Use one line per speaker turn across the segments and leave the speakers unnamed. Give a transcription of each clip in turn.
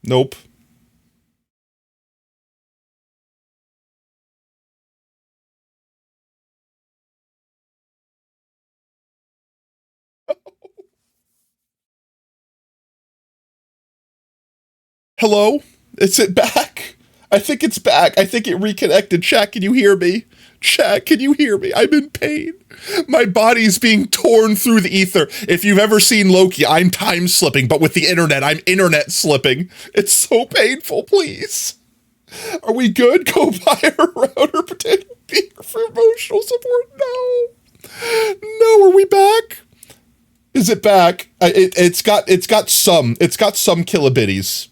Nope. Hello? Is it back? I think it's back. I think it reconnected. Chat, can you hear me? Chat, can you hear me? I'm in pain. My body's being torn through the ether. If you've ever seen Loki, I'm time slipping, but with the internet, I'm internet slipping. It's so painful, please. Are we good? Go buy a router potato beer for emotional support. No. No, are we back? Is it back? It's got some kilobitties.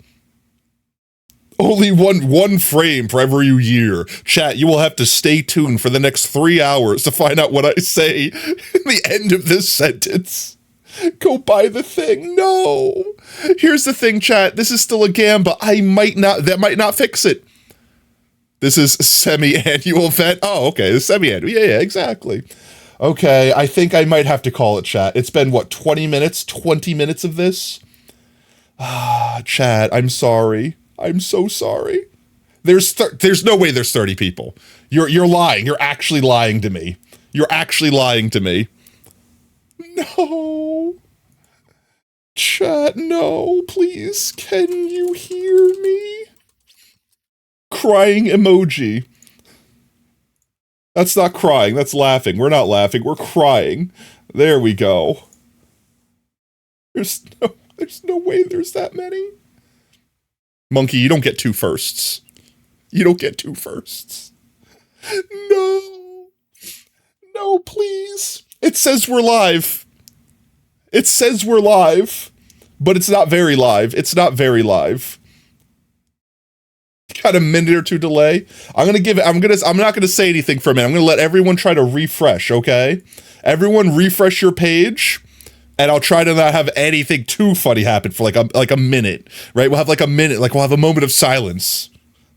Only one frame for every year. Chat, you will have to stay tuned for the next 3 hours to find out what I say in the end of this sentence. Go buy the thing. No. Here's the thing, chat. This is still a gamba. That might not fix it. This is semi-annual event. Oh, okay. The semi-annual. Yeah, exactly. Okay, I think I might have to call it, chat. It's been, what, 20 minutes? 20 minutes of this? Chat, I'm sorry. I'm so sorry. There's no way there's 30 people. You're lying. You're actually lying to me. You're actually lying to me. No. Chat, no, please. Can you hear me? Crying emoji. That's not crying, that's laughing. We're not laughing, we're crying. There we go. There's no way there's that many. Monkey, you don't get two firsts. You don't get two firsts. No. No, please. It says we're live. It says we're live, but it's not very live. It's not very live. Got a minute or two delay. I'm not gonna say anything for a minute. I'm gonna let everyone try to refresh, okay? Everyone refresh your page, and I'll try to not have anything too funny happen for like a minute, right? We'll have like a minute, we'll have a moment of silence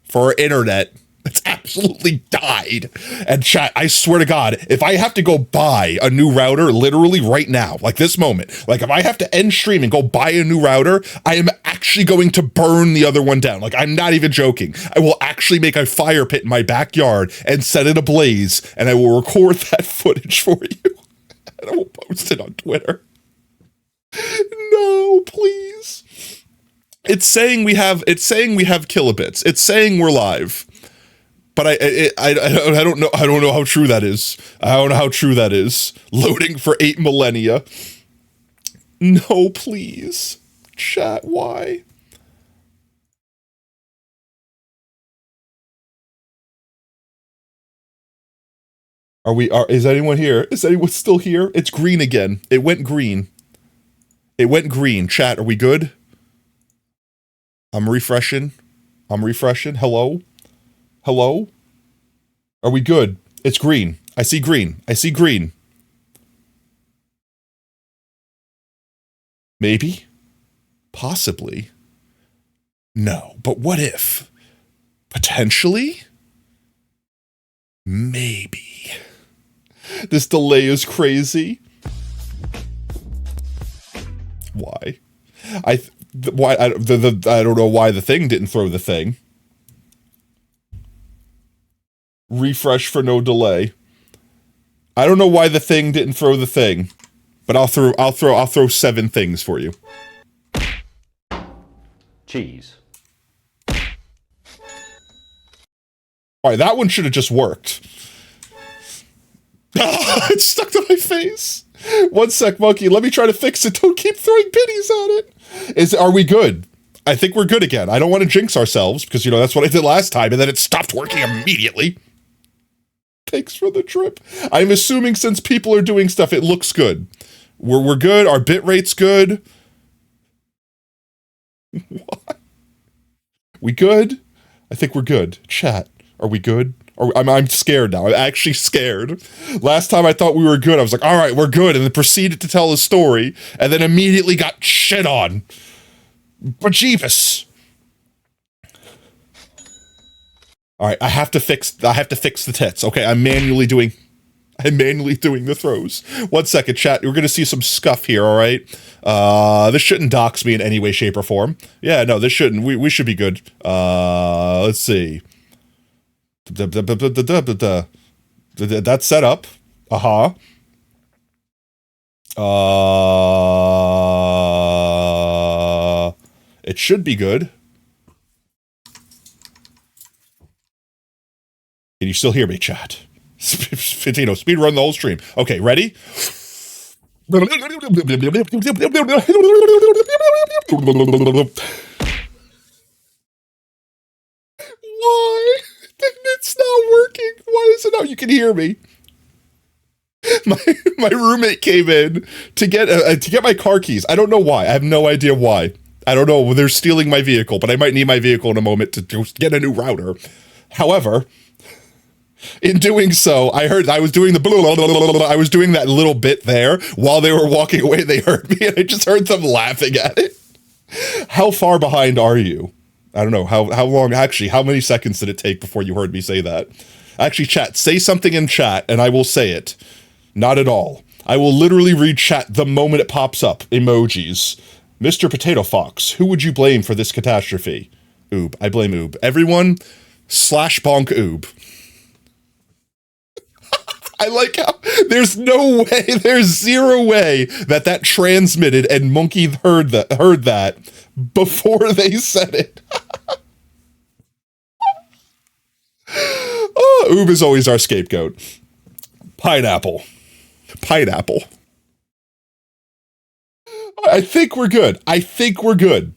for our internet. It's absolutely died. And chat, I swear to God, if I have to go buy a new router literally right now, like this moment, like if I have to end stream and go buy a new router, I am actually going to burn the other one down. Like, I'm not even joking. I will actually make a fire pit in my backyard and set it ablaze, and I will record that footage for you. And I will post it on Twitter. No, please. It's saying we have kilobits. It's saying we're live. But I don't know how true that is. I don't know how true that is. Loading for 8 millennia. No, please. Chat, why? Is anyone here? Is anyone still here? It's green again. It went green. It went green. Chat, are we good? I'm refreshing. Hello? Hello? Are we good? It's green. I see green. Maybe? Possibly? No. But what if? Potentially? Maybe. This delay is crazy. Why? I don't know why the thing didn't throw the thing. Refresh for no delay. I don't know why the thing didn't throw the thing, but I'll throw 7 things for you.
Cheese.
Alright, that one should have just worked. It's stuck to my face. 1 sec, monkey. Let me try to fix it. Don't keep throwing pennies at it. Are we good? I think we're good again. I don't want to jinx ourselves because, that's what I did last time, and then it stopped working immediately. Thanks for the trip. I'm assuming since people are doing stuff, it looks good. We're good. Our bit rate's good. What? We good? I think we're good. Chat, are we good? I'm scared now. I'm actually scared. Last time I thought we were good. I was like, all right, we're good. And then proceeded to tell a story and then immediately got shit on. But Jeebus. All right, I have to fix the tits. Okay, I'm manually doing I'm manually doing the throws. 1 second, chat. We're going to see some scuff here, all right? This shouldn't dox me in any way, shape, or form. Yeah, no, this shouldn't. We should be good. Let's see. That's set up. It should be good. Can you still hear me, chat? Speed run the whole stream. Okay, ready? Why? It's not working. Why is it not? You can hear me. My roommate came in to get my car keys. I don't know why. I have no idea why. I don't know. They're stealing my vehicle, but I might need my vehicle in a moment to get a new router. However, in doing so, I was doing that little bit there while they were walking away. They heard me, and I just heard them laughing at it. How far behind are you? I don't know. How long? Actually, how many seconds did it take before you heard me say that? Actually, chat, say something in chat, and I will say it. Not at all. I will literally read chat the moment it pops up. Emojis. Mr. Potato Fox, who would you blame for this catastrophe? Oob. I blame Oob. Everyone, /bonk Oob. I like how there's zero way that transmitted and Monkey heard that before they said it. Oh, Oob is always our scapegoat. Pineapple. I think we're good. I think we're good.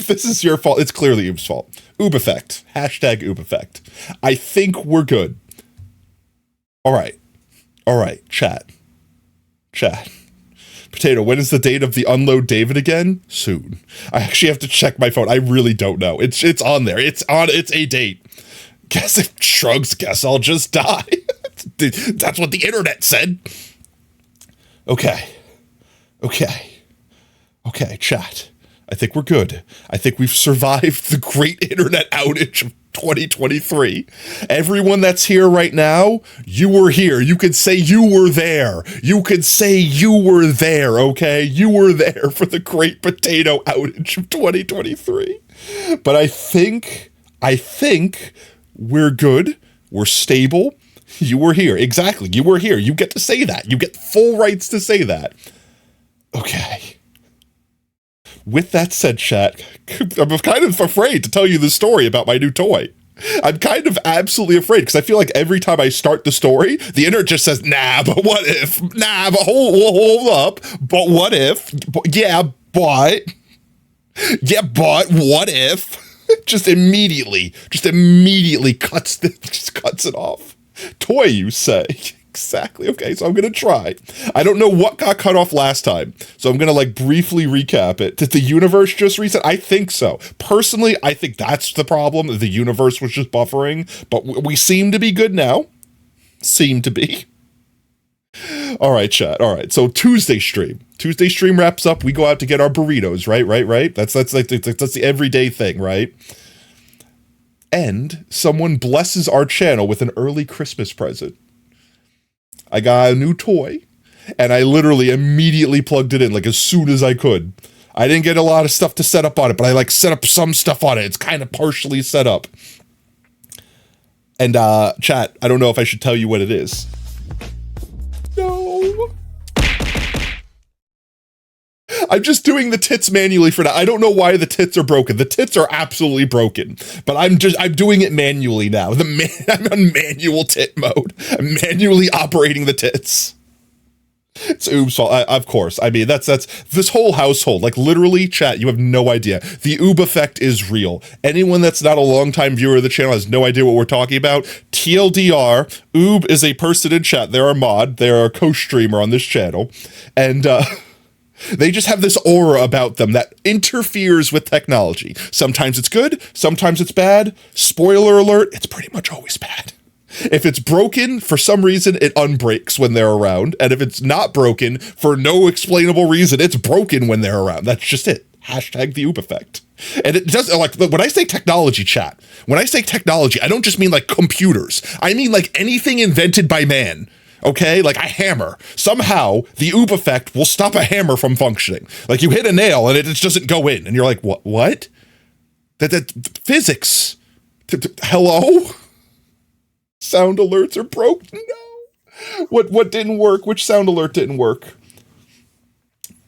This is your fault. It's clearly Oob's fault. Oob effect. Hashtag Oob effect. I think we're good. All right. Chat. Potato, when is the date of the Unload David again? Soon. I actually have to check my phone. I really don't know. It's on there. It's a date. Guess it shrugs. Guess I'll just die. That's what the internet said. Okay, chat. I think we're good. I think we've survived the great internet outage of 2023. Everyone that's here right now, you were here. You could say you were there. Okay? You were there for the great potato outage of 2023. But I think we're good. We're stable. You were here. Exactly. You were here. You get to say that. You get full rights to say that. Okay. With that said, chat, I'm kind of afraid to tell you the story about my new toy. I'm kind of absolutely afraid because I feel like every time I start the story, the internet just says, nah, but what if? Nah, but hold up. But what if? Yeah, but what if? Just immediately cuts it off. Toy, you say? Exactly. Okay, so I'm gonna try. I don't know what got cut off last time, so I'm gonna briefly recap it. Did the universe just reset? I think so. Personally, I think that's the problem. The universe was just buffering, but we seem to be good now. Seem to be. All right, chat. All right. So Tuesday stream wraps up. We go out to get our burritos. Right. That's the everyday thing, right? And someone blesses our channel with an early Christmas present. I got a new toy, and I literally immediately plugged it in, as soon as I could. I didn't get a lot of stuff to set up on it, but I, set up some stuff on it. It's kind of partially set up. And, chat, I don't know if I should tell you what it is. No. I'm just doing the tits manually for now. I don't know why the tits are broken. The tits are absolutely broken, but I'm doing it manually now. I'm on manual tit mode. I'm manually operating the tits. It's Oob's fault, of course. I mean, that's this whole household. Literally, chat, you have no idea. The Oob effect is real. Anyone that's not a longtime viewer of the channel has no idea what we're talking about. TLDR, Oob is a person in chat. They're a mod. They're a co-streamer on this channel. And, they just have this aura about them that interferes with technology. Sometimes it's good, sometimes it's bad. Spoiler alert, it's pretty much always bad. If it's broken, for some reason, it unbreaks when they're around. And if it's not broken, for no explainable reason, it's broken when they're around. That's just it. Hashtag the Oob effect. And it does, like, when I say technology, chat, when I say technology, I don't just mean like computers. I mean like anything invented by man. Okay, like a hammer. Somehow the oob effect will stop a hammer from functioning. Like you hit a nail and it just doesn't go in, and you're like, what? That physics. Hello? Sound alerts are broke. No. What didn't work? Which sound alert didn't work?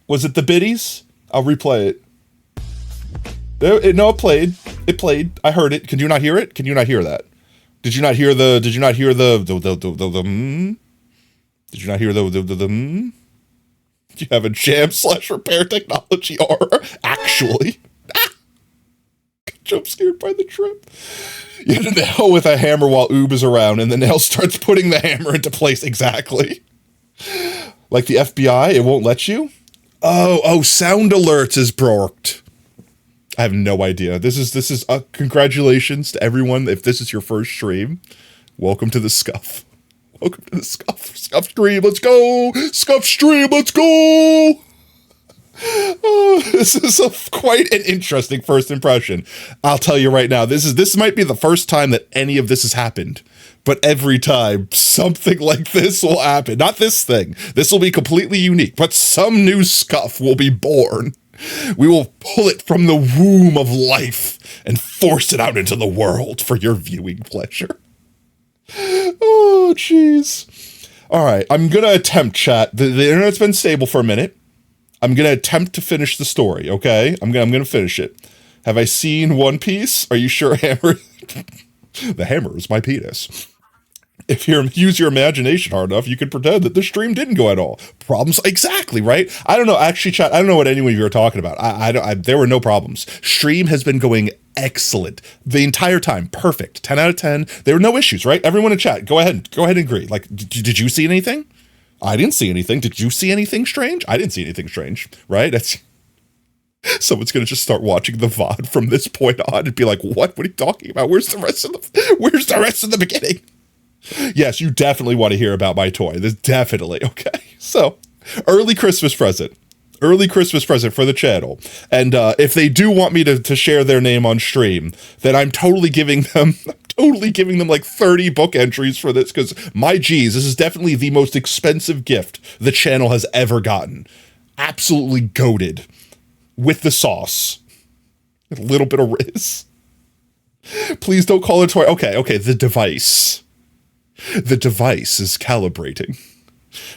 Was it the biddies? I'll replay it. No, it played. It played. I heard it. Can you not hear it? Can you not hear that? Did you not hear the? Did you not hear the? Did you not hear the? You have a jam/repair technology error. Actually, jump scared by the trip. You hit a nail with a hammer while oob is around, and the nail starts putting the hammer into place. Exactly. Like the FBI, it won't let you. Oh, sound alerts is broke. I have no idea. This is congratulations to everyone. If this is your first stream, welcome to the Scuff. Welcome to the Scuff stream. Let's go. Scuff stream. Let's go. Oh, this is quite an interesting first impression. I'll tell you right now, this might be the first time that any of this has happened. But every time something like this will happen, not this thing, this will be completely unique, but some new Scuff will be born. We will pull it from the womb of life and force it out into the world for your viewing pleasure. Oh, jeez. All right, I'm going to attempt, chat. The internet's been stable for a minute. I'm going to attempt to finish the story, okay? I'm going to finish it. Have I seen One Piece? Are you sure Hammer? The hammer is my penis. If you use your imagination hard enough, you could pretend that the stream didn't go at all. Problems? Exactly, right? I don't know. Actually, chat, I don't know what any of you are talking about. There were no problems. Stream has been going excellent the entire time. Perfect. 10 out of 10. There were no issues, right? Everyone in chat, go ahead and agree. Like, did you see anything? I didn't see anything. Did you see anything strange? I didn't see anything strange, right? Someone's going to just start watching the VOD from this point on and be like, what? What are you talking about? Where's the rest of the beginning? Yes, you definitely want to hear about my toy. This definitely. Okay. So, early Christmas present for the channel. And if they do want me to share their name on stream, then I'm totally giving them like 30 book entries for this, because my G's, this is definitely the most expensive gift the channel has ever gotten. Absolutely goated. With the sauce. A little bit of Riz. Please don't call it a toy. Okay, the device. The device is calibrating.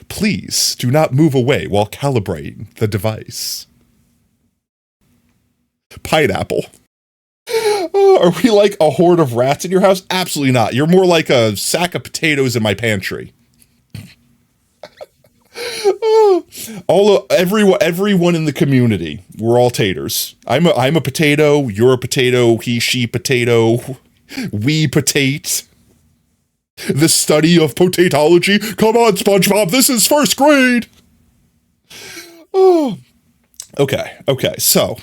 Please do not move away while calibrating the device. Pineapple. Oh, are we like a horde of rats in your house? Absolutely not. You're more like a sack of potatoes in my pantry. Everyone in the community, we're all taters. I'm a potato. You're a potato. He, she, potato. We potate. The study of potatology. Come on, SpongeBob. This is first grade. Oh, okay. So,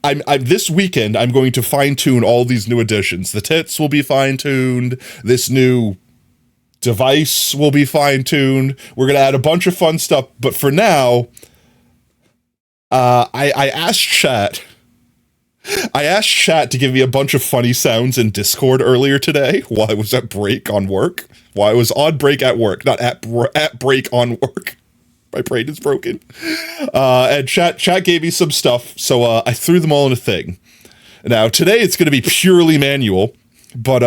I'm this weekend. I'm going to fine tune all these new additions. The tits will be fine tuned. This new device will be fine-tuned. We're gonna add a bunch of fun stuff, but for now, I asked chat to give me a bunch of funny sounds in Discord earlier today while I was at break on work. While I was on break at work, not at break on work. My brain is broken. And chat gave me some stuff, so I threw them all in a thing. Now today it's gonna be purely manual, but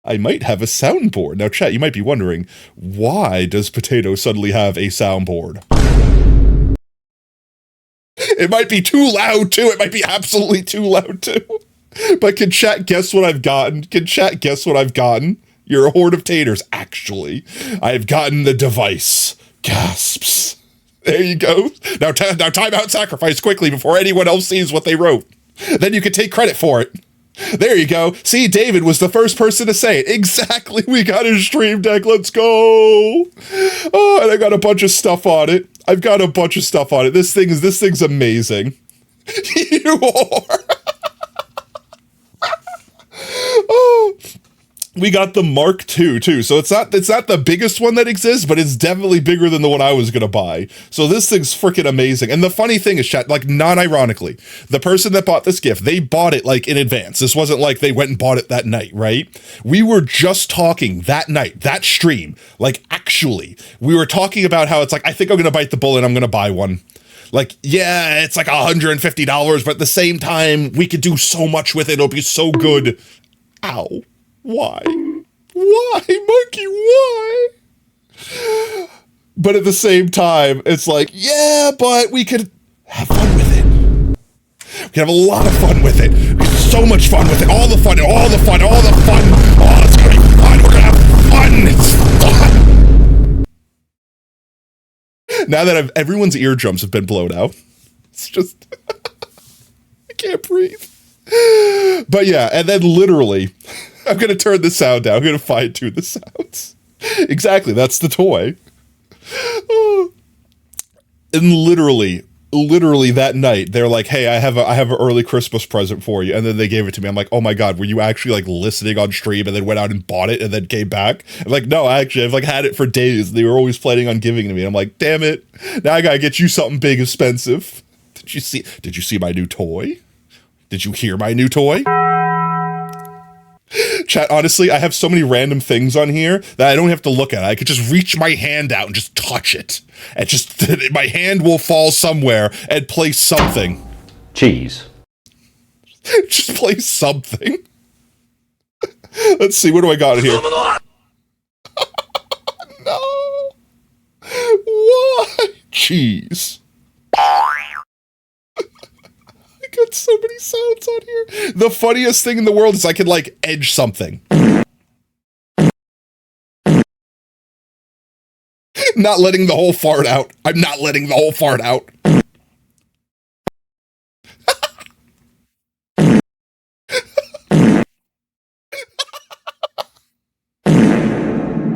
I might have a soundboard. Now, chat, you might be wondering, why does Potato suddenly have a soundboard? It might be too loud, too. It might be absolutely too loud, too. But can chat guess what I've gotten? You're a horde of taters. Actually, I've gotten the device. Gasps. There you go. Now time out sacrifice quickly before anyone else sees what they wrote. Then you can take credit for it. There you go. See, David was the first person to say it. Exactly. We got a stream deck. Let's go. Oh, and I got a bunch of stuff on it. This thing's amazing. You are. Oh, We got the Mark II too, so it's not the biggest one that exists, but it's definitely bigger than the one I was gonna buy. So this thing's freaking amazing. And the funny thing is, chat, like non-ironically, the person that bought this gift, they bought it like in advance. This wasn't like they went and bought it that night, right? We were just talking that night, that stream, like actually, we were talking about how it's like, I think I'm gonna bite the bullet, I'm gonna buy one. Like, yeah, it's like $150, but at the same time, we could do so much with it. It'll be so good. Ow. Why? Why, monkey, why? But at the same time, it's like, yeah, but we could have fun with it. We can have a lot of fun with it. So much fun with it. All the fun, all the fun, all the fun. Oh, it's gonna be fun. We're gonna have fun. It's fun. Now that everyone's eardrums have been blown out, it's just, I can't breathe. But yeah, and then literally, I'm going to turn the sound down. I'm going to fine tune the sounds. Exactly, that's the toy. And literally that night, they're like, hey, I have an early Christmas present for you. And then they gave it to me. I'm like, oh my God, were you actually like listening on stream and then went out and bought it and then came back? I'm like, no, actually, I've like had it for days. They were always planning on giving it to me. I'm like, damn it. Now I got to get you something big expensive. Did you see my new toy? Did you hear my new toy? Chat, honestly, I have so many random things on here that I don't have to look at it. I could just reach my hand out and just touch it. And just, my hand will fall somewhere and play something.
Cheese.
Just play something. Let's see, what do I got in here? No. Why? Cheese. Got so many sounds on here. The funniest thing in the world is I can like edge something. Not letting the whole fart out. I'm not letting the whole fart out.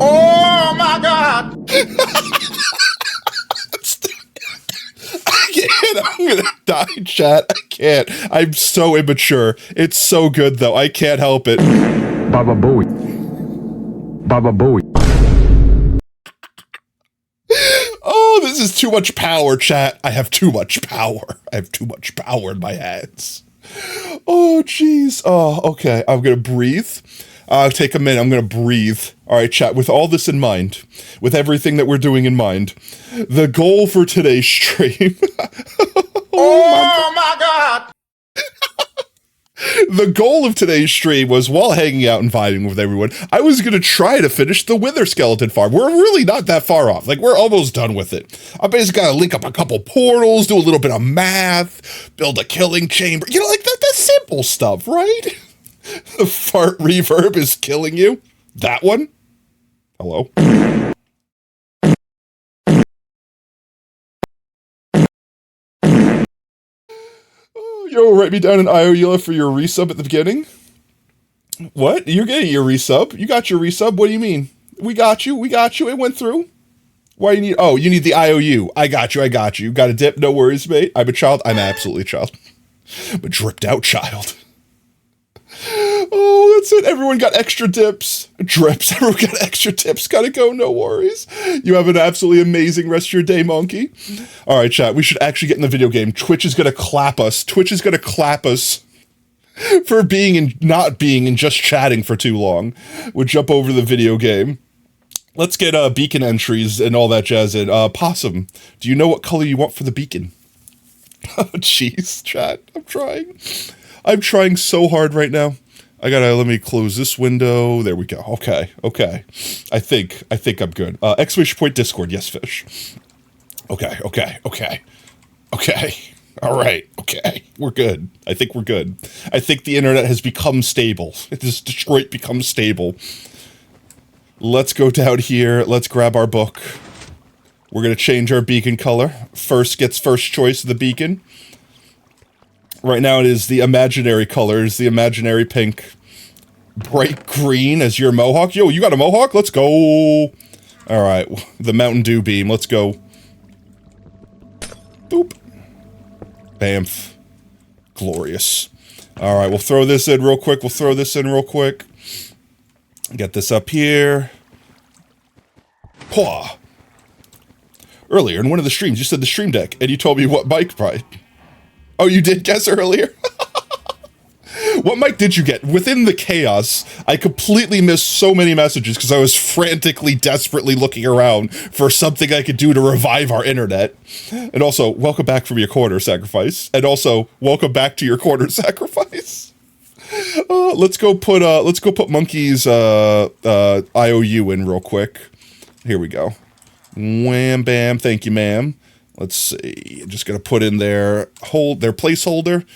Oh my God.
I'm gonna die, chat. I can't. I'm so immature. It's so good, though. I can't help it.
Baba Booey. Baba Booey.
Oh, this is too much power, chat. I have too much power. I have too much power in my hands. Oh, jeez. Oh, okay. I'm gonna breathe. Take a minute. I'm gonna breathe. All right, chat. With all this in mind, with everything that we're doing in mind, the goal for today's stream.
Oh my God.
The goal of today's stream was, while hanging out and vibing with everyone, I was going to try to finish the Wither Skeleton farm. We're really not that far off. Like, we're almost done with it. I basically got to link up a couple portals, do a little bit of math, build a killing chamber. You know, like, that's simple stuff, right? The fart reverb is killing you. That one? Hello? Yo, write me down an IOU for your resub at the beginning. What? You're getting your resub? You got your resub? What do you mean? We got you. We got you. It went through. Why you need? Oh, you need the IOU. I got you. I got you. Got a dip? No worries, mate. I'm a child. I'm absolutely a child. I'm a dripped out child. Oh, that's it. Everyone got extra dips. Drips. Everyone got extra dips. Gotta go. No worries. You have an absolutely amazing rest of your day, monkey. All right, chat. We should actually get in the video game. Twitch is gonna clap us. Twitch is gonna clap us for being and not being and just chatting for too long. We'll jump over to the video game. Let's get beacon entries and all that jazz in. Possum, do you know what color you want for the beacon? Oh, jeez, chat. I'm trying. I'm trying so hard right now. Let me close this window. There we go. Okay. I think I'm good. Exclamation point Discord. Yes, fish. Okay. All right. Okay. We're good. I think we're good. I think the internet has become stable. Detroit becomes stable. Let's go down here. Let's grab our book. We're going to change our beacon color. First gets first choice of the beacon. Right now it is the imaginary colors, the imaginary pink. Bright green as your mohawk. Yo, you got a mohawk? Let's go. All right, the Mountain Dew beam. Let's go. Boop. Bamf. Glorious. All right, we'll throw this in real quick. Get this up here. Pwah. Earlier in one of the streams, you said the stream deck, and you told me what mic price. Oh, you did guess earlier? What mic did you get? Within the chaos, I completely missed so many messages because I was frantically, desperately looking around for something I could do to revive our internet. And also, welcome back from your quarter sacrifice. And also, welcome back to your quarter sacrifice. Let's go put Monkey's IOU in real quick. Here we go. Wham bam, thank you, ma'am. Let's see. I'm just gonna put in their placeholder.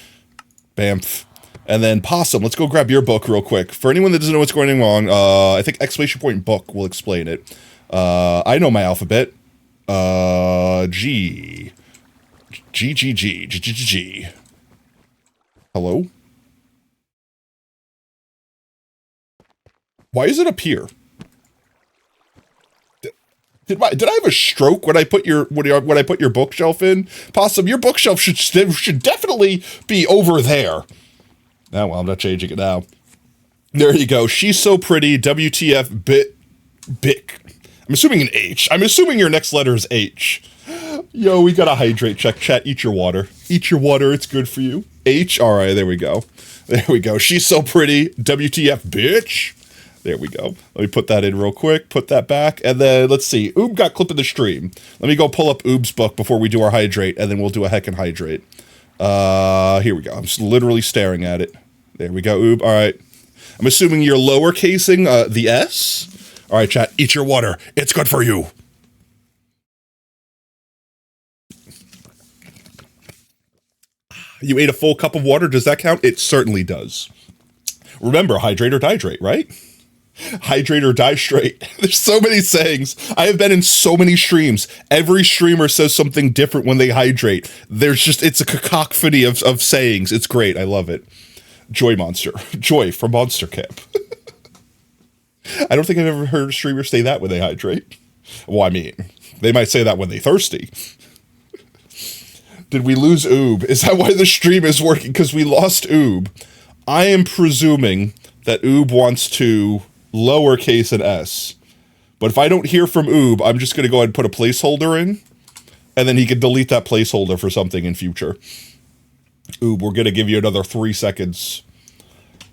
Bamf. And then Possum, let's go grab your book real quick. For anyone that doesn't know what's going wrong, I think exclamation point book will explain it. I know my alphabet. G. G, G, G, G, G, G, G. Hello? Why is it up here? Did I have a stroke when I put your bookshelf in? Possum, your bookshelf should definitely be over there. Oh, well, I'm not changing it now. There you go. She's so pretty. WTF Bic. I'm assuming an H. I'm assuming your next letter is H. Yo, we gotta hydrate check. Chat, eat your water. Eat your water. It's good for you. H. All right, there we go. There we go. She's so pretty. WTF bitch. There we go. Let me put that in real quick. Put that back. And then, let's see. Oob got clip in the stream. Let me go pull up Oob's book before we do our hydrate, and then we'll do a heckin' hydrate. Here we go. I'm just literally staring at it. There we go, Oob. All right. I'm assuming you're lowercasing the S. All right, chat. Eat your water. It's good for you. You ate a full cup of water. Does that count? It certainly does. Remember, hydrate or dihydrate, right? Hydrate or die straight. There's so many sayings. I have been in so many streams. Every streamer says something different when they hydrate. It's a cacophony of sayings. It's great. I love it. Joy Monster. Joy from Monster Camp. I don't think I've ever heard a streamer say that when they hydrate. Well, I mean, they might say that when they're thirsty. Did we lose Oob? Is that why the stream is working? Because we lost Oob. I am presuming that Oob wants to lowercase an S. But if I don't hear from Oob, I'm just going to go ahead and put a placeholder in. And then he can delete that placeholder for something in future. Oob, we're going to give you another 3 seconds.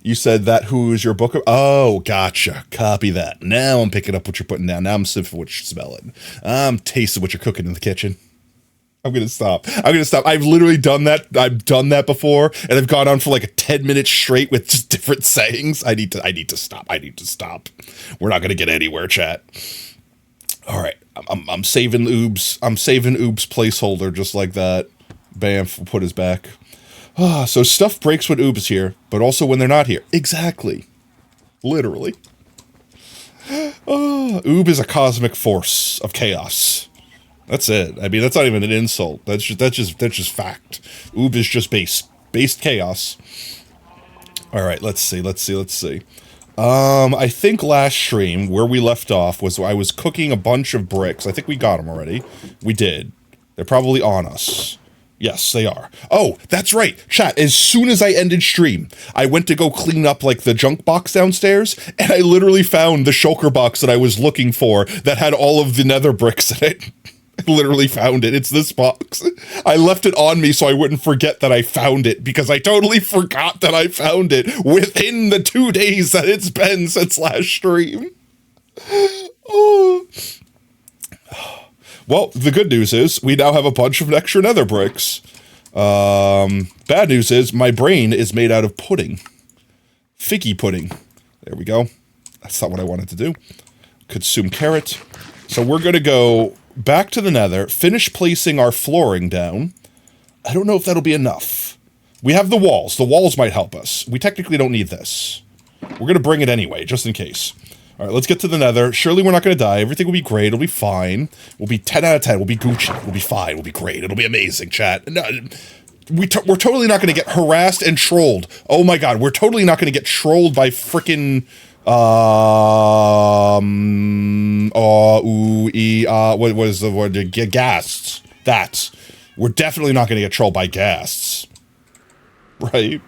You said that who's your book? Oh, gotcha. Copy that. Now I'm picking up what you're putting down. Now I'm sniffing what you're smelling. I'm tasting what you're cooking in the kitchen. I'm going to stop. I've literally done that. I've done that before, and I've gone on for like a 10 minutes straight with just different sayings. I need to stop. We're not going to get anywhere, chat. All right. I'm saving Oob's placeholder just like that. Bam, we'll put his back. So stuff breaks when Oob is here, but also when they're not here. Exactly. Literally. Oob is a cosmic force of chaos. That's it. I mean, that's not even an insult. That's just fact. Oob is just based chaos. All right, let's see. I think last stream where we left off was I was cooking a bunch of bricks. I think we got them already. We did. They're probably on us. Yes, they are. Oh, that's right. Chat, as soon as I ended stream, I went to go clean up like the junk box downstairs, and I literally found the shulker box that I was looking for that had all of the nether bricks in it. I literally found it. It's this box. I left it on me so I wouldn't forget that I found it, because I totally forgot that I found it within the 2 days that it's been since last stream. Oh. Well, the good news is we now have a bunch of extra nether bricks. Bad news is my brain is made out of pudding. Figgy pudding. There we go. That's not what I wanted to do. Consume carrot. So we're going to go back to the nether, finish placing our flooring down. I don't know if that'll be enough. We have the walls. The walls might help us. We technically don't need this. We're going to bring it anyway, just in case. All right, let's get to the nether. Surely we're not going to die. Everything will be great. It'll be fine. We'll be 10 out of 10. We'll be Gucci. We'll be fine. We'll be great. It'll be amazing, chat. No, we're totally not going to get harassed and trolled. Oh my god, we're totally not going to get trolled by frickin' what is the word? Ghasts. That's. We're definitely not going to get trolled by ghasts. Right?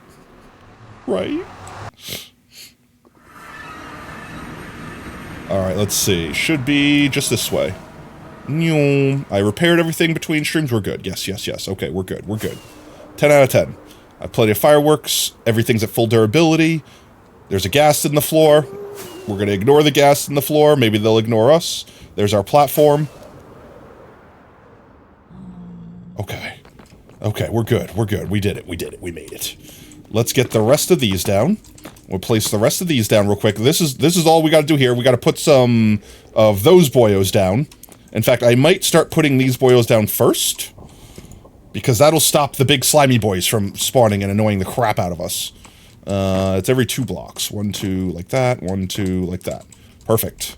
Alright, let's see. Should be just this way. I repaired everything between streams. We're good. Yes, yes, yes. Okay, we're good. We're good. 10 out of 10. I have plenty of fireworks. Everything's at full durability. There's a ghast in the floor. We're going to ignore the ghast in the floor. Maybe they'll ignore us. There's our platform. Okay. Okay, we're good. We're good. We did it. We did it. We made it. Let's get the rest of these down. We'll place the rest of these down real quick. This is all we got to do here. We got to put some of those boyos down. In fact, I might start putting these boyos down first, because that'll stop the big slimy boys from spawning and annoying the crap out of us. It's every 2 blocks. 1, 2, like that. 1, 2, like that. Perfect.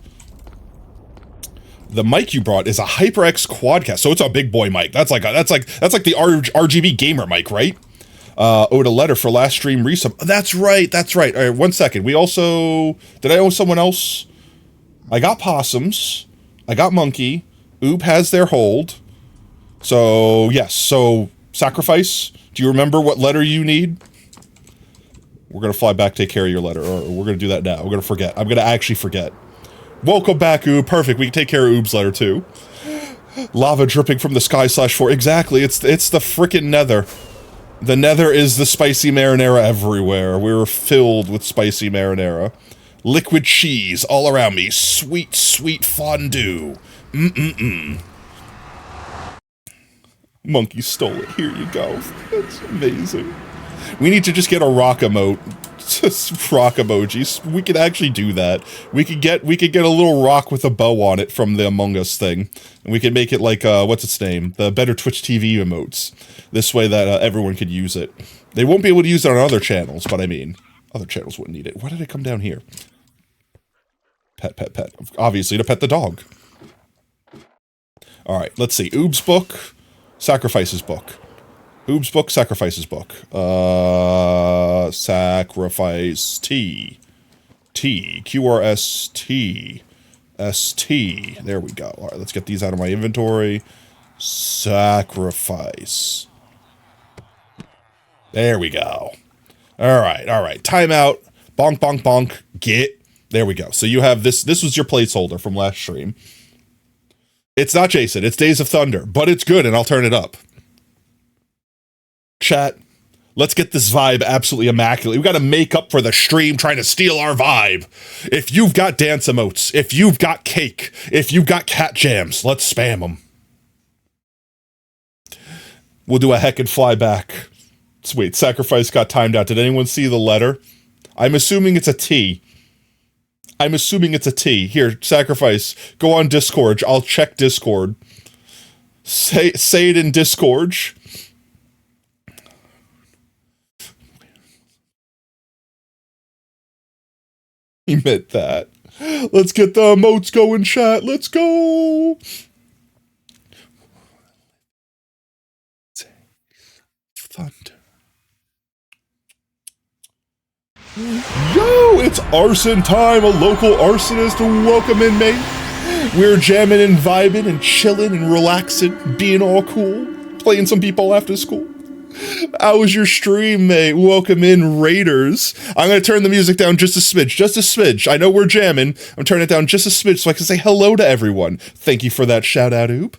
The mic you brought is a HyperX Quadcast, so it's a big boy mic. That's like the RGB gamer mic, right? Owed a letter for last stream resub. That's right, that's right. All right, 1 second. We also... Did I owe someone else? I got possums. I got monkey. Oob has their hold. So, yes. So, sacrifice. Do you remember what letter you need? We're going to fly back, take care of your letter. Or we're going to do that now. We're going to forget. I'm going to actually forget. Welcome back, Oob. Perfect. We can take care of Oob's letter, too. Lava dripping from the sky /4. Exactly. It's the frickin' nether. The nether is the spicy marinara everywhere. We're filled with spicy marinara. Liquid cheese all around me. Sweet, sweet fondue. Monkey stole it. Here you go. That's amazing. We need to just get a rock emote. Just rock emojis. We could actually do that. We could get a little rock with a bow on it from the Among Us thing. And we could make it like, what's its name? The Better Twitch TV emotes. This way that everyone could use it. They won't be able to use it on other channels, but I mean, other channels wouldn't need it. Why did it come down here? Pet, pet, pet. Obviously to pet the dog. Alright, let's see. Oob's book. Sacrifices book. Oob's book, sacrifices book. Sacrifice T. T. QRST. ST. There we go. Alright, let's get these out of my inventory. Sacrifice. There we go. Alright, alright. Timeout. Bonk, bonk, bonk. Get. There we go. So you have this. This was your placeholder from last stream. It's not Jason. It's Days of Thunder. But it's good, and I'll turn it up. Chat, let's get this vibe absolutely immaculate. We got to make up for the stream trying to steal our vibe. If you've got dance emotes, if you've got cake, if you've got cat jams, let's spam them. We'll do a heck and fly back. Sweet, sacrifice got timed out. Did anyone see the letter? I'm assuming it's a T. I'm assuming it's a T. Here, sacrifice. Go on Discord. I'll check Discord. Say it in Discord. He meant that. Let's get the emotes going, chat. Let's go. Thunder. Yo, it's arson time. A local arsonist. Welcome in, mate. We're jamming and vibing and chilling and relaxing, being all cool, playing some people after school. How was your stream, mate? Welcome in, Raiders. I'm going to turn the music down just a smidge, just a smidge. I know we're jamming. I'm turning it down just a smidge so I can say hello to everyone. Thank you for that shout out, Oop.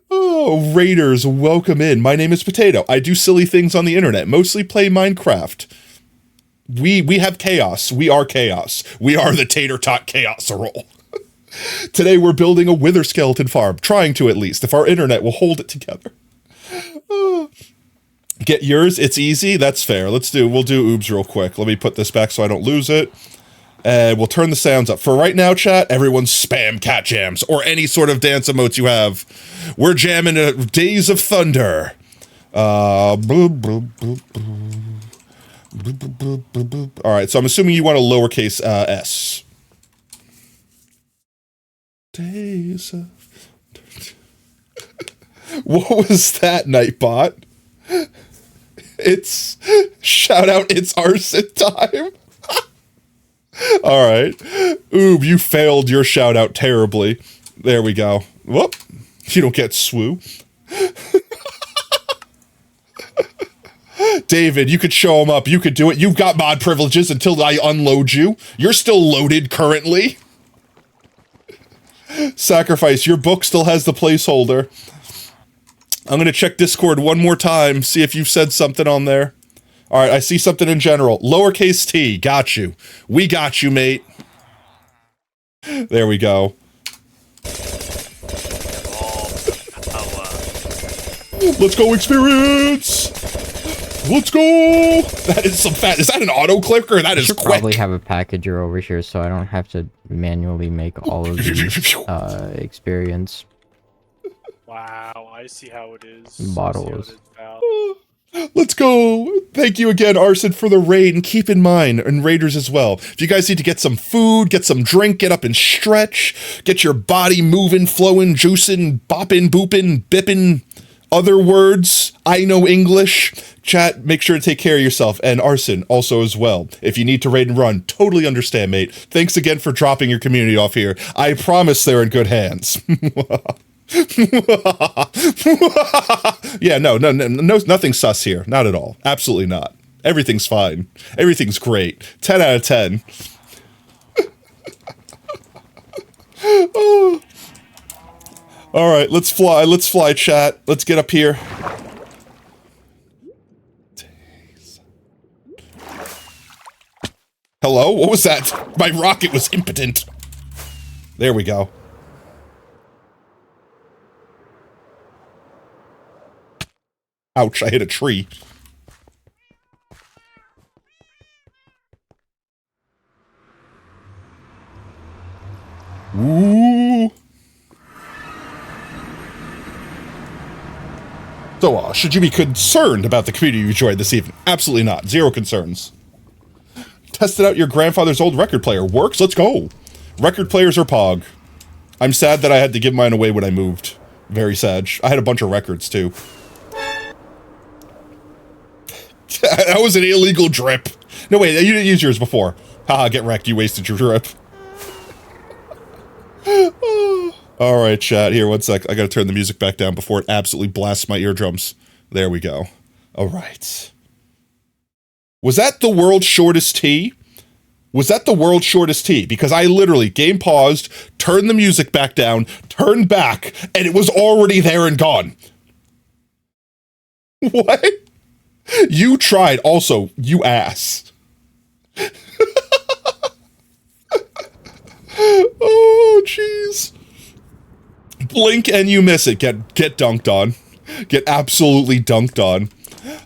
Oh, Raiders, welcome in. My name is Potato. I do silly things on the internet, mostly play Minecraft. We have chaos. We are chaos. We are the Tater Tot Chaoserole. Today we're building a wither skeleton farm, trying to at least, if our internet will hold it together. Get yours, it's easy, that's fair. We'll do Oobs real quick. Let me put this back so I don't lose it. And we'll turn the sounds up. For right now, chat, everyone spam cat jams, or any sort of dance emotes you have. We're jamming Days of Thunder. Alright, so I'm assuming you want a lowercase s. Days of... What was that, Nightbot? It's... Shout out, it's arson time. Alright. Oob, you failed your shout out terribly. There we go. Whoop. You don't get swoo. David, you could show him up. You could do it. You've got mod privileges until I unload you. You're still loaded currently. Sacrifice, your book still has the placeholder. I'm going to check Discord one more time, see if you've said something on there. All right, I see something in general. Lowercase t, got you. We got you, mate. There we go. Let's go, experience! Let's go! That is some fat. Is that an auto clicker? That is quick.
Probably have a packager over here, so I don't have to manually make all of these experience.
Wow, I see how it is.
Bottles.
Let's go. Thank you again, Arson, for the raid. And keep in mind, and raiders as well, if you guys need to get some food, get some drink, get up and stretch, get your body moving, flowing, juicing, bopping, booping, bipping, other words, I know English. Chat, make sure to take care of yourself. And Arson, also as well. If you need to raid and run, totally understand, mate. Thanks again for dropping your community off here. I promise they're in good hands. Yeah, no, nothing sus here. Not at all. Absolutely not. Everything's fine. Everything's great. 10 out of 10. Oh. All right, let's fly. Let's fly, chat. Let's get up here. Hello? What was that? My rocket was impotent. There we go. Ouch, I hit a tree. Ooh. So, should you be concerned about the community you enjoyed this evening? Absolutely not. Zero concerns. Tested out your grandfather's old record player. Works? Let's go. Record players are pog. I'm sad that I had to give mine away when I moved. Very sad. I had a bunch of records, too. That was an illegal drip. No, wait, you didn't use yours before. Haha, get wrecked, you wasted your drip. Alright, chat, here, one sec. I gotta turn the music back down before it absolutely blasts my eardrums. There we go. Alright. Was that the world's shortest tea? Was that the world's shortest tea? Because I literally, game paused, turned the music back down, turned back, and it was already there and gone. What? You tried. Also, you ass. Oh, jeez. Blink and you miss it. Get dunked on. Get absolutely dunked on.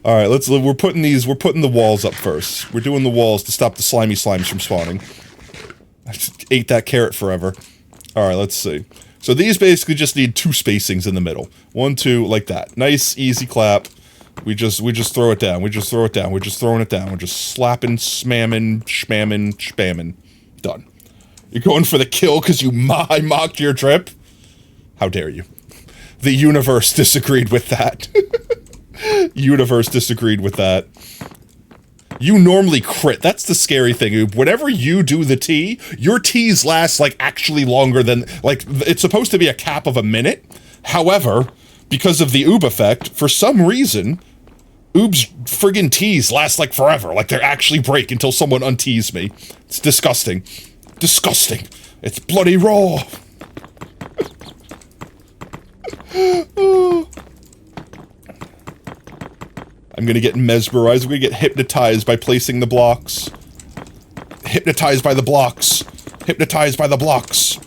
All right, we're putting the walls up first. We're doing the walls to stop the slimy slimes from spawning. I just ate that carrot forever. All right, let's see. So these basically just need 2 spacings in the middle. 1, 2, like that. Nice, easy clap. We just throw it down. We just throw it down. We're just throwing it down. We're just slapping, smamming, schmamming, spamming. Done. You're going for the kill because I mocked your drip? How dare you? The universe disagreed with that. Universe disagreed with that. You normally crit. That's the scary thing, Oob. Whenever you do the tea, your teas last, like, actually longer than, like, it's supposed to be a cap of a minute. However, because of the Oob effect, for some reason, Oob's friggin' teas last, like, forever. Like, they actually break until someone untees me. It's disgusting. Disgusting. It's bloody raw. Oh. I'm gonna get mesmerized. I'm gonna get hypnotized by placing the blocks. Hypnotized by the blocks. Hypnotized by the blocks.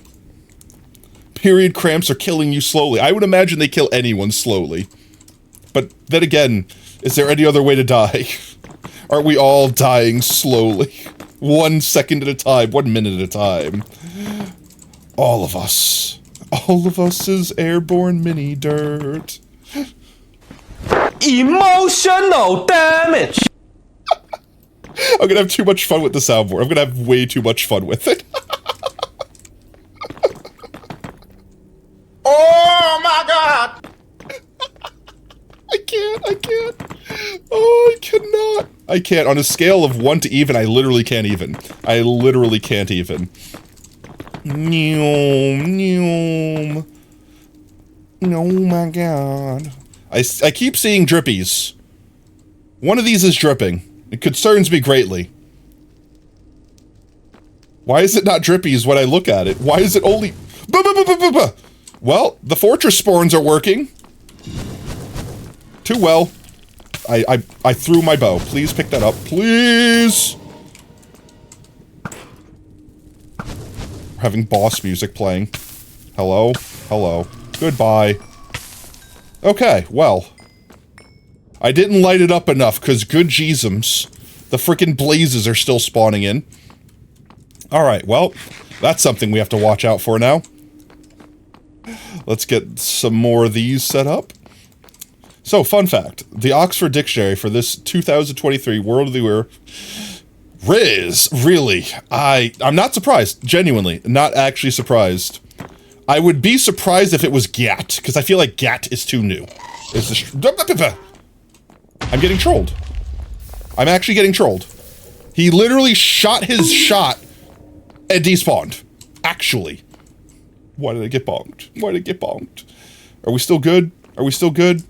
Period cramps are killing you slowly. I would imagine they kill anyone slowly. But then again, is there any other way to die? Aren't we all dying slowly? 1 second at a time, 1 minute at a time. All of us. All of us is airborne mini dirt.
Emotional damage!
I'm gonna have too much fun with the soundboard. I'm gonna have way too much fun with it.
Oh my God!
I can't. Oh, I cannot. I can't. On a scale of 1 to even, I literally can't even. I literally can't even. Noom. Oh my God. I keep seeing drippies. One of these is dripping. It concerns me greatly. Why is it not drippies when I look at it? Why is it only... Well, the fortress spawns are working. Too well. I threw my bow. Please pick that up. Please! We're having boss music playing. Hello? Hello. Goodbye. Okay, well. I didn't light it up enough, because good Jeezums. The frickin' blazes are still spawning in. Alright, well, that's something we have to watch out for now. Let's get some more of these set up. So, fun fact. The Oxford Dictionary for this 2023 World of the Year... Riz! Really? I'm not surprised. Genuinely. Not actually surprised. I would be surprised if it was Gat, because I feel like Gat is too new. I'm getting trolled. I'm actually getting trolled. He literally shot his shot and despawned. Actually. Why did I get bonked? Why did I get bonked? Are we still good? Are we still good?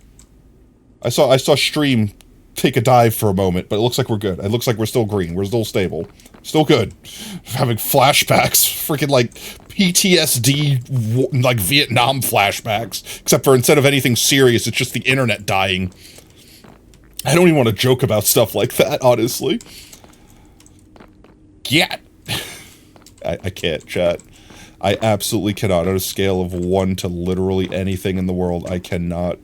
I saw stream take a dive for a moment, but it looks like we're good. It looks like we're still green. We're still stable. Still good. Having flashbacks. Freaking like PTSD, like Vietnam flashbacks. Except for instead of anything serious, it's just the internet dying. I don't even want to joke about stuff like that, honestly. Yeah. I can't, chat. I absolutely cannot. On a scale of 1 to literally anything in the world, I cannot.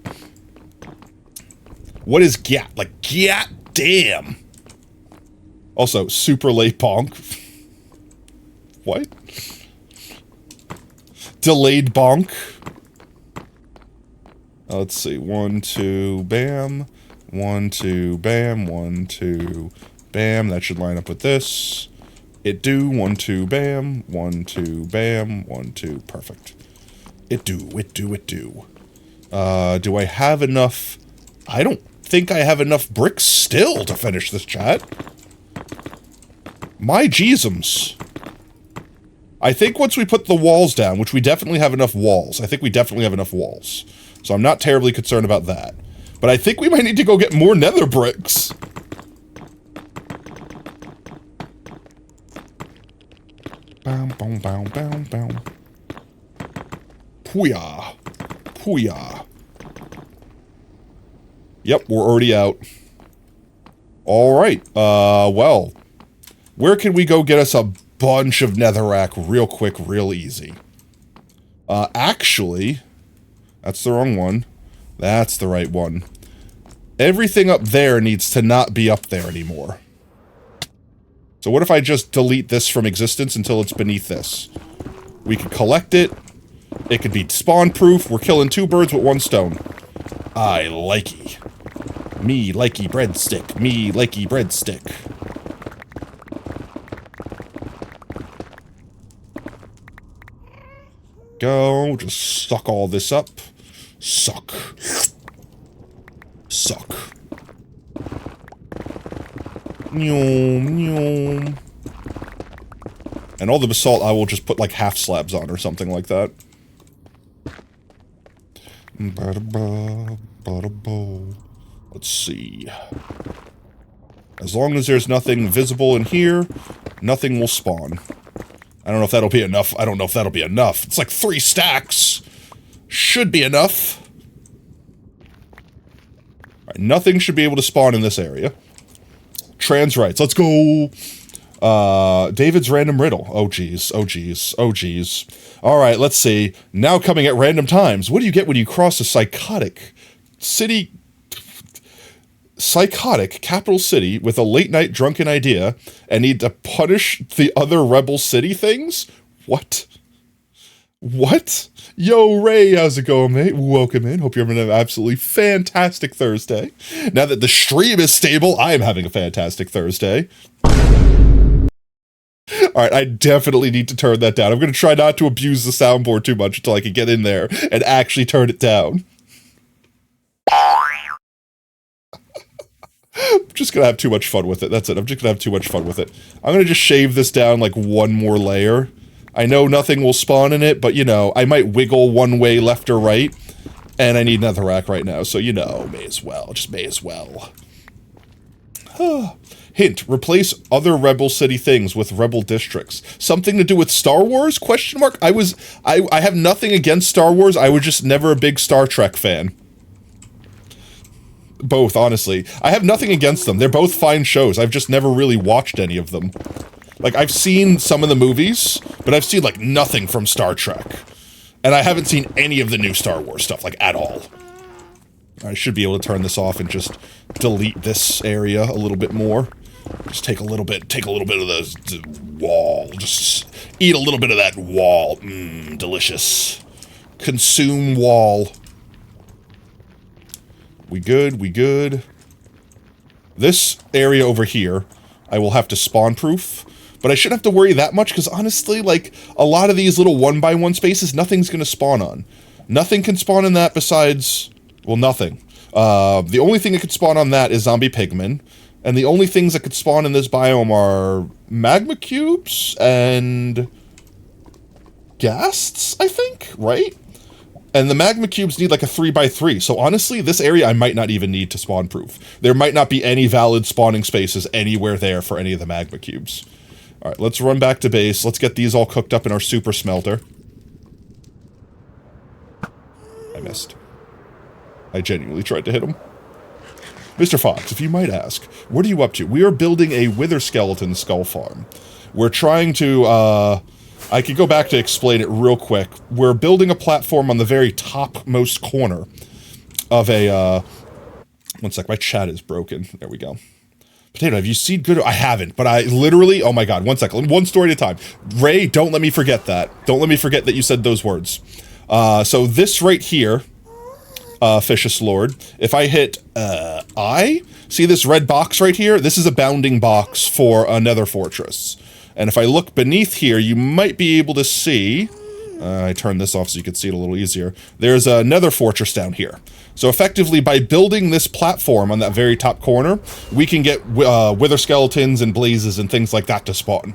What is gat? Like, gat damn. Also, super late bonk. What? Delayed bonk. Let's see. 1, 2, bam. 1, 2, bam. 1, 2, bam. That should line up with this. It do. 1, 2, bam. 1, 2, bam. 1, 2. Perfect. It do. It do. It do. Do I have enough? I don't think I have enough bricks still to finish this, chat. My Jeezums. I think once we put the walls down, which we definitely have enough walls. I think we definitely have enough walls. So I'm not terribly concerned about that. But I think we might need to go get more nether bricks. Bow, bow, bow, bow, bow. Pooyah. Pooyah. Yep, we're already out. Alright, well. Where can we go get us a bunch of netherrack real quick, real easy? Actually, that's the wrong one. That's the right one. Everything up there needs to not be up there anymore. So what if I just delete this from existence until it's beneath this? We could collect it. It could be spawn-proof. We're killing 2 birds with 1 stone. I likey. Me likey breadstick. Me likey breadstick. Go. Just suck all this up. Suck. Suck. Nyom, nyom. And all the basalt I will just put like half slabs on or something like that. Let's see. As long as there's nothing visible in here, nothing will spawn. I don't know if that'll be enough. I don't know if that'll be enough. It's like 3 stacks. Should be enough. Alright, nothing should be able to spawn in this area. Trans rights. Let's go. David's random riddle. Oh, geez. Oh, geez. Oh, geez. Alright, let's see. Now coming at random times. What do you get when you cross a psychotic capital city with a late-night drunken idea and need to punish the other rebel city things? What? What? Yo, Ray, how's it going, mate? Welcome in. Hope you're having an absolutely fantastic Thursday. Now that the stream is stable, I am having a fantastic Thursday. Alright, I definitely need to turn that down. I'm going to try not to abuse the soundboard too much until I can get in there and actually turn it down. I'm just going to have too much fun with it. That's it. I'm just going to have too much fun with it. I'm going to just shave this down like 1 more layer. I know nothing will spawn in it, but, you know, I might wiggle one way left or right. And I need netherrack right now, so, you know, may as well. Just may as well. Hint, replace other Rebel City things with Rebel districts. Something to do with Star Wars? Question mark. I have nothing against Star Wars. I was just never a big Star Trek fan. Both, honestly. I have nothing against them. They're both fine shows. I've just never really watched any of them. Like, I've seen some of the movies, but I've seen, like, nothing from Star Trek. And I haven't seen any of the new Star Wars stuff, like, at all. I should be able to turn this off and just delete this area a little bit more. Just take a little bit of the wall. Just eat a little bit of that wall. Mmm, delicious. Consume wall. We good, we good. This area over here, I will have to spawn-proof. But I shouldn't have to worry that much, because honestly, like, a lot of these little 1x1 spaces, nothing's going to spawn on. Nothing can spawn in that besides, well, nothing. The only thing that could spawn on that is zombie pigmen, and the only things that could spawn in this biome are magma cubes and ghasts, I think, right? And the magma cubes need like a 3x3, so honestly, this area I might not even need to spawn-proof. There might not be any valid spawning spaces anywhere there for any of the magma cubes. Alright, let's run back to base. Let's get these all cooked up in our super smelter. I missed. I genuinely tried to hit him. Mr. Fox, if you might ask, what are you up to? We are building a wither skeleton skull farm. We're trying to, I could go back to explain it real quick. We're building a platform on the very topmost corner of a, one sec, my chat is broken. There we go. Potato, have you seen good? I haven't, but I literally, oh my god, one second, one story at a time. Ray, don't let me forget that. Don't let me forget that you said those words. So this right here, Fishes Lord, if I hit, see this red box right here? This is a bounding box for a nether fortress. And if I look beneath here, you might be able to see, I turned this off so you could see it a little easier. There's a nether fortress down here. So effectively, by building this platform on that very top corner, we can get wither skeletons and blazes and things like that to spawn.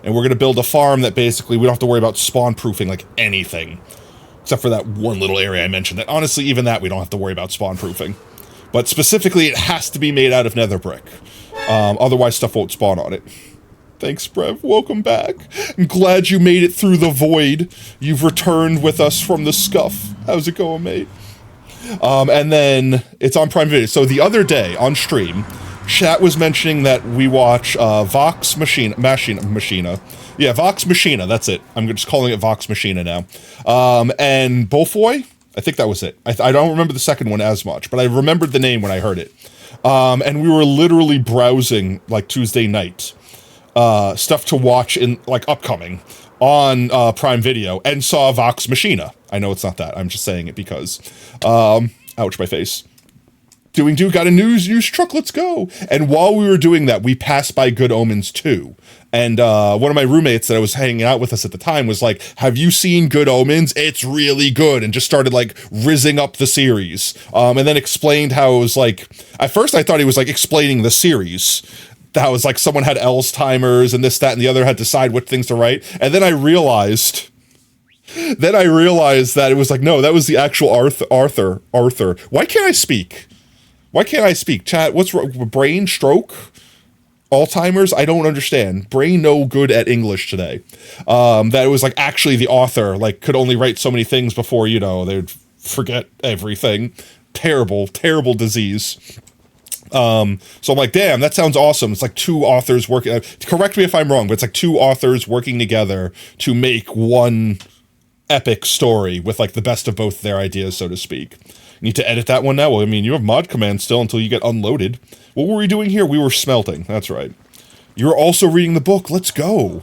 And we're going to build a farm that basically we don't have to worry about spawn-proofing like anything. Except for that one little area I mentioned. That honestly, even that we don't have to worry about spawn-proofing. But specifically, it has to be made out of nether brick. Otherwise, stuff won't spawn on it. Thanks, Brev. Welcome back. I'm glad you made it through the void. You've returned with us from the scuff. How's it going, mate? And then it's on Prime Video. So the other day on stream, chat was mentioning that we watch Vox Machina. Yeah, Vox Machina. That's it. I'm just calling it Vox Machina now. And Bofoy. I think that was it. I don't remember the second one as much, but I remembered the name when I heard it. And we were literally browsing like Tuesday night. Stuff to watch in, like, upcoming on Prime Video, and saw Vox Machina. I know it's not that, I'm just saying it because, ouch, my face. Doing got a news truck, let's go! And while we were doing that, we passed by Good Omens 2. And one of my roommates that I was hanging out with us at the time was like, have you seen Good Omens? It's really good. And just started like rizzing up the series. And then explained how it was like, at first I thought he was like explaining the series. That was like someone had Alzheimer's and this, that, and the other had to decide what things to write. And then I realized that it was like, no, that was the actual Arthur. Why can't I speak? Chat, what's wrong? Brain stroke? Alzheimer's? I don't understand. Brain no good at English today. That it was like actually the author, like could only write so many things before, you know, they'd forget everything. Terrible, terrible disease. So I'm like, damn, that sounds awesome. It's like two authors working, correct me if I'm wrong, but it's like two authors working together to make one epic story with like the best of both their ideas, so to speak. Need to edit that one now? Well, I mean, you have mod command still until you get unloaded. What were we doing here? We were smelting. That's right. You're also reading the book. Let's go.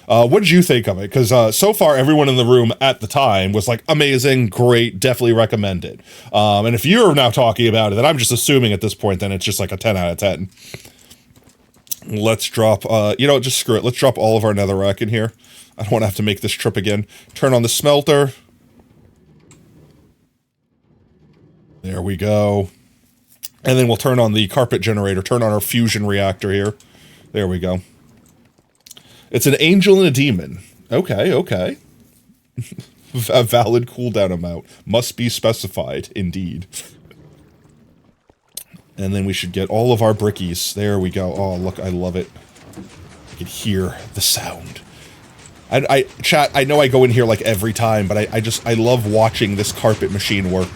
What did you think of it? Because so far, everyone in the room at the time was like, amazing, great, definitely recommend it. And if you're now talking about it, then I'm just assuming at this point, then it's just like a 10 out of 10. Let's drop, you know, just screw it. Let's drop all of our netherrack in here. I don't want to have to make this trip again. Turn on the smelter. There we go. And then we'll turn on the carpet generator, turn on our fusion reactor here. There we go. It's an angel and a demon. Okay, okay. A valid cooldown amount. Must be specified, indeed. And then we should get all of our brickies. There we go. Oh, look, I love it. You can hear the sound. Chat, I know I go in here like every time, but I love watching this carpet machine work.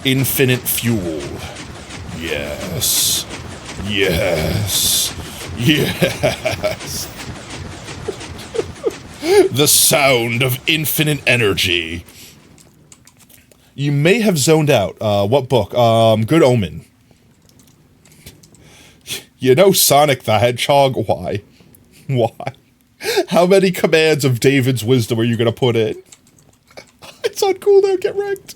Infinite fuel. Yes. Yes. Yes. The sound of infinite energy. You may have zoned out. What book? Good Omen. You know Sonic the Hedgehog? Why? Why? How many commands of David's wisdom are you gonna put in? It's on cooldown, get wrecked.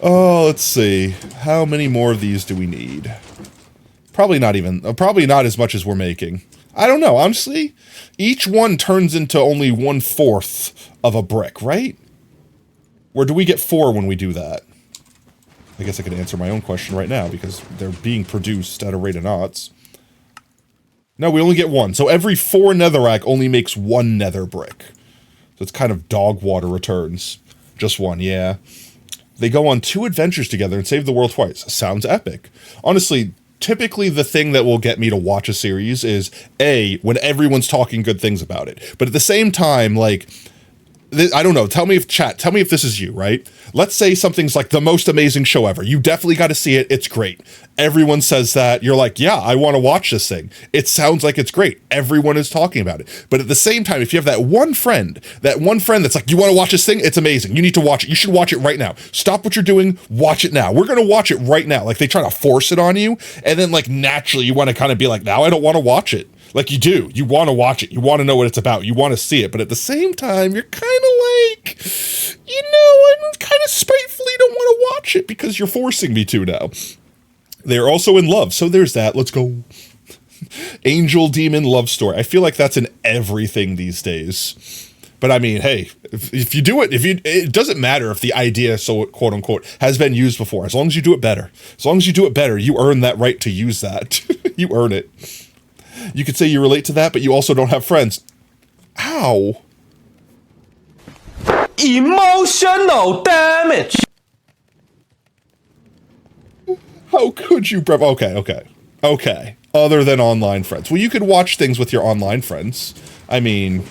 Oh, let's see. How many more of these do we need? Probably not as much as we're making. I don't know, honestly. Each one turns into only 1/4 of a brick, right? Or do we get 4 when we do that? I guess I could answer my own question right now, because they're being produced at a rate of knots. No, we only get 1. So every 4 netherrack only makes 1 nether brick. So it's kind of dog water returns. Just 1, yeah. They go on 2 adventures together and save the world twice. Sounds epic. Honestly, typically the thing that will get me to watch a series is, A, when everyone's talking good things about it. But at the same time, like, I don't know, tell me if this is you, right? Let's say something's like the most amazing show ever. You definitely got to see it. It's great. Everyone says that. You're like, yeah, I want to watch this thing. It sounds like it's great. Everyone is talking about it. But at the same time, if you have that one friend that's like, you want to watch this thing? It's amazing. You need to watch it. You should watch it right now. Stop what you're doing. Watch it now. We're going to watch it right now. Like, they try to force it on you. And then, like, naturally, you want to kind of be like, now I don't want to watch it. Like, you do. You want to watch it. You want to know what it's about. You want to see it. But at the same time, you're kind of like, you know, I kind of spitefully don't want to watch it because you're forcing me to now. They're also in love. So there's that. Let's go. Angel demon love story. I feel like that's in everything these days. But I mean, hey, if you do it, it doesn't matter if the idea, so quote unquote, has been used before. As long as you do it better. As long as you do it better, you earn that right to use that. You earn it. You could say you relate to that, but you also don't have friends. Ow.
Emotional damage.
How could you, bro? Okay. Other than online friends. Well, you could watch things with your online friends. I mean,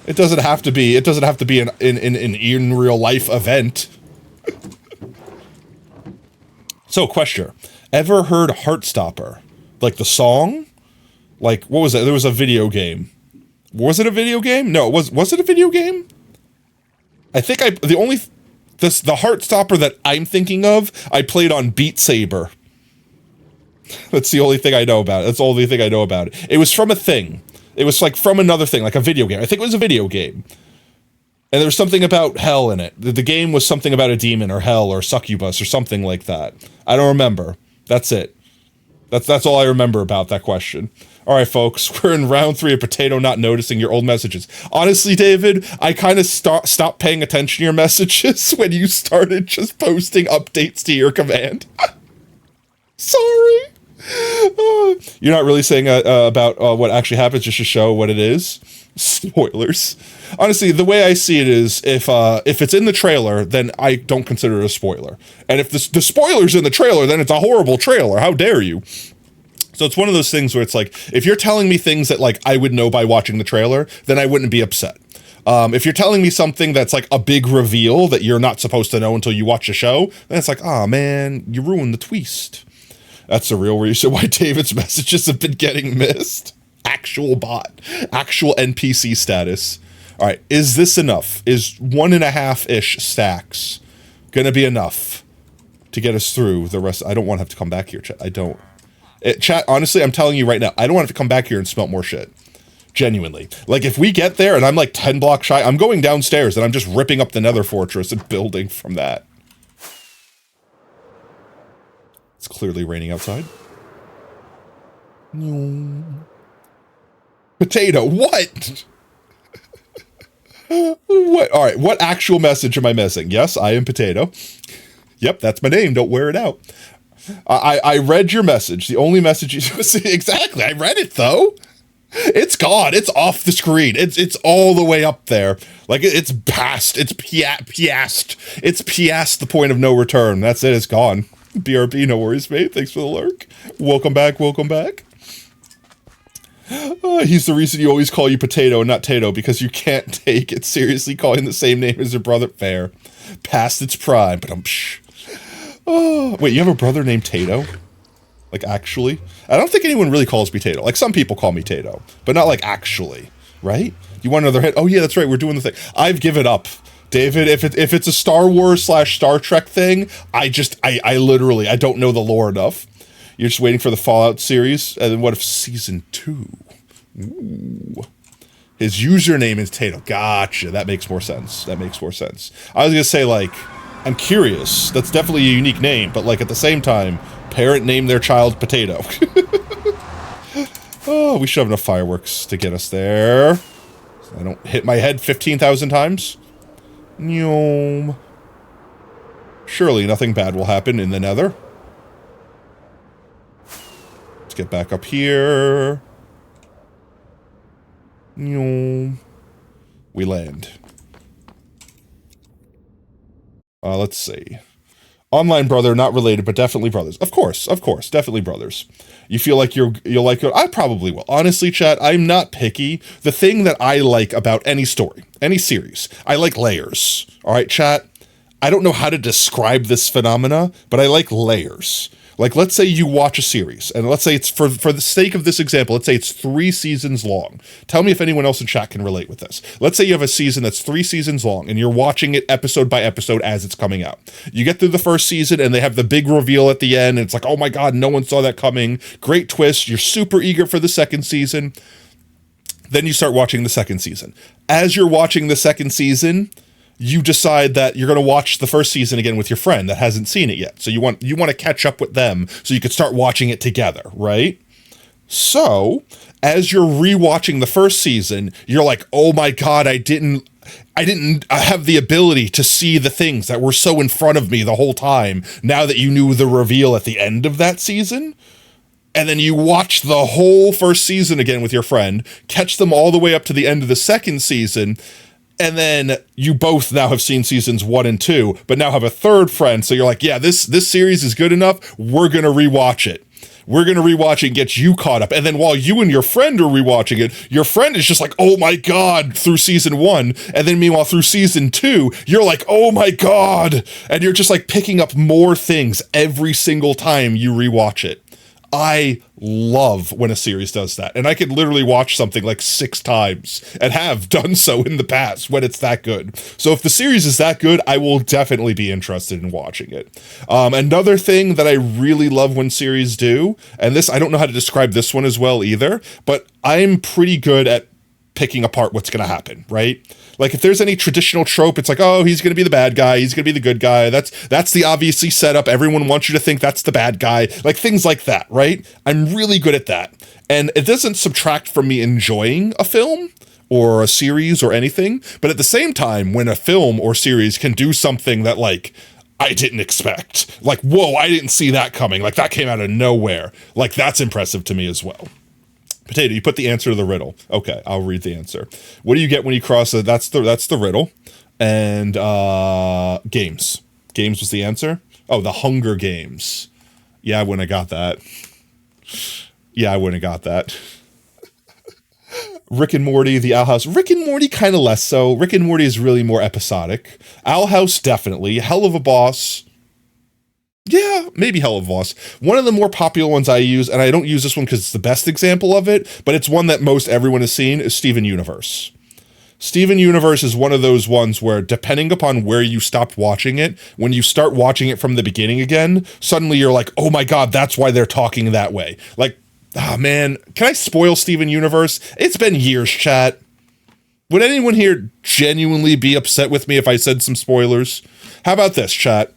it doesn't have to be an in real life event. So, question. Ever heard Heartstopper? Like the song? Like, what was it? There was a video game. Was it a video game? No, was it a video game? I think the Heartstopper that I'm thinking of, I played on Beat Saber. That's the only thing I know about it. That's the only thing I know about it. It was from a thing. It was like from another thing, like a video game. I think it was a video game. And there was something about hell in it. The game was something about a demon or hell or succubus or something like that. I don't remember. That's it. That's all I remember about that question. All right, folks, we're in round 3 of Potato not noticing your old messages. Honestly, David, I kind of stopped paying attention to your messages when you started just posting updates to your command. Sorry. You're not really saying about what actually happens, just to show what it is. Spoilers. Honestly, the way I see it is, if it's in the trailer, then I don't consider it a spoiler. And if the spoiler's in the trailer, then it's a horrible trailer. How dare you? So it's one of those things where it's like, if you're telling me things that, like, I would know by watching the trailer, then I wouldn't be upset. If you're telling me something that's like a big reveal that you're not supposed to know until you watch the show, then it's like, oh man, you ruined the twist. That's the real reason why David's messages have been getting missed. Actual bot. Actual NPC status. All right, is this enough? Is 1.5-ish stacks gonna be enough to get us through the rest? I don't want to have to come back here, chat. I don't. Chat, honestly, I'm telling you right now, I don't want to have to come back here and smelt more shit. Genuinely. Like, if we get there and I'm like 10 blocks shy, I'm going downstairs and I'm just ripping up the nether fortress and building from that. It's clearly raining outside. Potato, what? What? All right, what actual message am I missing? Yes, I am Potato. Yep, that's my name. Don't wear it out. I read your message. The only message you see, exactly. I read it though. It's gone. It's off the screen. It's all the way up there. Like it's past. It's past the point of no return. That's it. It's gone. BRB, no worries, mate. Thanks for the lurk. Welcome back, welcome back. He's the reason you always call you Potato and not Tato, because you can't take it seriously calling the same name as your brother. Fair. Past its prime, but oh, wait, you have a brother named Tato? Like, actually? I don't think anyone really calls me Tato. Like, some people call me Tato, but not like actually, right? You want another hit? Oh yeah, that's right, we're doing the thing. I've given up. David, if it's a Star Wars / Star Trek thing, I literally, I don't know the lore enough. You're just waiting for the Fallout series, and then what if season 2? Ooh. His username is Tato. Gotcha, that makes more sense. That makes more sense. I was gonna say, like, I'm curious. That's definitely a unique name, but like at the same time, parent named their child Potato. Oh, we should have enough fireworks to get us there. So I don't hit my head 15,000 times. Nyom. Surely nothing bad will happen in the nether. Let's get back up here. Nyom. We land. Let's see. Online brother, not related, but definitely brothers. Of course, definitely brothers. You feel like you'll like it? I probably will. Honestly, chat, I'm not picky. The thing that I like about any story, any series, I like layers. All right, chat? I don't know how to describe this phenomena, but I like layers. Like, let's say you watch a series, and let's say it's, for the sake of this example, let's say it's 3 seasons long. Tell me if anyone else in chat can relate with this. Let's say you have a season that's 3 seasons long, and you're watching it episode by episode as it's coming out. You get through the first season, and they have the big reveal at the end, and it's like, oh my god, no one saw that coming. Great twist, you're super eager for the second season. Then you start watching the second season. As you're watching the second season, you decide that you're going to watch the first season again with your friend that hasn't seen it yet. So you want to catch up with them so you can start watching it together, right? So, as you're rewatching the first season, you're like, "Oh my god, I didn't have the ability to see the things that were so in front of me the whole time now that you knew the reveal at the end of that season." And then you watch the whole first season again with your friend, catch them all the way up to the end of the second season, and then you both now have seen seasons 1 and 2, but now have a third friend. So you're like, yeah, this series is good enough. We're going to rewatch it. We're going to rewatch it and get you caught up. And then while you and your friend are rewatching it, your friend is just like, oh my god, through season 1. And then meanwhile, through season 2, you're like, oh my god. And you're just like picking up more things every single time you rewatch it. I love when a series does that. And I could literally watch something like 6 times and have done so in the past when it's that good. So if the series is that good, I will definitely be interested in watching it. Another thing that I really love when series do, and this, I don't know how to describe this one as well either, but I'm pretty good at picking apart what's going to happen, right? Like if there's any traditional trope, it's like, oh, he's going to be the bad guy, he's going to be the good guy. That's the obviously setup. Everyone wants you to think that's the bad guy. Like things like that, right? I'm really good at that. And it doesn't subtract from me enjoying a film or a series or anything. But at the same time, when a film or series can do something that like I didn't expect, like, whoa, I didn't see that coming. Like that came out of nowhere. Like that's impressive to me as well. Potato, you put the answer to the riddle. Okay, I'll read the answer. What do you get when you cross that's the riddle. And games. Games was the answer? Oh, the Hunger Games. Yeah, I wouldn't have got that. Rick and Morty, the Owl House. Rick and Morty kind of less so. Rick and Morty is really more episodic. Owl House, definitely. Hell of a Boss. Yeah, maybe Hell of a Boss. One of the more popular ones I use, and I don't use this one because it's the best example of it, but it's one that most everyone has seen, is Steven Universe. Steven Universe is one of those ones where, depending upon where you stopped watching it, when you start watching it from the beginning again, suddenly you're like, oh my god, that's why they're talking that way. Like, ah, man, can I spoil Steven Universe? It's been years, chat. Would anyone here genuinely be upset with me if I said some spoilers? How about this, chat?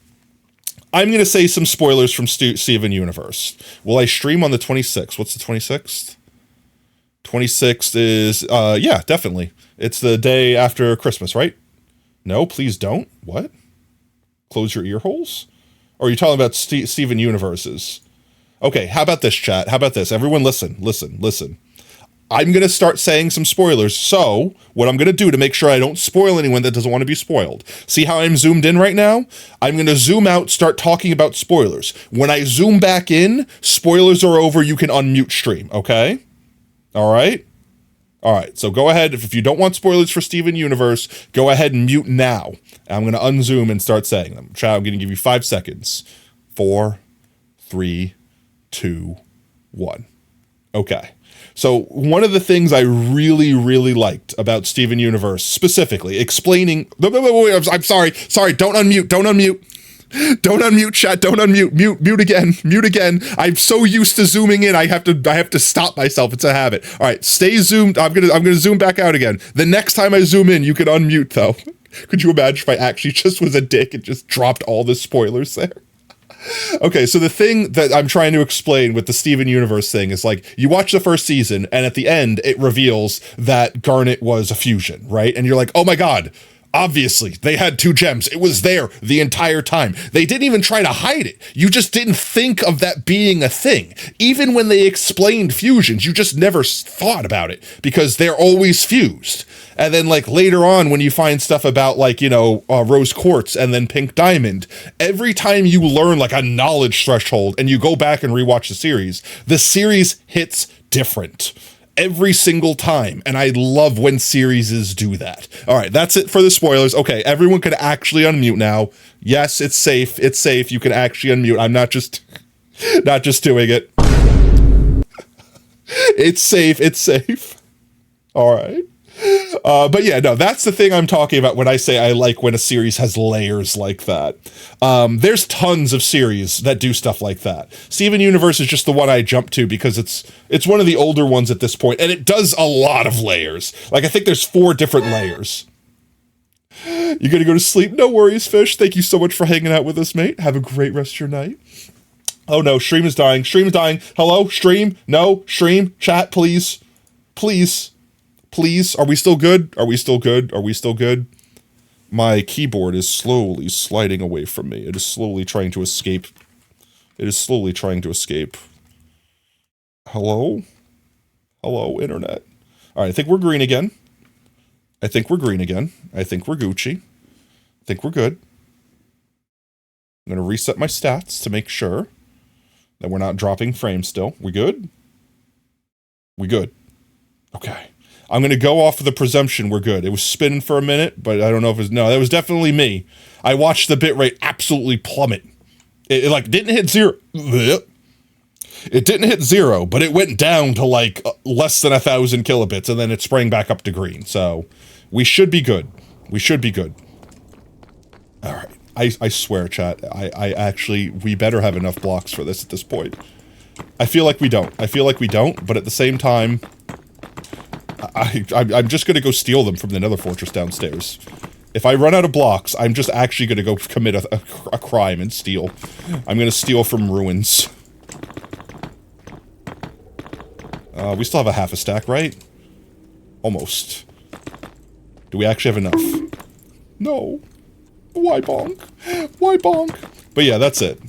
I'm going to say some spoilers from Steven Universe. Will I stream on the 26th? What's the 26th? 26th is, yeah, definitely. It's the day after Christmas, right? No, please don't. What? Close your ear holes? Or are you talking about Steven Universes? Okay, how about this, chat? How about this? Everyone listen. I'm going to start saying some spoilers. So what I'm going to do to make sure I don't spoil anyone that doesn't want to be spoiled. See how I'm zoomed in right now? I'm going to zoom out, start talking about spoilers. When I zoom back in, spoilers are over. You can unmute stream. Okay. All right. All right. So go ahead. If you don't want spoilers for Steven Universe, go ahead and mute now. I'm going to unzoom and start saying them. Chat, I'm going to give you 5 seconds. 4, 3, 2, 1. Okay. So one of the things I really, really liked about Steven Universe, specifically explaining, wait, I'm sorry, don't unmute, chat, don't unmute, mute again. I'm so used to zooming in, I have to stop myself. It's a habit. All right, stay zoomed. I'm gonna zoom back out again. The next time I zoom in, you can unmute though. Could you imagine if I actually just was a dick and just dropped all the spoilers there? Okay, so the thing that I'm trying to explain with the Steven Universe thing is like, you watch the first season, and at the end, it reveals that Garnet was a fusion, right? And you're like, oh my god, obviously, they had 2 gems. It was there the entire time. They didn't even try to hide it. You just didn't think of that being a thing. Even when they explained fusions, you just never thought about it, because they're always fused. And then, like, later on, when you find stuff about, like, you know, Rose Quartz and then Pink Diamond, every time you learn, like, a knowledge threshold and you go back and rewatch the series hits different every single time. And I love when series do that. All right, that's it for the spoilers. Okay, everyone can actually unmute now. Yes, it's safe. It's safe. You can actually unmute. I'm not just doing it. It's safe. It's safe. All right. But yeah, no, that's the thing I'm talking about when I say I like when a series has layers like that. There's tons of series that do stuff like that. Steven Universe is just the one I jump to because it's one of the older ones at this point, and it does a lot of layers. Like, I think there's 4 different layers. You gonna go to sleep? No worries, Fish. Thank you so much for hanging out with us, mate. Have a great rest of your night. Oh no, stream is dying. Stream is dying. Hello, stream? No, stream? Chat, please. Please. Please, are we still good? Are we still good? Are we still good? My keyboard is slowly sliding away from me. It is slowly trying to escape. It is slowly trying to escape. Hello? Hello, internet. All right, I think we're green again. I think we're green again. I think we're Gucci. I think we're good. I'm going to reset my stats to make sure that we're not dropping frames still. We good? We good. Okay. I'm going to go off of the presumption we're good. It was spinning for a minute, but I don't know if it was... No, that was definitely me. I watched the bitrate absolutely plummet. It like, didn't hit 0. It didn't hit 0, but it went down to, like, less than 1,000 kilobits, and then it sprang back up to green. So, we should be good. We should be good. All right. I swear, chat, I actually... We better have enough blocks for this at this point. I feel like we don't. I feel like we don't, but at the same time... I'm just gonna go steal them from the nether fortress downstairs. If I run out of blocks, I'm just actually gonna go commit a crime and steal. I'm gonna steal from ruins. We still have a half a stack, right? Almost. Do we actually have enough? No. Why bonk? Why bonk? But yeah, that's it.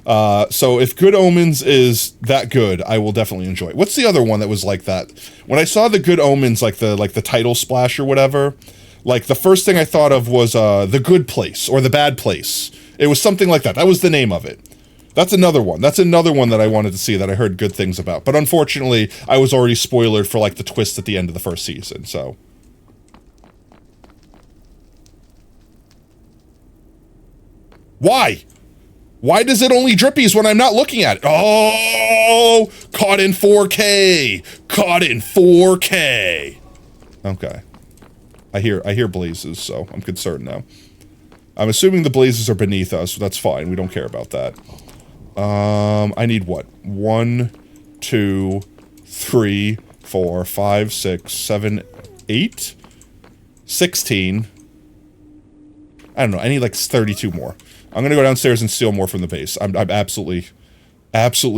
So if Good Omens is that good, I will definitely enjoy it. What's the other one that was like that? When I saw the Good Omens, like the title splash or whatever, like the first thing I thought of was The Good Place or The Bad Place. It was something like that. That was the name of it. That's another one. That's another one that I wanted to see that I heard good things about. But unfortunately, I was already spoiled for like the twist at the end of the first season, so. Why? Why does it only drippies when I'm not looking at it? Oh, caught in 4K. Caught in 4K. Okay. I hear blazes, so I'm concerned now. I'm assuming the blazes are beneath us, so that's fine. We don't care about that. I need what? 1, 2, 3, 4, 5, 6, 7, 8? 16. I don't know. I need like 32 more. I'm gonna go downstairs and steal more from the base. I'm absolutely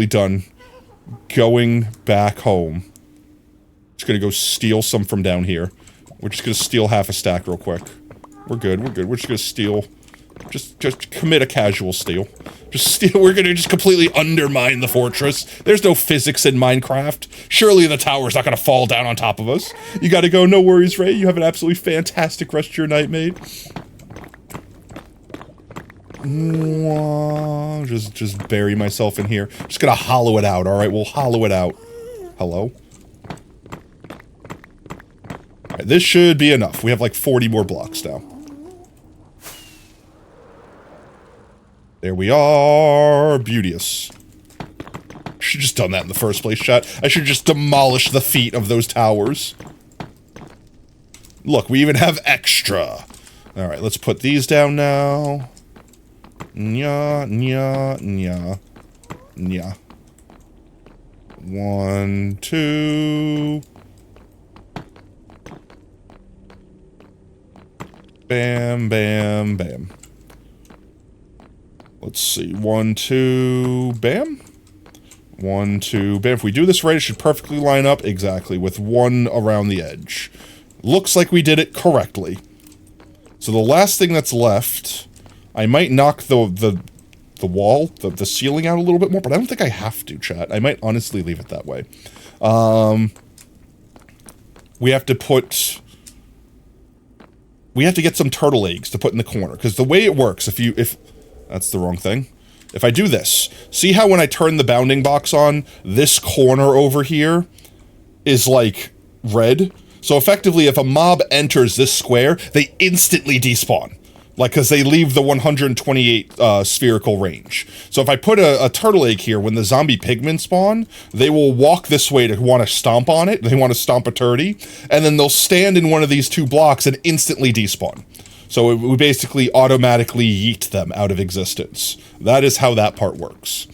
done going back home. Just gonna go steal some from down here. We're just gonna steal half a stack real quick. We're good, we're good. We're just gonna steal Just commit a casual steal. Just steal. We're gonna just completely undermine the fortress. There's no physics in Minecraft. Surely the tower's not gonna fall down on top of us. You gotta go, no worries, Ray. You have an absolutely fantastic rest of your night, mate. Just bury myself in here. Just gonna hollow it out, alright? We'll hollow it out. Hello? Alright, this should be enough. We have like 40 more blocks now. There we are. Beauteous. Should just done that in the first place, chat. I should just demolish the feet of those towers. Look, we even have extra. Alright, let's put these down now. Nya, nya, nya. Nya. 1, 2. Bam, bam, bam. Let's see. 1, 2, bam. 1, 2, bam. If we do this right, it should perfectly line up exactly with 1 around the edge. Looks like we did it correctly. So the last thing that's left, I might knock the wall, the ceiling out a little bit more, but I don't think I have to, chat. I might honestly leave it that way. We have to put... We have to get some turtle eggs to put in the corner, because the way it works, if... That's the wrong thing. If I do this, see how when I turn the bounding box on, this corner over here is, like, red? So effectively, if a mob enters this square, they instantly despawn. Like, because they leave the 128 spherical range. So if I put a turtle egg here, when the zombie pigmen spawn, they will walk this way to want to stomp on it. They want to stomp a turdy. And then they'll stand in one of these 2 blocks and instantly despawn. So it would basically automatically yeet them out of existence. That is how that part works.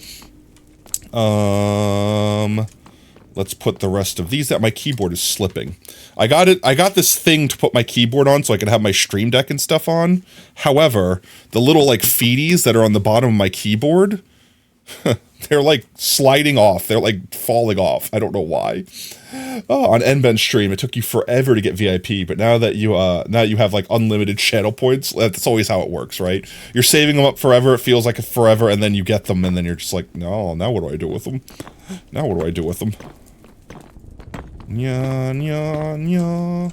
Let's put the rest of these out. My keyboard is slipping. I got this thing to put my keyboard on so I can have my stream deck and stuff on. However, the little, like, feeties that are on the bottom of my keyboard, they're, like, sliding off. They're, like, falling off. I don't know why. Oh, on NBen's stream, it took you forever to get VIP, but now that you have, like, unlimited channel points, that's always how it works, right? You're saving them up forever, it feels like forever, and then you get them, and then you're just like, no, now what do I do with them? Now what do I do with them? Nya, nya, nya.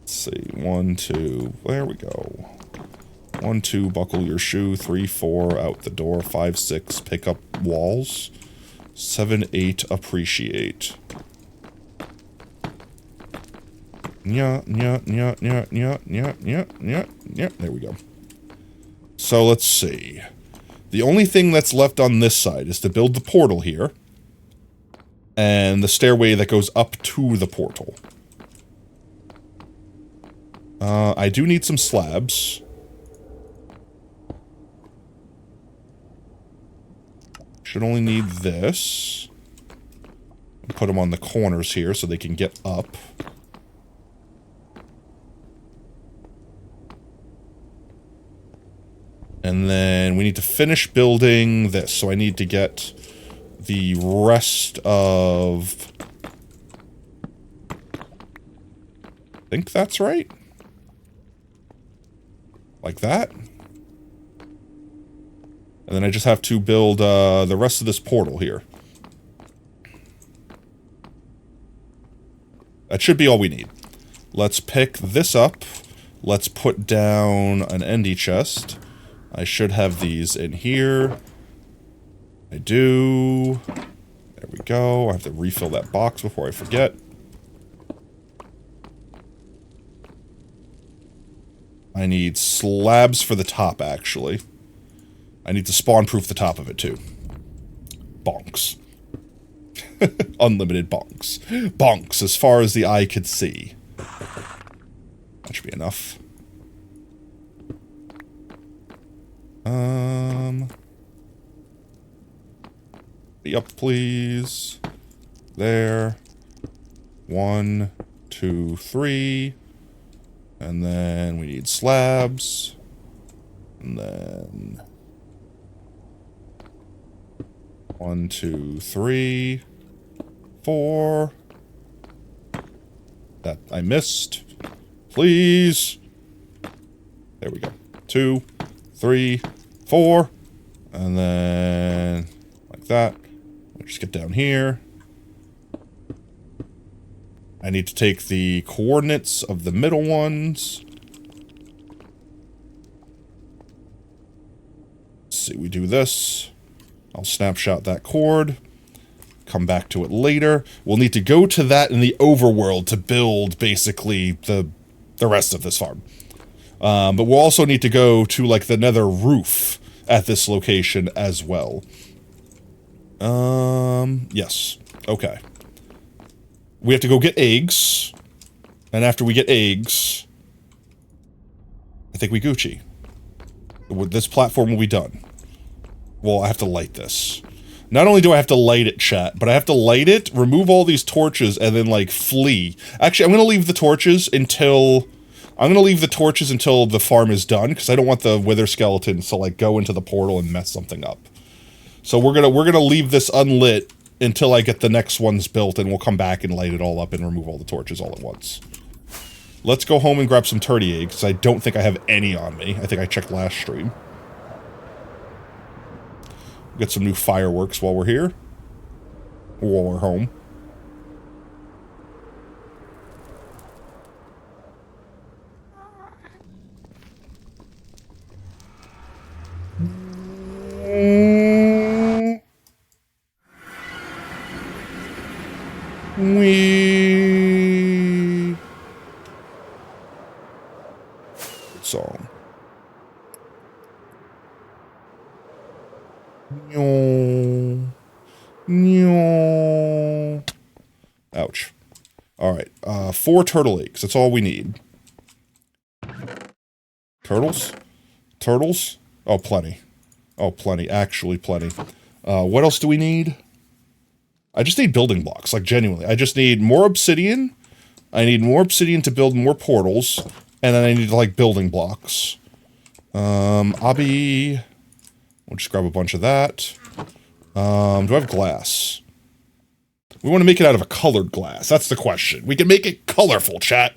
Let's see, 1, 2, there we go. 1, 2, buckle your shoe. 3, 4, out the door. 5, 6, pick up walls. 7, 8, appreciate. Nya, nya, nya, nya, nya, nya, nya, nya, nya. There we go. So let's see. The only thing that's left on this side is to build the portal here. And the stairway that goes up to the portal. I do need some slabs. Should only need this. Put them on the corners here so they can get up. And then we need to finish building this. So I need to get the rest of... I think that's right. Like that. And then I just have to build the rest of this portal here. That should be all we need. Let's pick this up. Let's put down an endy chest. I should have these in here. I do. There we go. I have to refill that box before I forget. I need slabs for the top, actually. I need to spawn-proof the top of it, too. Bonks. Unlimited bonks. Bonks, as far as the eye could see. That should be enough. Be up, please. There. 1, 2, 3. And then we need slabs. And then... 1, 2, 3, 4. That I missed. Please. There we go. 2, 3, 4, and then like that. We'll just get down here. I need to take the coordinates of the middle ones. Let's see, we do this. I'll snapshot that cord. Come back to it later. We'll need to go to that in the overworld to build, basically, the rest of this farm. But we'll also need to go to, like, the nether roof at this location as well. Yes. Okay. We have to go get eggs. And after we get eggs, I think we Gucci. This platform will be done. Well, I have to light this. Not only do I have to light it, chat, but I have to light it, remove all these torches, and then, like, flee. Actually, I'm gonna leave the torches until... the farm is done, because I don't want the wither skeletons to, like, go into the portal and mess something up. So we're gonna leave this unlit until I get the next ones built, and we'll come back and light it all up and remove all the torches all at once. Let's go home and grab some turdy eggs, because I don't think I have any on me. I think I checked last stream. Get some new fireworks while we're here. While we're home. Good song. Ouch. Alright, 4 turtle eggs. That's all we need. Turtles? Turtles? Oh, plenty. Oh, plenty. Actually, plenty. What else do we need? I just need building blocks, like, genuinely. I just need more obsidian. I need more obsidian to build more portals. And then I need, like, building blocks. Obby... We'll just grab a bunch of that. Do I have glass? We want to make it out of a colored glass. That's the question. We can make it colorful, chat.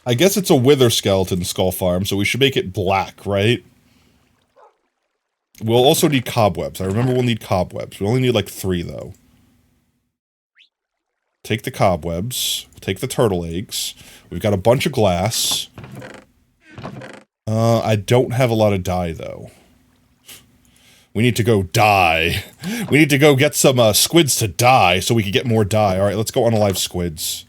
I guess it's a wither skeleton skull farm, so we should make it black, right? We'll also need cobwebs. I remember we'll need cobwebs. We only need like 3, though. Take the cobwebs. Take the turtle eggs. We've got a bunch of glass. I don't have a lot of dye, though. We need to go dye. We need to go get some squids to dye so we can get more dye. Alright, let's go unalive squids.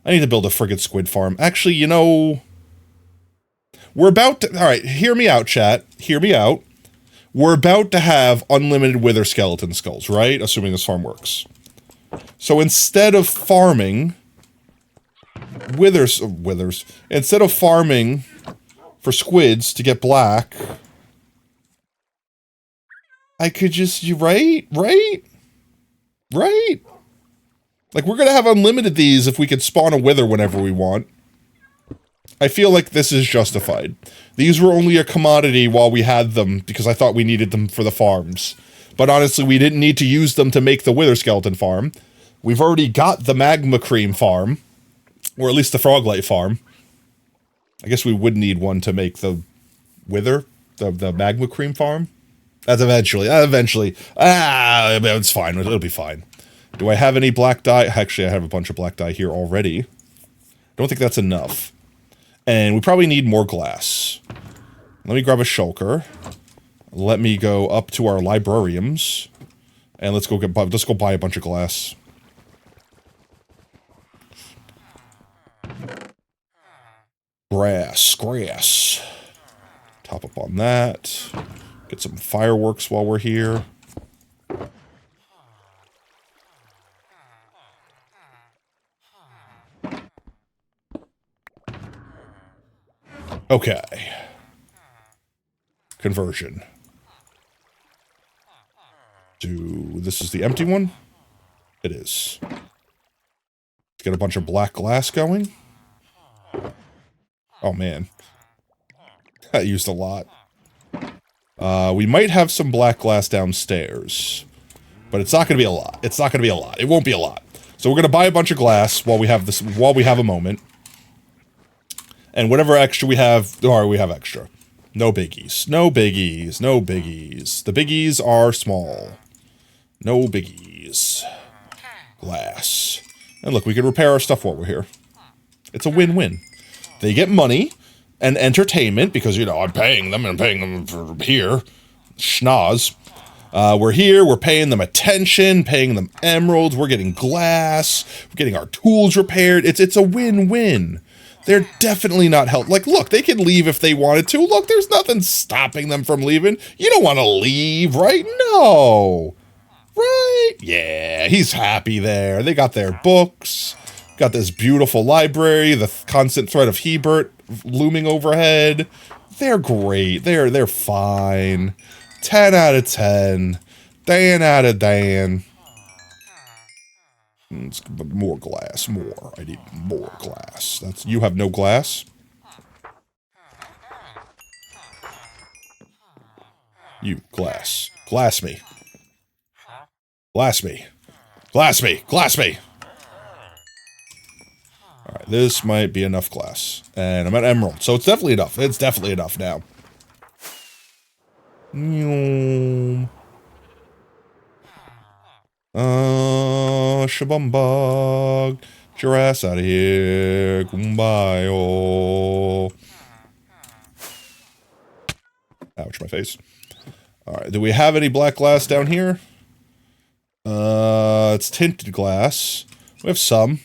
I need to build a friggin' squid farm. Actually, you know... We're about to... Alright, hear me out, chat. Hear me out. We're about to have unlimited wither skeleton skulls, right? Assuming this farm works. So instead of farming... Withers... Instead of farming for squids to get black... I could just... Right? Like, we're gonna have unlimited these if we could spawn a wither whenever we want. I feel like this is justified. These were only a commodity while we had them, because I thought we needed them for the farms. But honestly, we didn't need to use them to make the wither skeleton farm. We've already got the magma cream farm. Or at least the froglight farm. I guess we would need one to make the wither, the magma cream farm. That's eventually. It's fine. It'll be fine. Do I have any black dye? Actually, I have a bunch of black dye here already. Don't think that's enough. And we probably need more glass. Let me grab a shulker. Let me go up to our librariums. And let's go buy a bunch of glass. Grass. Top up on that. Get some fireworks while we're here. Okay. Conversion. This is the empty one? It is. Let's get a bunch of black glass going. Oh man. That used a lot. We might have some black glass downstairs. But it's not going to be a lot. It's not going to be a lot. It won't be a lot. So we're going to buy a bunch of glass while we have this, while we have a moment. And whatever extra we have, or we have extra. No biggies. No biggies. No biggies. The biggies are small. No biggies. Glass. And look, we can repair our stuff while we're here. It's a win-win. They get money and entertainment because, you know, I'm paying them and I'm paying them for here. Schnoz. We're here, we're paying them attention, paying them emeralds, we're getting glass, we're getting our tools repaired. It's a win-win. They're definitely not helped. Like, look, they could leave if they wanted to. Look, there's nothing stopping them from leaving. You don't want to leave, right? No. Right? Yeah, he's happy there. They got their books, got this beautiful library, the constant threat of Hebert looming overhead. They're great. They're fine. 10 out of 10. Dan out of Dan. More glass. More. I need more glass. That's, you have no glass? You, glass. Glass me. Glass me. Glass me. Glass me. Alright, this might be enough glass. And I'm at emerald, so it's definitely enough. It's definitely enough now. Shabumbug. Get your ass out of here. Goombayo. Ouch, my face. Alright, do we have any black glass down here? It's tinted glass. We have some.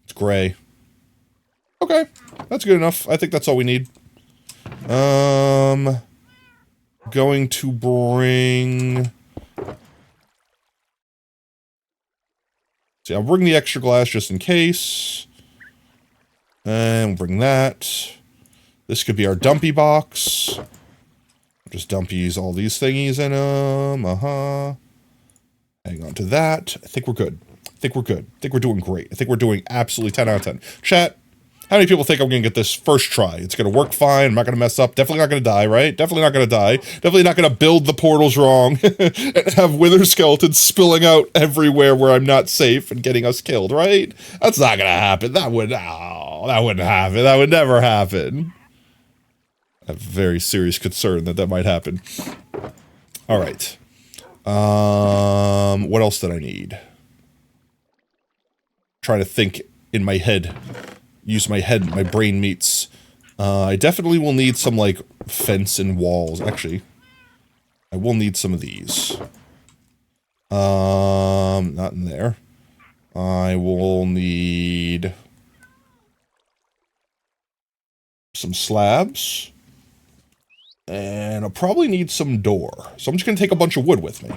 It's gray. Okay, that's good enough. I think that's all we need. Going to bring... See, I'll bring the extra glass just in case. And we'll bring that. This could be our dumpy box. Just dumpies all these thingies in them. Hang on to that. I think we're good. I think we're good. I think we're doing great. I think we're doing absolutely 10 out of 10. Chat, how many people think I'm going to get this first try? It's going to work fine. I'm not going to mess up. Definitely not going to die, right? Definitely not going to die. Definitely not going to build the portals wrong and have wither skeletons spilling out everywhere where I'm not safe and getting us killed, right? That's not going to happen. That wouldn't happen. That would never happen. I have a very serious concern that might happen. All right. What else did I need? Trying to think in my head. Use my head, my brain meats. I definitely will need some, like, fence and walls. Actually, I will need some of these. Not in there. I will need some slabs. And I'll probably need some door. So I'm just going to take a bunch of wood with me.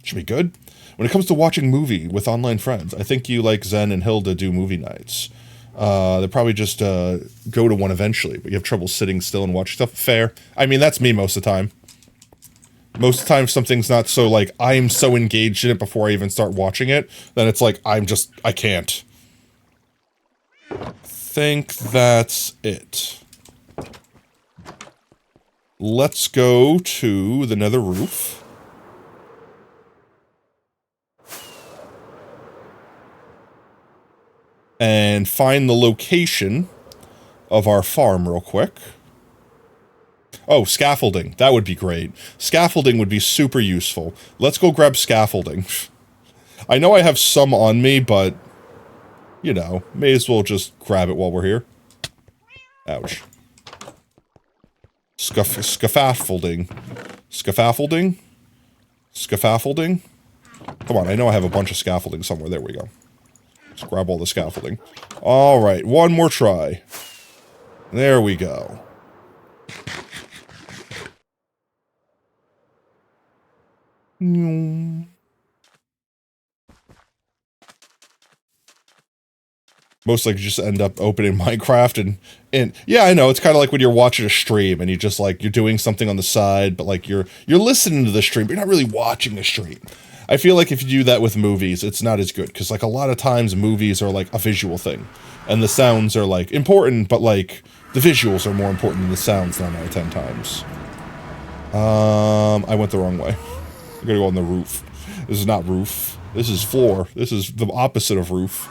Should be good. When it comes to watching movie with online friends, I think you like Zen and Hilda do movie nights. They'll probably just go to one eventually, but you have trouble sitting still and watch stuff. Fair. I mean, that's me most of the time. Most of the time, if something's not so, like, I'm so engaged in it before I even start watching it, then it's like, I can't. Think that's it. Let's go to the nether roof. And find the location of our farm real quick. Oh, scaffolding. That would be great. Scaffolding would be super useful. Let's go grab scaffolding. I know I have some on me, but, you know, may as well just grab it while we're here. Ouch. Scaffolding. Scaffolding? Scaffolding? Come on, I know I have a bunch of scaffolding somewhere. There we go. Let's grab all the scaffolding. Alright, one more try. There we go. Most likely just end up opening Minecraft and yeah, I know, it's kind of like when you're watching a stream and you just like, you're doing something on the side, but like you're listening to the stream, but you're not really watching the stream. I feel like if you do that with movies, it's not as good, because like a lot of times movies are like a visual thing, and the sounds are like important, but like the visuals are more important than the sounds 9 out of 10 times. I went the wrong way. I'm gonna go on the roof. This is not roof. This is floor. This is the opposite of roof.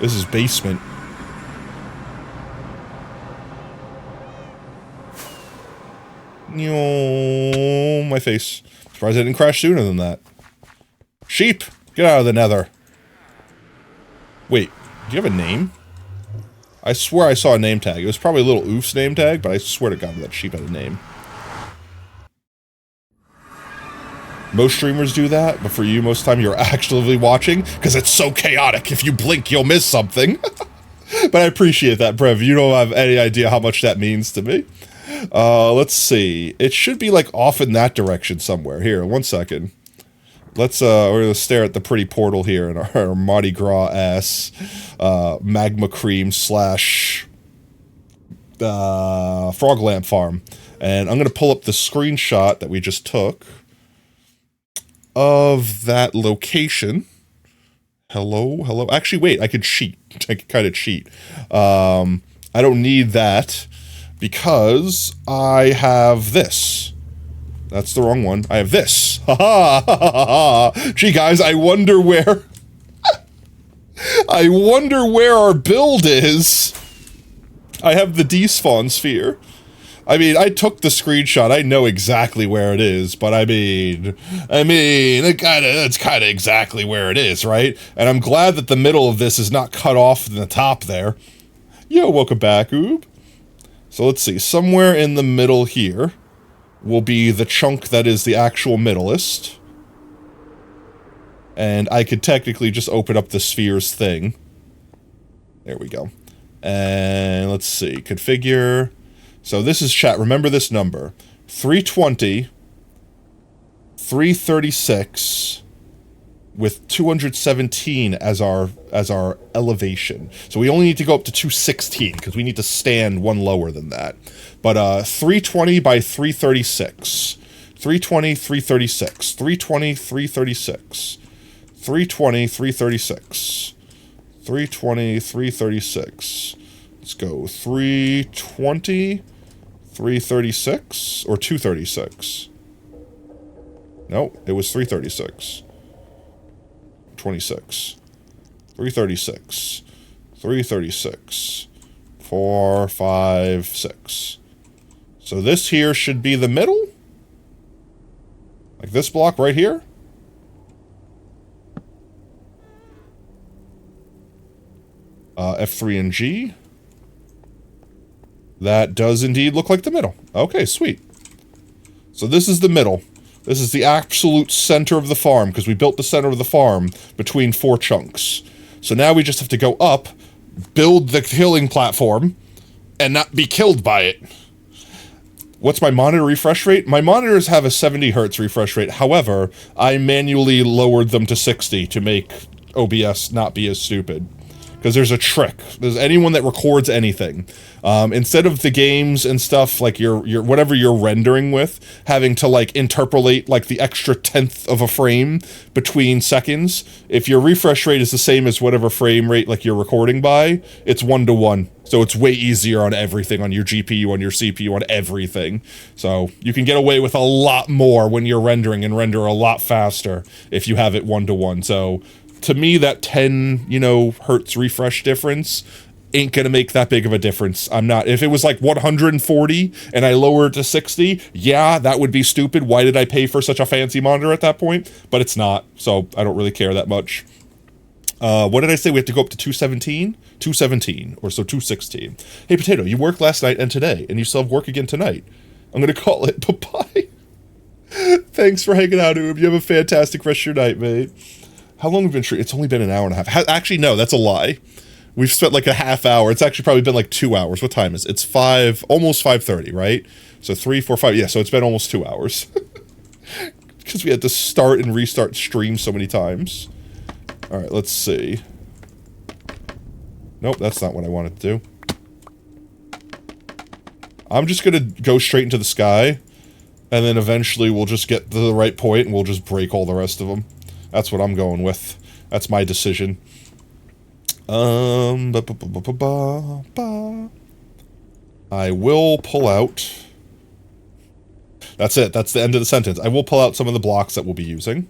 This is basement. My face. Surprised I didn't crash sooner than that. Sheep! Get out of the nether. Wait, do you have a name? I swear I saw a name tag. It was probably a little oof's name tag, but I swear to God that sheep had a name. Most streamers do that, but for you, most of the time you're actively watching, because it's so chaotic. If you blink, you'll miss something. But I appreciate that, Brev. You don't have any idea how much that means to me. Let's see. It should be, like, off in that direction somewhere. Here, 1 second. Let's, we're gonna stare at the pretty portal here in our Mardi Gras ass, magma cream slash, frog lamp farm. And I'm gonna pull up the screenshot that we just took of that location. Hello? Actually, wait, I could cheat. I could kind of cheat. I don't need that because I have this. That's the wrong one. I have this. Ha ha ha ha ha. Gee, guys, I wonder where... I wonder where our build is. I have the despawn sphere. I mean, I took the screenshot. I know exactly where it is, but I mean, it's kind of exactly where it is, right? And I'm glad that the middle of this is not cut off in the top there. Yo, welcome back, Oob. So let's see. Somewhere in the middle here will be the chunk that is the actual middleist. And I could technically just open up the spheres thing. There we go. And let's see. Configure. So this is chat. Remember this number. 320, 336, with 217 as our elevation. So we only need to go up to 216, because we need to stand one lower than that. But 320 by 336. 320, 336. 320, 336. 320, 336. 320, 336. Let's go 320, 336, or 236. No, it was 336. 26. 336. 336. 4, 5, 6. So this here should be the middle? Like this block right here? F3 and G. That does indeed look like the middle. Okay, sweet. So this is the middle. This is the absolute center of the farm, because we built the center of the farm between 4 chunks. So now we just have to go up, build the killing platform, and not be killed by it. What's my monitor refresh rate? My monitors have a 70 hertz refresh rate. However, I manually lowered them to 60 to make OBS not be as stupid. Because there's a trick. There's anyone that records anything. Instead of the games and stuff, like your whatever you're rendering with, having to like interpolate like the extra 1/10 of a frame between seconds, if your refresh rate is the same as whatever frame rate like you're recording by, it's 1-to-1. So it's way easier on everything, on your GPU, on your CPU, on everything. So you can get away with a lot more when you're rendering, and render a lot faster if you have it 1-to-1. So to me, that 10, hertz refresh difference ain't gonna make that big of a difference. If it was like 140 and I lower it to 60, yeah, that would be stupid. Why did I pay for such a fancy monitor at that point? But it's not, so I don't really care that much. What did I say? We have to go up to 217? 217, or so 216. Hey, Potato, you worked last night and today, and you still have work again tonight. I'm gonna call it bye-bye. Thanks for hanging out, Oob. You have a fantastic rest of your night, mate. How long have we been streaming? It's only been an hour and a half. Actually, no, that's a lie. We've spent like a half hour. It's actually probably been like 2 hours. What time is it? It's almost 5:30, right? So 3, 4, 5. Yeah, so it's been almost 2 hours. Because we had to start and restart stream so many times. All right, let's see. Nope, that's not what I wanted to do. I'm just going to go straight into the sky. And then eventually we'll just get to the right point and we'll just break all the rest of them. That's what I'm going with. That's my decision. I will pull out... That's it. That's the end of the sentence. I will pull out some of the blocks that we'll be using.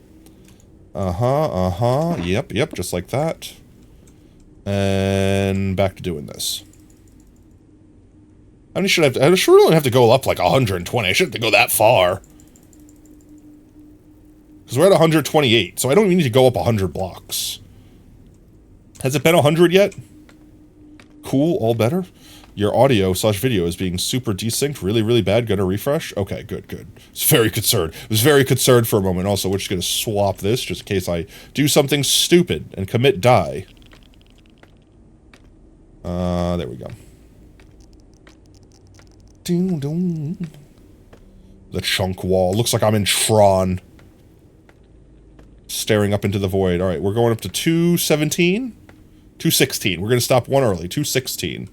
Yep, just like that. And back to doing this. How many should I have to, I should really have to go up like 120. I shouldn't have to go that far. Because we're at 128, so I don't even need to go up 100 blocks. Has it been 100 yet? Cool, all better. Your audio/video is being super desynced, really bad. Gonna refresh? Okay, good. I was very concerned. I was very concerned for a moment. Also, we're just gonna swap this just in case I do something stupid and commit die. There we go. Ding dong. The chunk wall. Looks like I'm in Tron. Staring up into the void. Alright, we're going up to 217? 216. We're gonna stop one early. 216.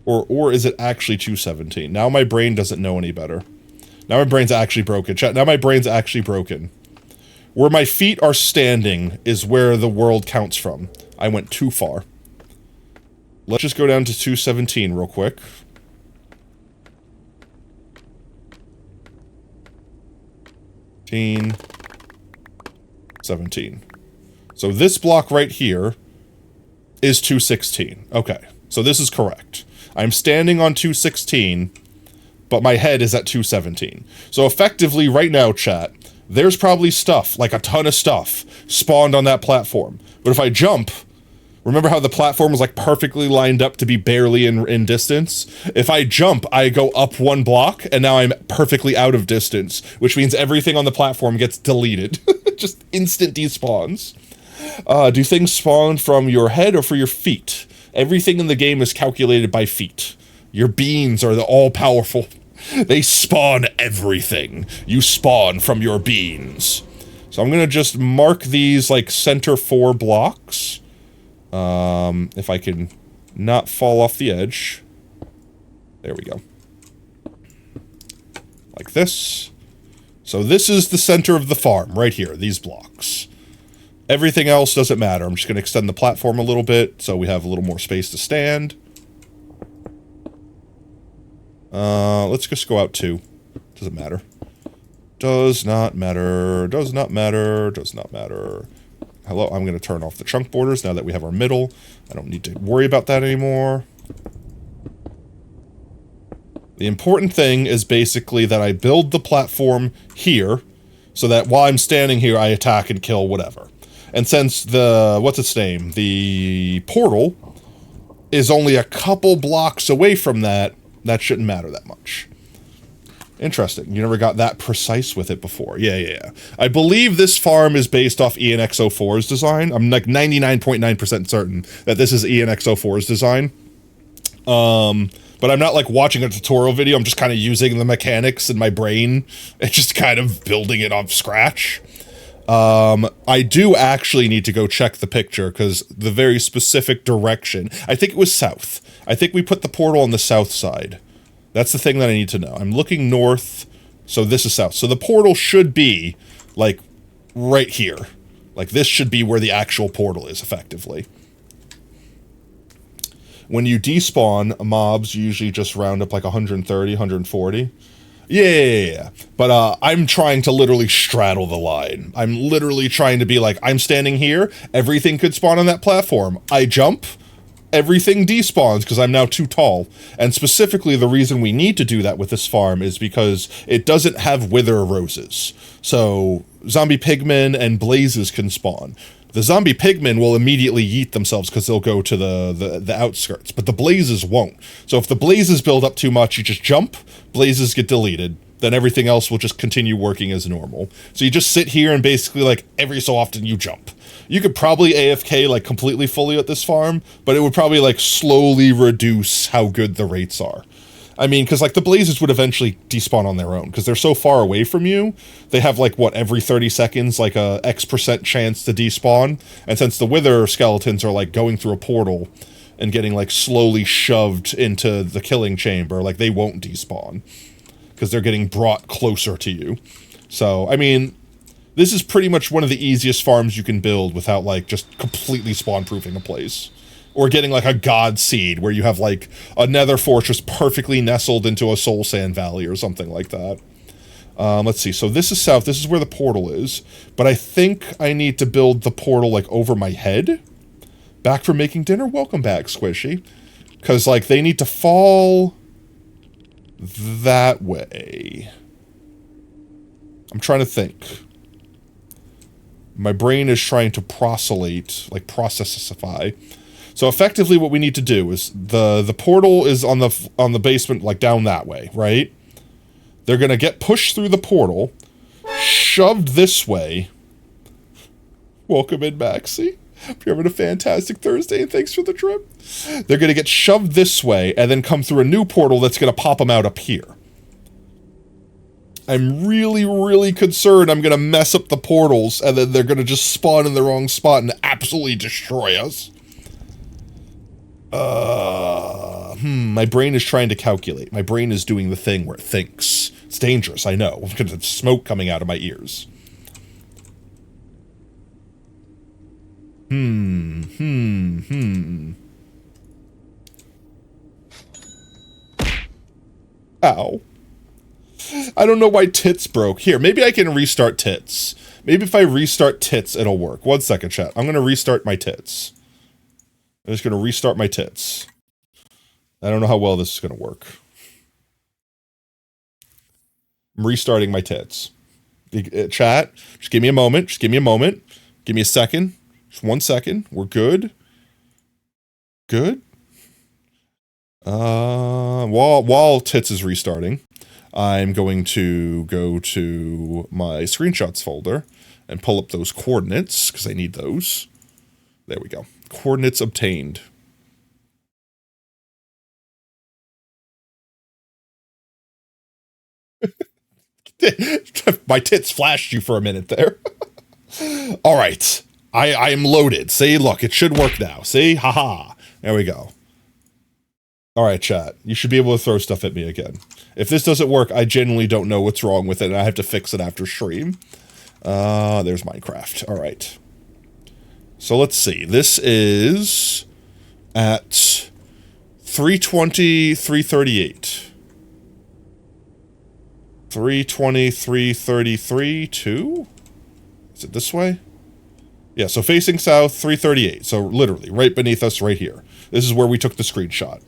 Or is it actually 217? Now my brain doesn't know any better. Now my brain's actually broken. Chat, now my brain's actually broken. Where my feet are standing is where the world counts from. I went too far. Let's just go down to 217 real quick. (17). So this block right here is 216. Okay, so this is correct. I'm standing on 216, but my head is at 217. So effectively, right now, chat, there's probably stuff, like a ton of stuff, spawned on that platform. But if I jump, remember how the platform was like perfectly lined up to be barely in distance? If I jump, I go up one block, and now I'm perfectly out of distance, which means everything on the platform gets deleted. Just instant despawns. Do things spawn from your head or for your feet? Everything in the game is calculated by feet. Your beans are the all-powerful. They spawn everything. You spawn from your beans. So I'm gonna just mark these, like, center 4 blocks. If I can not fall off the edge. There we go. Like this. So this is the center of the farm, right here, these blocks. Everything else doesn't matter. I'm just going to extend the platform a little bit so we have a little more space to stand. Let's just go out 2. Doesn't matter. Does not matter. Does not matter. Does not matter. Hello, I'm going to turn off the chunk borders now that we have our middle. I don't need to worry about that anymore. The important thing is basically that I build the platform here so that while I'm standing here, I attack and kill whatever. And since the, what's its name, the portal is only a couple blocks away from that, that shouldn't matter that much. Interesting. You never got that precise with it before. Yeah. I believe this farm is based off ENX04's design. I'm like 99.9% certain that this is ENX04's design. But I'm not like watching a tutorial video. I'm just kind of using the mechanics in my brain and just kind of building it off scratch. I do actually need to go check the picture because the very specific direction, I think it was south. I think we put the portal on the south side. That's the thing that I need to know. I'm looking north, so this is south. So the portal should be, like, right here. Like, this should be where the actual portal is, effectively. When you despawn mobs, you usually just round up, like, 130, 140. Yeah. But, I'm trying to literally straddle the line. I'm literally trying to be like, I'm standing here, everything could spawn on that platform. I jump, everything despawns because I'm now too tall. And specifically, the reason we need to do that with this farm is because it doesn't have wither roses. So, zombie pigmen and blazes can spawn. The zombie pigmen will immediately yeet themselves because they'll go to the outskirts, but the blazes won't. So if the blazes build up too much, you just jump, blazes get deleted, then everything else will just continue working as normal. So you just sit here and basically, like, every so often you jump. You could probably AFK, like, completely fully at this farm, but it would probably, like, slowly reduce how good the rates are. I mean, because, like, the blazes would eventually despawn on their own, because they're so far away from you, they have, like, what, every 30 seconds, like, a X% chance to despawn, and since the wither skeletons are, like, going through a portal and getting, like, slowly shoved into the killing chamber, like, they won't despawn, because they're getting brought closer to you. So, I mean, this is pretty much one of the easiest farms you can build without, like, just completely spawn-proofing a place. Or getting like a god seed where you have like a nether fortress perfectly nestled into a soul sand valley or something like that. Let's see. So this is south. This is where the portal is. But I think I need to build the portal like over my head. Back from making dinner? Welcome back, Squishy. Because like they need to fall that way. I'm trying to think. My brain is trying to like processify. So effectively what we need to do is the portal is on the basement, like down that way, right? They're gonna get pushed through the portal, shoved this way. Welcome in, Maxie. Hope you're having a fantastic Thursday, and thanks for the trip. They're gonna get shoved this way, and then come through a new portal that's gonna pop them out up here. I'm really, really concerned I'm gonna mess up the portals, and then they're gonna just spawn in the wrong spot and absolutely destroy us. My brain is trying to calculate. My brain is doing the thing where it thinks. It's dangerous, I know, because it's smoke coming out of my ears. Ow. I don't know why tits broke. Here, maybe I can restart tits. Maybe if I restart tits, it'll work. 1 second, chat. I'm gonna restart my tits. I'm just gonna restart my tits. I don't know how well this is gonna work. I'm restarting my tits. Chat, just give me a moment. Just give me a moment. Give me a second. Just 1 second. We're good. Good. While tits is restarting, I'm going to go to my screenshots folder and pull up those coordinates, because I need those. There we go. Coordinates obtained. My tits flashed you for a minute there. All right. I am loaded. See, look, it should work now. See? Haha. There we go. All right, chat. You should be able to throw stuff at me again. If this doesn't work, I genuinely don't know what's wrong with it, and I have to fix it after stream. There's Minecraft. All right. So let's see. This is at 320, 338. 320, 333, 2? Is it this way? Yeah, so facing south, 338. So literally, right beneath us, right here. This is where we took the screenshot.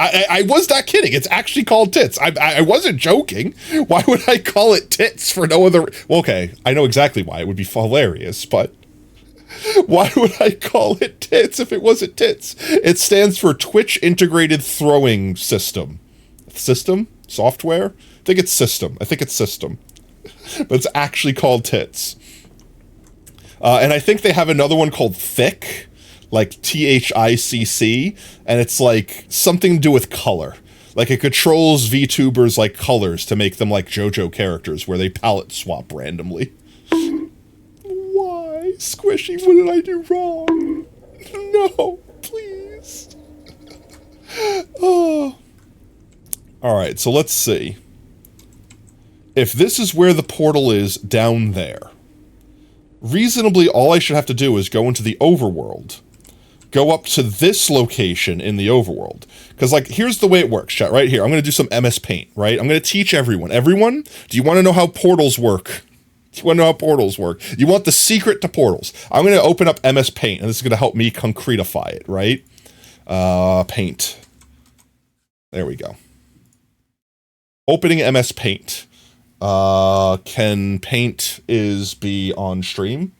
I was not kidding. It's actually called tits. I wasn't joking. Why would I call it tits for no other... Well, okay, I know exactly why. It would be hilarious, but... Why would I call it tits if it wasn't tits? It stands for Twitch Integrated Throwing System. System? Software? I think it's system. But it's actually called tits. And I think they have another one called Thick. Like THICC, and it's like something to do with color. Like it controls VTubers like colors to make them like JoJo characters where they palette swap randomly. Why? Squishy, what did I do wrong? No, please. Oh. Alright, so let's see. If this is where the portal is down there, reasonably all I should have to do is go into the overworld. Go up to this location in the overworld. Because, like, here's the way it works, chat, right here. I'm going to do some MS Paint, right? I'm going to teach everyone. Everyone, do you want to know how portals work? Do you want to know how portals work? You want the secret to portals. I'm going to open up MS Paint, and this is going to help me concretify it, right? Paint. There we go. Opening MS Paint. Can Paint be on stream?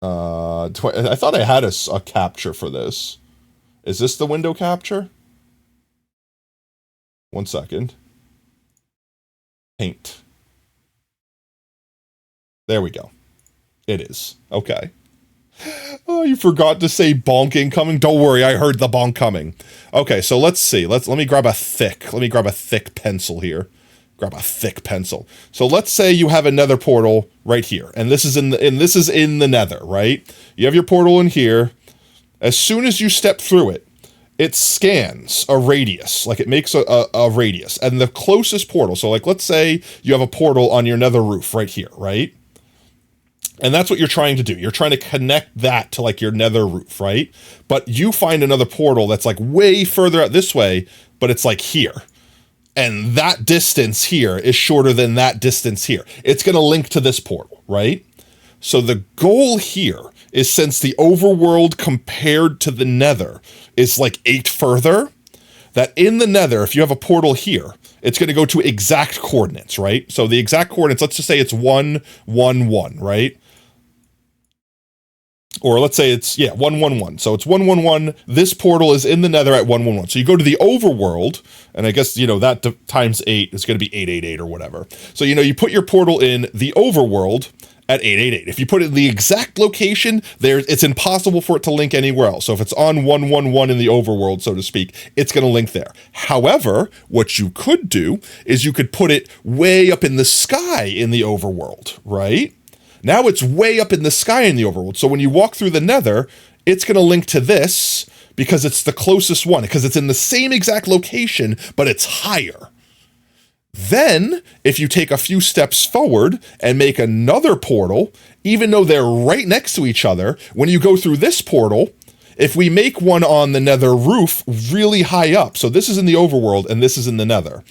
I thought I had a capture for this. Is this the window capture? 1 second. Paint. There we go. It is. Okay. Oh, you forgot to say bonk incoming? Don't worry, I heard the bonk coming. Okay, so let's see. Let me grab a thick pencil here. Grab a thick pencil. So let's say you have a nether portal right here, and this is in the nether, right? You have your portal in here. As soon as you step through it, it scans a radius, like it makes a radius, and the closest portal. So like, let's say you have a portal on your nether roof right here, right? And that's what you're trying to do. You're trying to connect that to like your nether roof, right? But you find another portal that's like way further out this way, but it's like here. And that distance here is shorter than that distance here. It's going to link to this portal, right? So the goal here is, since the overworld compared to the nether is like 8 further, that in the nether, if you have a portal here, it's going to go to exact coordinates, right? So the exact coordinates, let's just say it's 1, 1, 1, right? Or let's say it's, 1, 1, 1. So it's 1, 1, 1. This portal is in the nether at 1, 1, 1. So you go to the overworld, and I guess, that times 8 is going to be 888 or whatever. So, you put your portal in the overworld at 888. If you put it in the exact location, it's impossible for it to link anywhere else. So if it's on 111 in the overworld, so to speak, it's going to link there. However, what you could do is you could put it way up in the sky in the overworld, right? Now it's way up in the sky in the overworld. So when you walk through the nether, it's going to link to this because it's the closest one, because it's in the same exact location, but it's higher. Then, if you take a few steps forward and make another portal, even though they're right next to each other, when you go through this portal, if we make one on the nether roof really high up, so this is in the overworld and this is in the nether,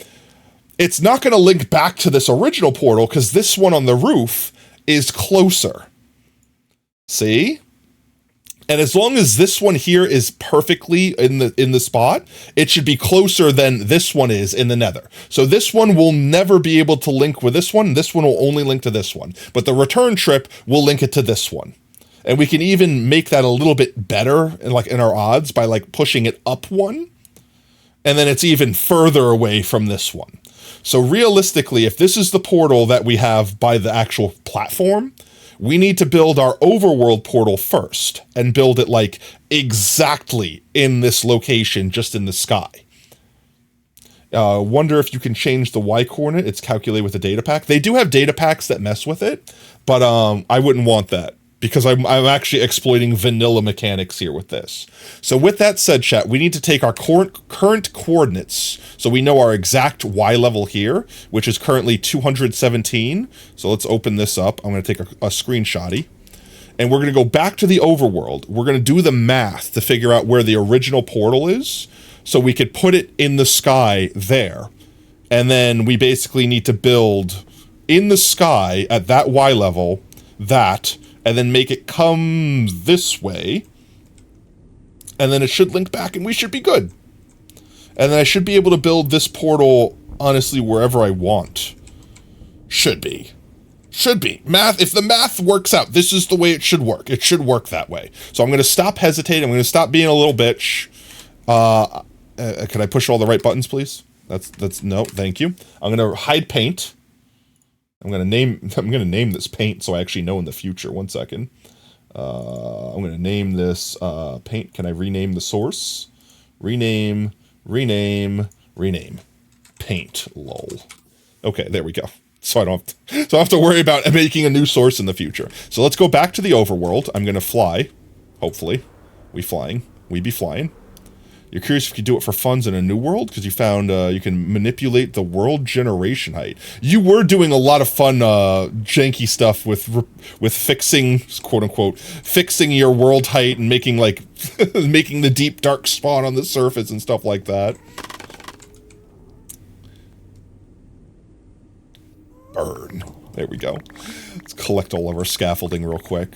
it's not going to link back to this original portal because this one on the roof is closer. See? And as long as this one here is perfectly in the spot, it should be closer than this one is in the nether. So this one will never be able to link with this one. This one will only link to this one. But the return trip will link it to this one. And we can even make that a little bit better in our odds by like pushing it up one. And then it's even further away from this one. So realistically, if this is the portal that we have by the actual platform, we need to build our overworld portal first and build it like exactly in this location, just in the sky. Wonder if you can change the Y coordinate. It's calculated with a data pack. They do have data packs that mess with it, but I wouldn't want that because I'm actually exploiting vanilla mechanics here with this. So with that said, chat, we need to take our current coordinates, so we know our exact Y level here, which is currently 217. So let's open this up. I'm going to take a screenshotty. And we're going to go back to the overworld. We're going to do the math to figure out where the original portal is, so we could put it in the sky there. And then we basically need to build in the sky at that Y level, and then make it come this way. And then it should link back and we should be good. And then I should be able to build this portal, honestly, wherever I want. Should be. Math, if the math works out, this is the way it should work. It should work that way. So I'm going to stop hesitating. I'm going to stop being a little bitch. Can I push all the right buttons, please? That's no, thank you. I'm going to hide paint. I'm gonna name this paint so I actually know in the future. 1 second. I'm gonna name this paint. Can I rename the source? Rename. Paint. Lol. Okay, there we go. So I don't have to worry about making a new source in the future. So let's go back to the overworld. I'm gonna fly. Hopefully, we be flying. You're curious if you could do it for funds in a new world because you found you can manipulate the world generation height. You were doing a lot of fun janky stuff with fixing, quote unquote, fixing your world height and making like making the deep dark spot on the surface and stuff like that. Burn. There we go. Let's collect all of our scaffolding real quick.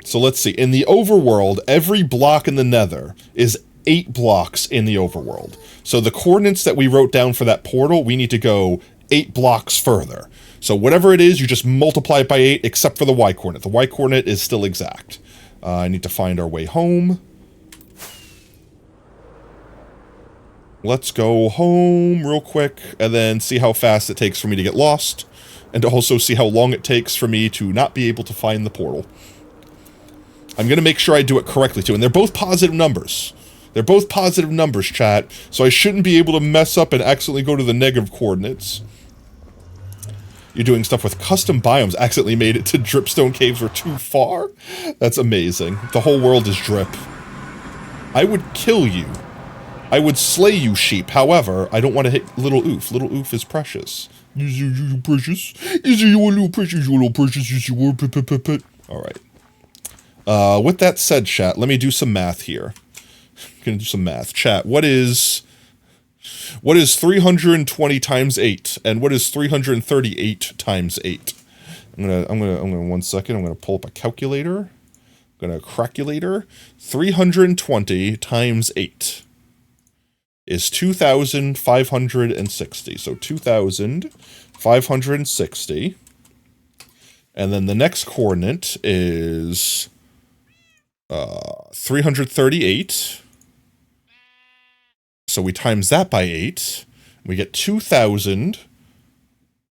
So let's see, in the overworld, every block in the nether is 8 blocks in the overworld. So the coordinates that we wrote down for that portal, we need to go 8 blocks further. So whatever it is, you just multiply it by 8, except for the Y coordinate. The Y coordinate is still exact. I need to find our way home. Let's go home real quick, and then see how fast it takes for me to get lost, and to also see how long it takes for me to not be able to find the portal. I'm going to make sure I do it correctly, too. And they're both positive numbers. They're both positive numbers, chat. So I shouldn't be able to mess up and accidentally go to the negative coordinates. You're doing stuff with custom biomes. Accidentally made it to dripstone caves or too far? That's amazing. The whole world is drip. I would kill you. I would slay you, sheep. However, I don't want to hit little oof. Little oof is precious. Is you precious? Is you a little precious? You a little precious? Is you pet? All right. With that said, chat, let me do some math here. I'm gonna do some math. Chat, what is 320 times 8, and what is 338 times 8? I'm gonna 1 second. I'm gonna pull up a calculator. I'm gonna calculator. 320 times 8 is 2,560. So 2,560. And then the next coordinate is 338. So we times that by 8. We get 2,000.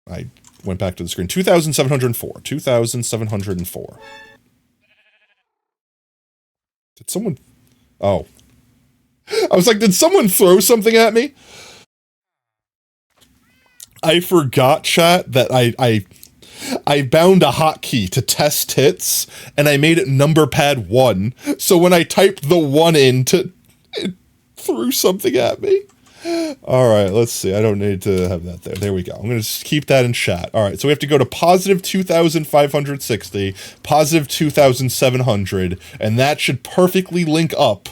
I went back to the screen. 2,704. 2,704. Did someone... Oh. I was like, did someone throw something at me? I forgot, chat, that I bound a hotkey to test hits, and I made it number pad 1. So when I typed the 1 in, it threw something at me. Alright, let's see. I don't need to have that there. There we go. I'm going to keep that in chat. Alright, so we have to go to positive 2,560, positive 2,700, and that should perfectly link up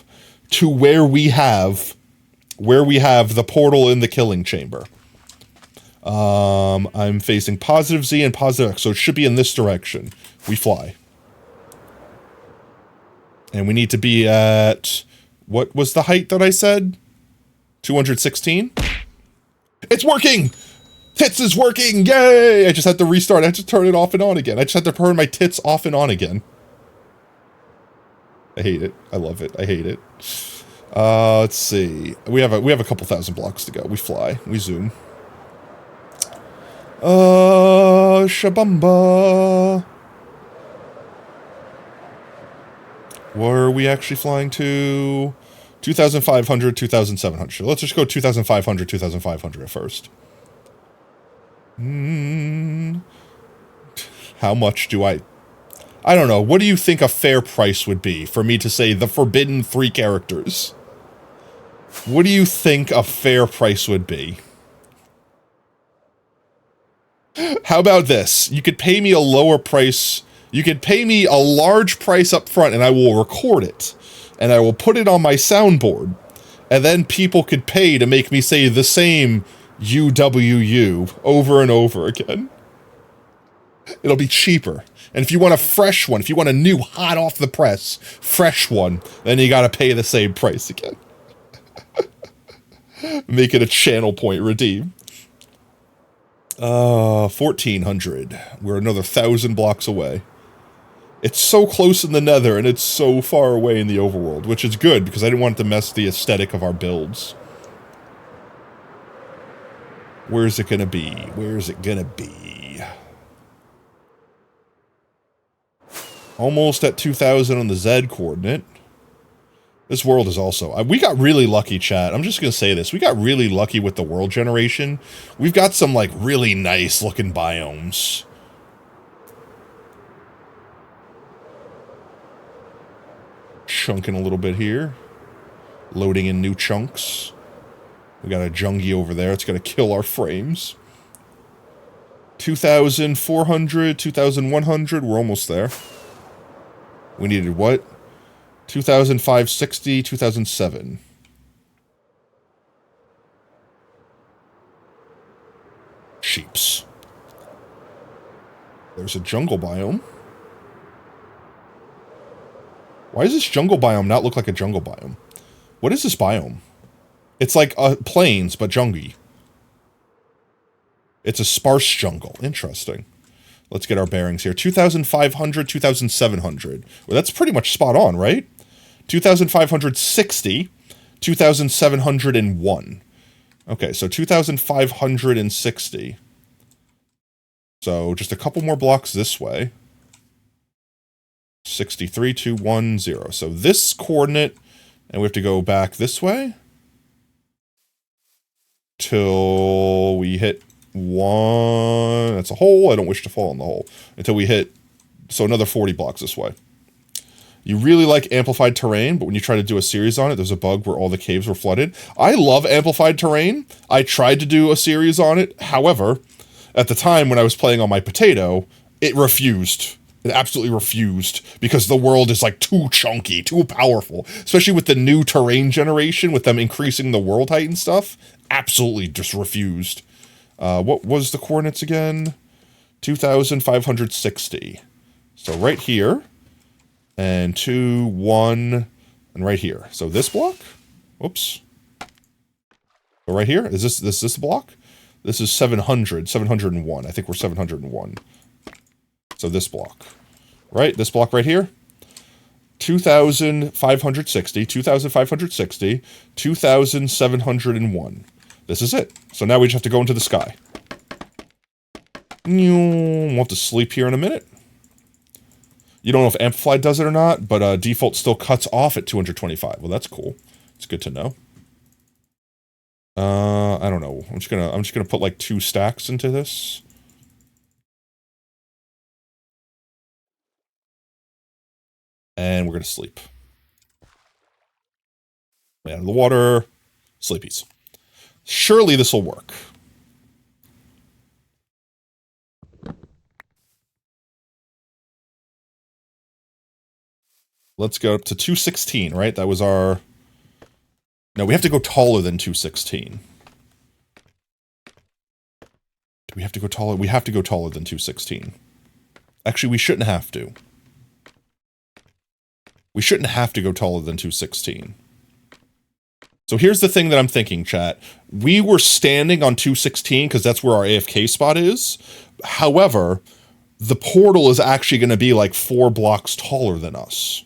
to where we have the portal in the killing chamber. I'm facing positive Z and positive X, so it should be in this direction. We fly. And we need to be at... What was the height that I said? 216? It's working! Tits is working! Yay! I just had to restart. I had to turn it off and on again. I just had to turn my tits off and on again. I hate it. I love it. I hate it. Let's see. We have a couple thousand blocks to go. We fly. We zoom. Shabamba. Where are we actually flying to? 2,500, 2,700. Let's just go 2,500, 2,500 at first. How much do I don't know. What do you think a fair price would be for me to say the forbidden 3 characters? What do you think a fair price would be? How about this? You could pay me a lower price. You could pay me a large price up front and I will record it. And I will put it on my soundboard. And then people could pay to make me say the same UWU over and over again. It'll be cheaper. And if you want a fresh one, if you want a new, hot off the press, fresh one, then you gotta pay the same price again. Make it a channel point redeem. 1,400. We're another 1,000 blocks away. It's so close in the nether, and it's so far away in the overworld, which is good, because I didn't want to mess the aesthetic of our builds. Where's it gonna be? Where's it gonna be? Almost at 2,000 on the Z coordinate. This world is also... we got really lucky, chat. I'm just gonna say this. We got really lucky with the world generation. We've got some, like, really nice-looking biomes. Chunking a little bit here. Loading in new chunks. We got a jungie over there. It's gonna kill our frames. 2,400, 2,100. We're almost there. We needed what? 2,560, 2,007. Sheeps. There's a jungle biome. Why does this jungle biome not look like a jungle biome? What is this biome? It's like plains, but jungy. It's a sparse jungle. Interesting. Let's get our bearings here. 2,500, 2,700. Well, that's pretty much spot on, right? 2,560, 2,701. Okay, so 2,560. So just a couple more blocks this way. 63,210. So this coordinate, and we have to go back this way till we hit 1. That's a hole. I don't wish to fall in the hole until we hit. So another 40 blocks this way. You really like amplified terrain, but when you try to do a series on it, there's a bug where all the caves were flooded. I love amplified terrain. I tried to do a series on it. However, at the time when I was playing on my potato, it refused. It absolutely refused because the world is like too chunky, too powerful, especially with the new terrain generation, with them increasing the world height and stuff. Absolutely just refused. What was the coordinates again? 2,560. So right here, and 2, 1, and right here. So this block? Whoops. So right here, is this block? This is 701. I think we're 701. So this block, right? This block right here, 2,560, 2,560, 2,701. This is it. So now we just have to go into the sky. We'll have to sleep here in a minute. You don't know if Amplified does it or not, but default still cuts off at 225. Well, that's cool. It's good to know. I don't know. I'm just gonna put like 2 stacks into this. And we're gonna sleep. Out of the water. Sleepies. Surely this will work. Let's go up to 216, right? That was our... No, we have to go taller than 216. Do we have to go taller? We have to go taller than 216. Actually, we shouldn't have to. We shouldn't have to go taller than 216. So here's the thing that I'm thinking, chat. We were standing on 216 because that's where our AFK spot is. However, the portal is actually going to be like 4 blocks taller than us.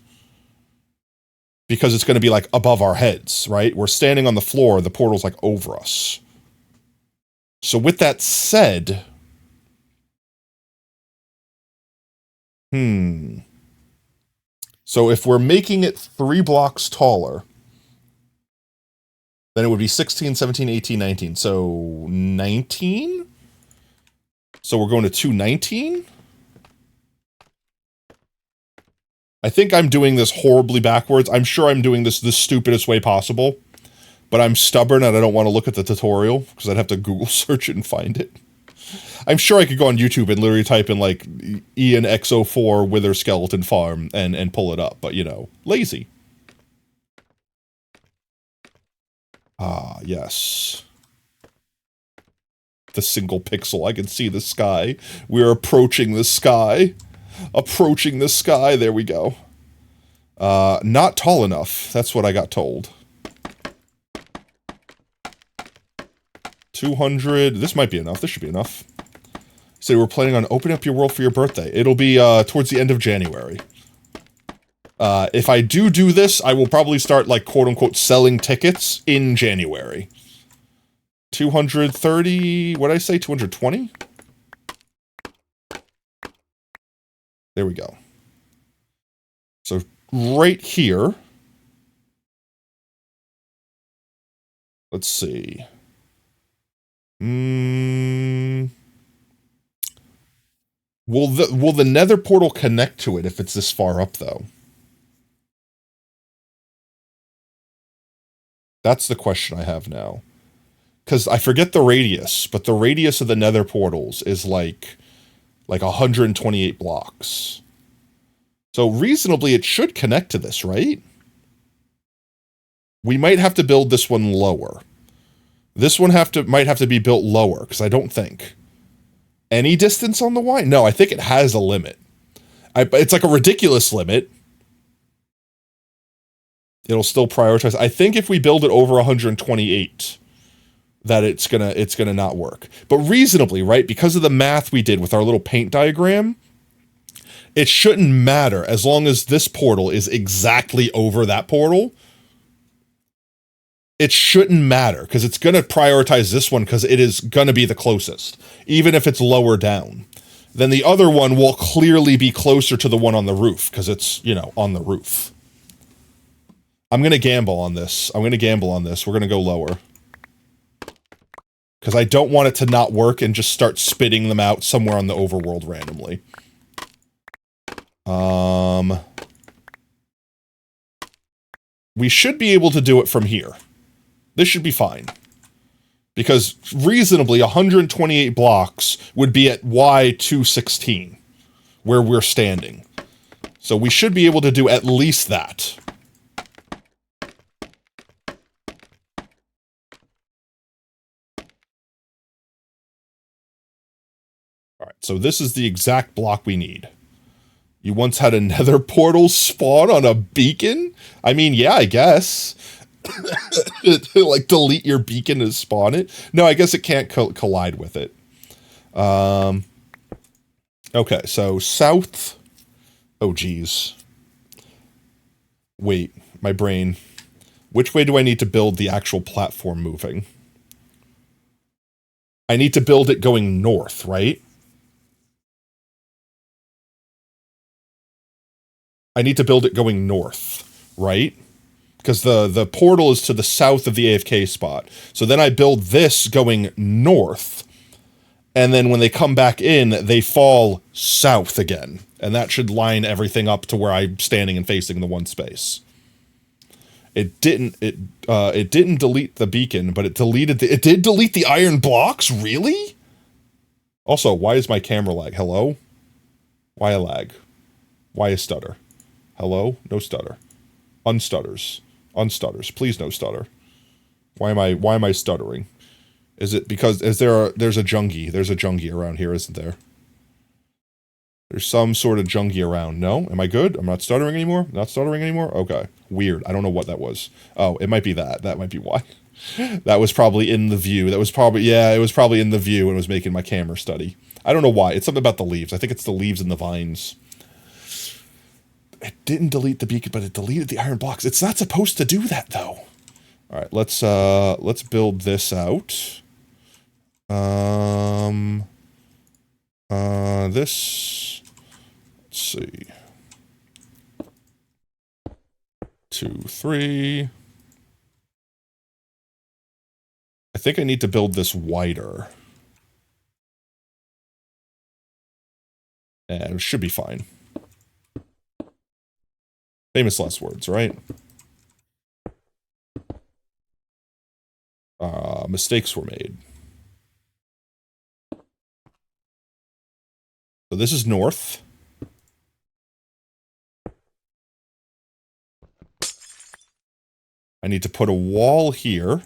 Because it's going to be like above our heads, right? We're standing on the floor, the portal's like over us. So with that said... So if we're making it 3 blocks taller, then it would be 16, 17, 18, 19. So 19? So we're going to 219? I think I'm doing this horribly backwards. I'm sure I'm doing this the stupidest way possible, but I'm stubborn and I don't want to look at the tutorial because I'd have to Google search it and find it. I'm sure I could go on YouTube and literally type in like Ian X04 Wither Skeleton Farm and pull it up, but you know, lazy. Ah, yes. The single pixel. I can see the sky. We're approaching the sky. Approaching the sky. There we go. Not tall enough. That's what I got told. 200. This might be enough. This should be enough. So we're planning on opening up your world for your birthday. It'll be towards the end of January. If I do this, I will probably start like quote-unquote selling tickets in January. 230, what did I say, 220? There we go. So right here, let's see. Will the nether portal connect to it if it's this far up though? That's the question I have now. Because I forget the radius, but the radius of the nether portals is like 128 blocks. So reasonably it should connect to this, right? We might have to build this one lower. This one might have to be built lower, because I don't think. Any distance on the Y? No, I think it has a limit. It's like a ridiculous limit. It'll still prioritize. I think if we build it over 128, that it's gonna not work. But reasonably, right? Because of the math we did with our little paint diagram, it shouldn't matter as long as this portal is exactly over that portal. It shouldn't matter because it's going to prioritize this one because it is going to be the closest, even if it's lower down. Then the other one will clearly be closer to the one on the roof because it's, you know, on the roof. I'm going to gamble on this. We're going to go lower. Because I don't want it to not work and just start spitting them out somewhere on the overworld randomly. we should be able to do it from here. This should be fine. Because reasonably, 128 blocks would be at Y216, where we're standing. So we should be able to do at least that. Alright, so this is the exact block we need. You once had a nether portal spawn on a beacon? I mean, yeah, I guess. Like, delete your beacon and spawn it? No, I guess it can't collide with it. Okay, so south... Oh, geez. Wait, my brain. Which way do I need to build the actual platform moving? I need to build it going north, right? I need to build it going north, right? Because the portal is to the south of the AFK spot. So then I build this going north. And then when they come back in, they fall south again. And that should line everything up to where I'm standing and facing the one space. It didn't delete the beacon, but it did delete the iron blocks? Really? Also, why is my camera lag? Hello? Why a lag? Why a stutter? Hello? No stutter. Unstutters. Unstutters. Please no stutter. Why am I stuttering? Is it because there's a jungie? There's a jungie around here, isn't there? There's some sort of jungie around. No? Am I good? I'm not stuttering anymore? Not stuttering anymore? Okay. Weird. I don't know what that was. Oh, it might be that. That might be why. That was probably in the view. That was probably, yeah, it was probably in the view and was making my camera study. I don't know why. It's something about the leaves. I think it's the leaves and the vines. It didn't delete the beacon, but it deleted the iron blocks. It's not supposed to do that, though. All right, let's build this out. This, let's see. 2, 3. I think I need to build this wider. And it should be fine. Famous last words, right? Mistakes were made. So this is north. I need to put a wall here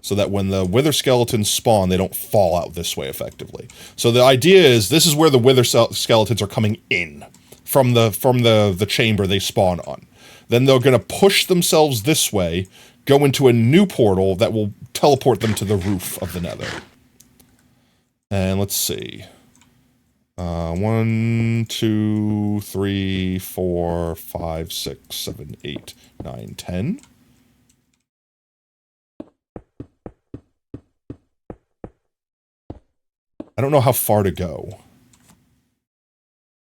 so that when the wither skeletons spawn, they don't fall out this way effectively. So the idea is this is where the wither skeletons are coming in from the chamber they spawn on. Then they're going to push themselves this way, go into a new portal that will teleport them to the roof of the nether. And let's see. 1, 2, 3, 4, 5, 6, 7, 8, 9, 10. I don't know how far to go.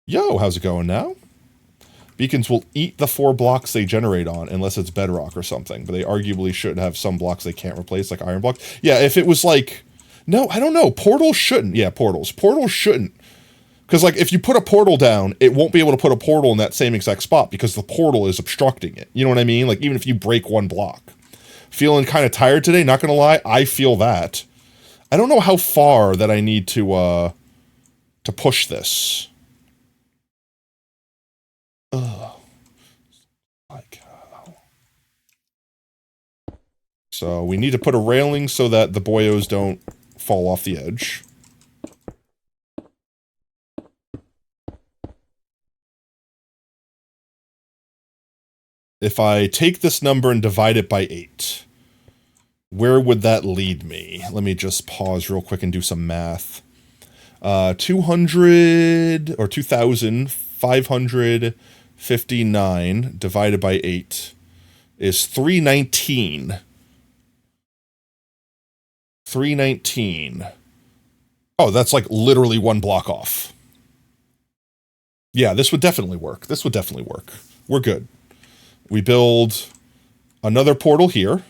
Yo, how's it going now? Beacons will eat the 4 blocks they generate on, unless it's bedrock or something, but they arguably should have some blocks they can't replace, like iron blocks. Yeah, if it was like... No, I don't know. Portals shouldn't. Yeah, portals. Portals shouldn't. Because, like, if you put a portal down, it won't be able to put a portal in that same exact spot, because the portal is obstructing it. You know what I mean? Like, even if you break 1 block. Feeling kind of tired today, not gonna lie, I feel that. I don't know how far that I need to push this. Ugh. Like how? So we need to put a railing so that the boyos don't fall off the edge. If I take this number and divide it by 8, where would that lead me? Let me just pause real quick and do some math. 200 or 2,559 divided by 8 is 319. 319. Oh, that's like literally 1 block off. Yeah, this would definitely work. This would definitely work. We're good. We build another portal here.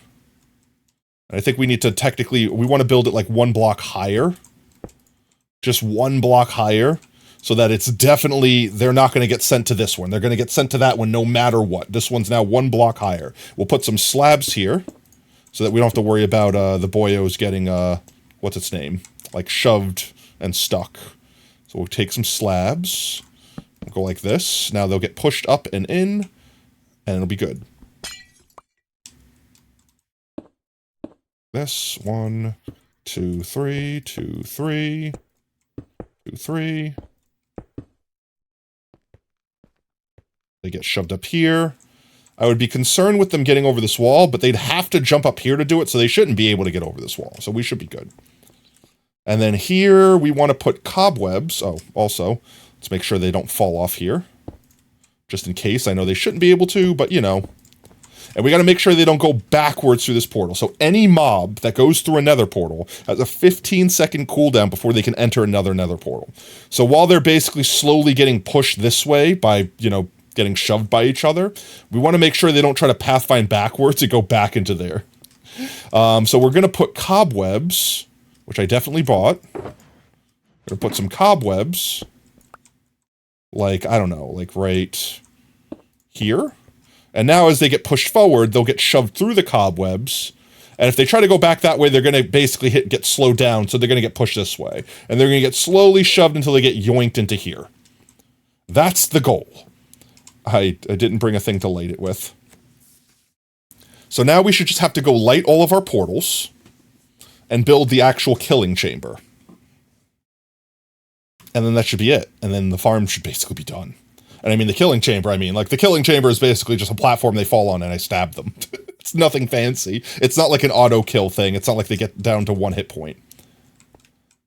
I think we need to technically, we want to build it like 1 block higher. Just 1 block higher. so that it's definitely, they're not going to get sent to this one. They're going to get sent to that one no matter what. This one's now 1 block higher. We'll put some slabs here so that we don't have to worry about the boyos getting, what's its name? Like shoved and stuck. So we'll take some slabs, we'll go like this. Now they'll get pushed up and in, and it'll be good. This 1, 2, 3, 2, 3, 2, 3. They get shoved up here. I would be concerned with them getting over this wall, but they'd have to jump up here to do it, so they shouldn't be able to get over this wall. So we should be good. And then here, we want to put cobwebs. Oh, also, let's make sure they don't fall off here. Just in case. I know they shouldn't be able to, but you know. And we got to make sure they don't go backwards through this portal. So any mob that goes through a nether portal has a 15-second cooldown before they can enter another nether portal. So while they're basically slowly getting pushed this way by, you know, getting shoved by each other, we want to make sure they don't try to pathfind backwards and go back into there. So we're going to put cobwebs, which I definitely bought. We're going to put some cobwebs, like, I don't know, like right here. And now as they get pushed forward, they'll get shoved through the cobwebs. And if they try to go back that way, they're going to basically get slowed down, so they're going to get pushed this way. And they're going to get slowly shoved until they get yoinked into here. That's the goal. I didn't bring a thing to light it with. So now we should just have to go light all of our portals and build the actual killing chamber. And then that should be it. And then the farm should basically be done. And I mean the killing chamber, like the killing chamber is basically just a platform they fall on and I stab them. It's nothing fancy. It's not like an auto kill thing. It's not like they get down to 1 hit point.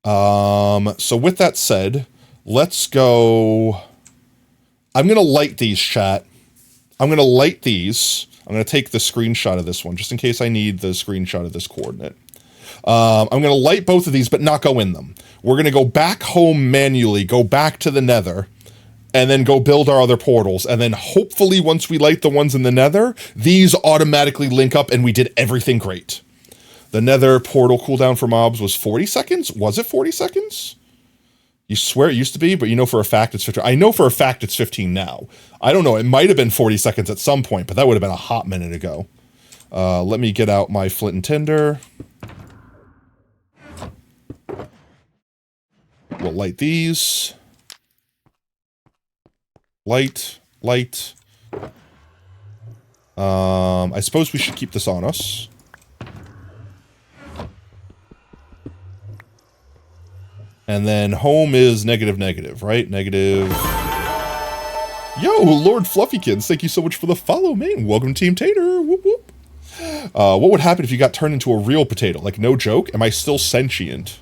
So with that said, let's go. I'm going to light these, chat. I'm going to light these. I'm going to take the screenshot of this one, just in case I need the screenshot of this coordinate. I'm going to light both of these, but not go in them. We're going to go back home manually, go back to the nether, and then go build our other portals. And then hopefully once we light the ones in the nether, these automatically link up and we did everything great. The nether portal cooldown for mobs was 40 seconds? Was it 40 seconds? You swear it used to be, but you know for a fact it's 15. I know for a fact it's 15 now. I don't know. It might have been 40 seconds at some point, but that would have been a hot minute ago. Let me get out my flint and tinder. We'll light these. Light. I suppose we should keep this on us. And then home is negative, right? Negative. Yo, Lord Fluffykins, thank you so much for the follow, man. Welcome to Team Tater. Whoop, whoop. What would happen if you got turned into a real potato? Like, no joke? Am I still sentient?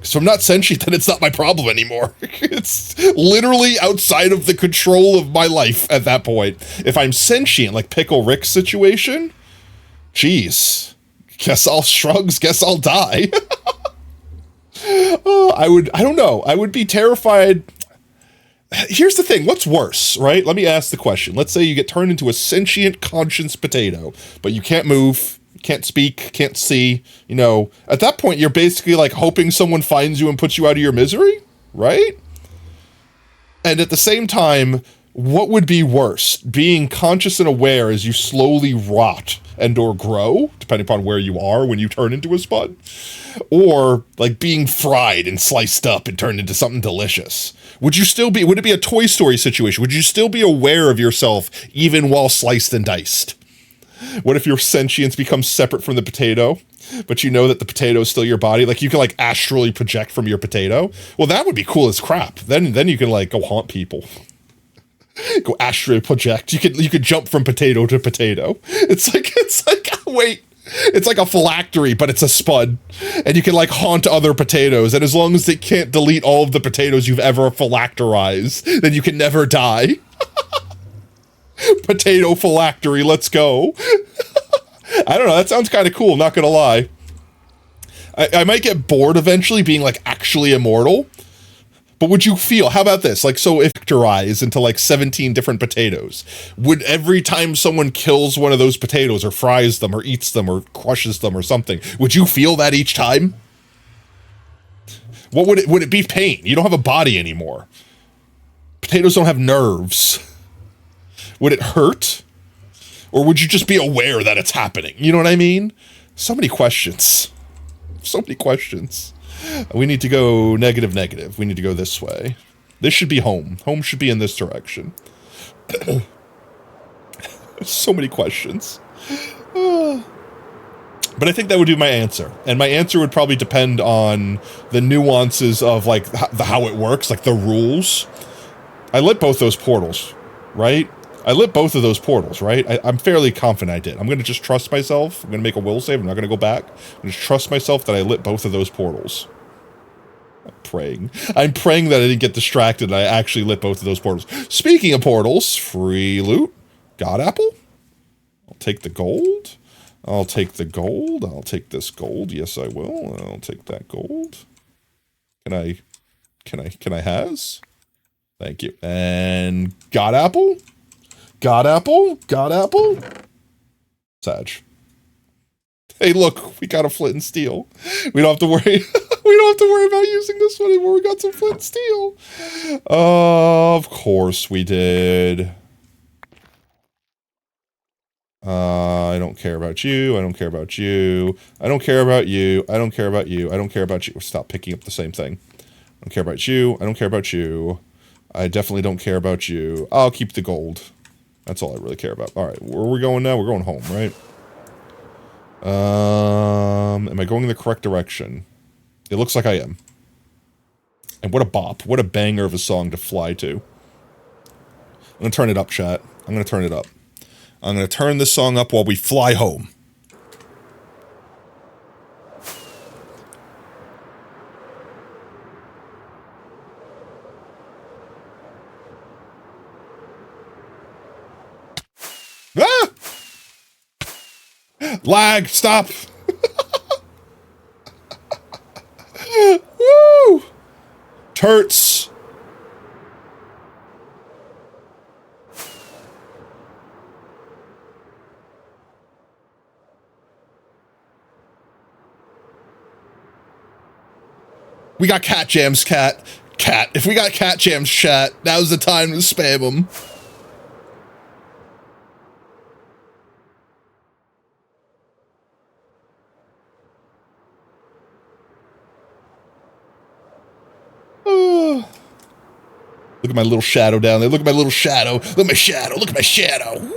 So I'm not sentient, then it's not my problem anymore. It's literally outside of the control of my life at that point. If I'm sentient, like Pickle Rick's situation, geez, guess I'll shrugs, guess I'll die. I don't know. I would be terrified. Here's the thing. What's worse, right? Let me ask the question. Let's say you get turned into a sentient conscious potato, but you can't move, can't speak, can't see, you know, at that point, you're basically like hoping someone finds you and puts you out of your misery, right? And at the same time, what would be worse? Being conscious and aware as you slowly rot and or grow, depending upon where you are when you turn into a spud, or like being fried and sliced up and turned into something delicious. Would it be a Toy Story situation? Would you still be aware of yourself even while sliced and diced? What if your sentience becomes separate from the potato, but you know that the potato is still your body? Like you can like astrally project from your potato. Well, that would be cool as crap. Then you can like go haunt people. Go astrally project. You could jump from potato to potato. It's like wait. It's like a phylactery, but it's a spud. And you can like haunt other potatoes. And as long as they can't delete all of the potatoes you've ever phylacterized, then you can never die. Potato phylactery, let's go. I don't know, that sounds kind of cool, not gonna lie. I might get bored eventually being like actually immortal. But would you feel, how about this? Like, so if factorize into like 17 different potatoes, would every time someone kills one of those potatoes or fries them or eats them or crushes them or something, would you feel that each time? What would it be pain? You don't have a body anymore. Potatoes don't have nerves. Would it hurt? Or would you just be aware that it's happening? You know what I mean? So many questions. So many questions. We need to go negative, negative. We need to go this way. This should be home. Home should be in this direction. So many questions. But I think that would be my answer. And my answer would probably depend on the nuances of, like, how it works, like the rules. I lit both those portals, right? I lit both of those portals, right? I'm fairly confident I did. I'm going to just trust myself. I'm going to make a will save. I'm not going to go back. I'm going to trust myself that I lit both of those portals. I'm praying. I'm praying that I didn't get distracted and I actually lit both of those portals. Speaking of portals, free loot. God apple? I'll take the gold. I'll take the gold. I'll take this gold. Yes, I will. I'll take that gold. Can I has? Thank you. And God apple? God apple? God apple? Sag. Hey, look, we got a flint and steel. We don't have to worry. We don't have to worry about using this one anymore. We got some flint and steel. Of course we did. I don't care about you. I don't care about you. I don't care about you. I don't care about you. I don't care about you. Stop picking up the same thing. I don't care about you. I don't care about you. I definitely don't care about you. I'll keep the gold. That's all I really care about. All right, where are we going now? We're going home, right? Am I going in the correct direction? It looks like I am. And what a bop. What a banger of a song to fly to. I'm going to turn it up, chat. I'm going to turn it up. I'm going to turn this song up while we fly home. Ah! Lag, stop. Woo! Turts. We got cat jams, cat. Cat. If we got cat jams, chat, now's the time to spam them. Look at my little shadow down there. Look at my little shadow. Look at my shadow. Look at my shadow. Woo!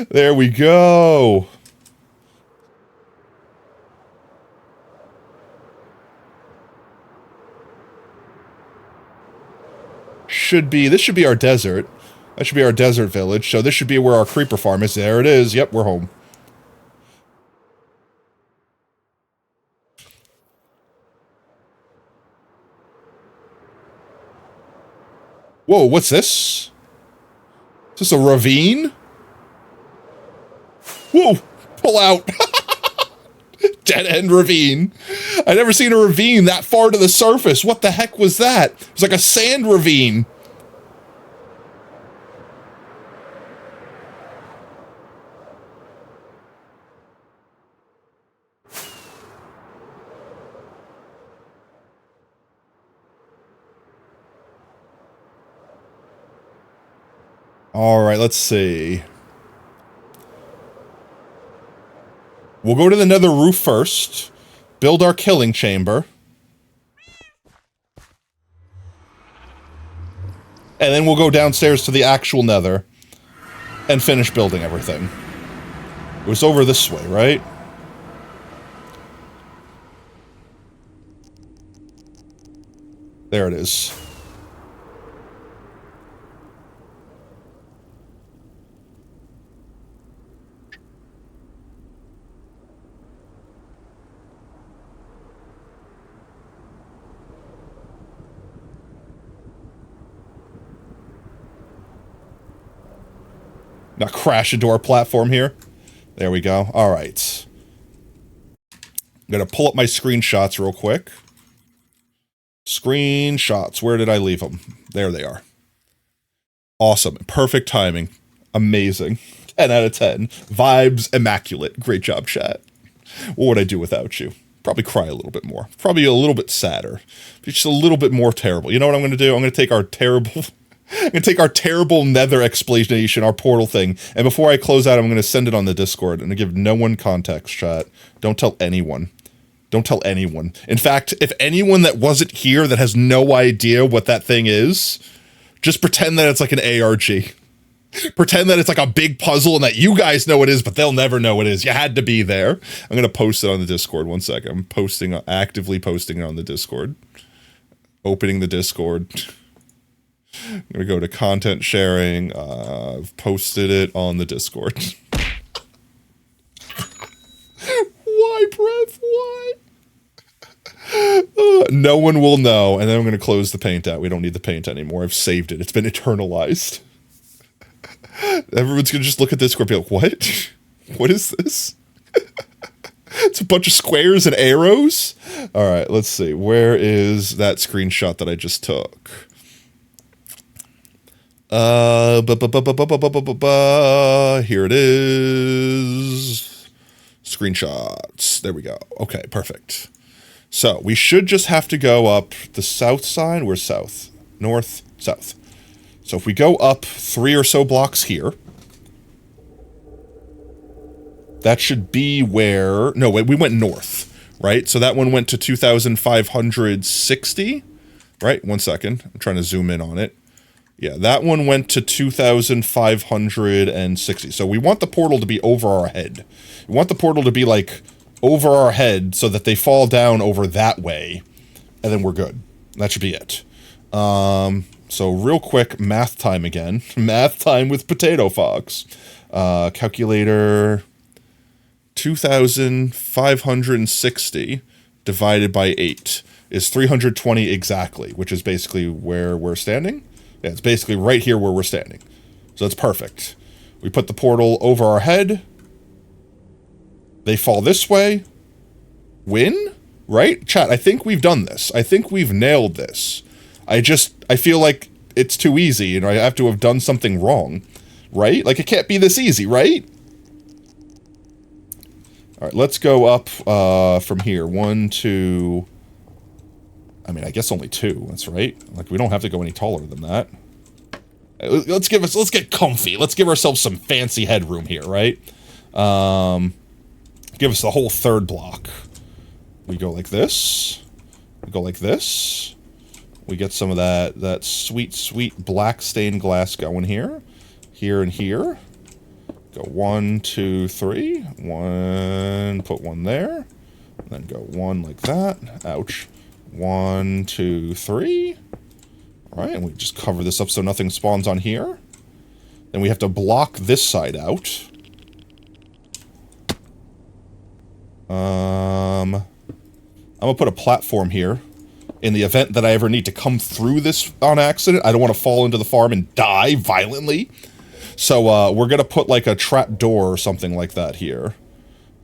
There we go. This should be our desert. That should be our desert village. So this should be where our creeper farm is. There it is. Yep, we're home. Whoa, what's this? Is this a ravine? Whoa, pull out. Dead end ravine. I've never seen a ravine that far to the surface. What the heck was that? It was like a sand ravine. All right, let's see. We'll go to the nether roof first, build our killing chamber, and then we'll go downstairs to the actual nether and finish building everything. It was over this way, right? There it is. Now crash into our platform here. There we go. All right. I'm going to pull up my screenshots real quick. Screenshots. Where did I leave them? There they are. Awesome. Perfect timing. Amazing. 10 out of 10. Vibes immaculate. Great job, chat. What would I do without you? Probably cry a little bit more. Probably a little bit sadder. Just a little bit more terrible. You know what I'm going to do? I'm going to take our terrible... I'm going to take our terrible nether explanation, our portal thing, and before I close out, I'm going to send it on the Discord and give no one context, chat. Don't tell anyone. Don't tell anyone. In fact, if anyone that wasn't here that has no idea what that thing is, just pretend that it's like an ARG. Pretend that it's like a big puzzle and that you guys know what it is, but they'll never know what it is. You had to be there. I'm going to post it on the Discord. One second. I'm actively posting it on the Discord. Opening the Discord. I'm going to go to content sharing. I've posted it on the Discord. Why, Breath? Why? No one will know. And then I'm going to close the paint out. We don't need the paint anymore. I've saved it. It's been eternalized. Everyone's going to just look at this and be like, what? What is this? It's a bunch of squares and arrows? All right, let's see. Where is that screenshot that I just took? Here it is. Screenshots. There we go. Okay, perfect. So we should just have to go up the south side. Where's south? North, south. So if we go up 3 or so blocks here, that should be where... No, wait, we went north, right? So that one went to 2,560, right? 1 second. I'm trying to zoom in on it. Yeah, that one went to 2,560. So we want the portal to be over our head. We want the portal to be, like, over our head so that they fall down over that way, and then we're good. That should be it. So real quick, math time again. Math time with Potato Fox. Calculator... 2,560 divided by 8 is 320 exactly, which is basically where we're standing. Yeah, it's basically right here where we're standing. So that's perfect. We put the portal over our head. They fall this way. Win? Right? Chat, I think we've done this. I think we've nailed this. I feel like it's too easy and I have to have done something wrong. Right? Like, it can't be this easy, right? All right, let's go up from here. 1, 2... I mean, I guess only 2. That's right. Like, we don't have to go any taller than that. Let's get comfy. Let's give ourselves some fancy headroom here, right? Give us the whole third block. We go like this. We go like this. We get some of that sweet, sweet black stained glass going here. Here and here. Go 1, 2, 3. 1, put 1 there. And then go 1 like that. Ouch. 1, 2, 3. Alright, and we just cover this up so nothing spawns on here. Then we have to block this side out. I'm gonna put a platform here. In the event that I ever need to come through this on accident, I don't want to fall into the farm and die violently. So, we're gonna put, like, a trap door or something like that here.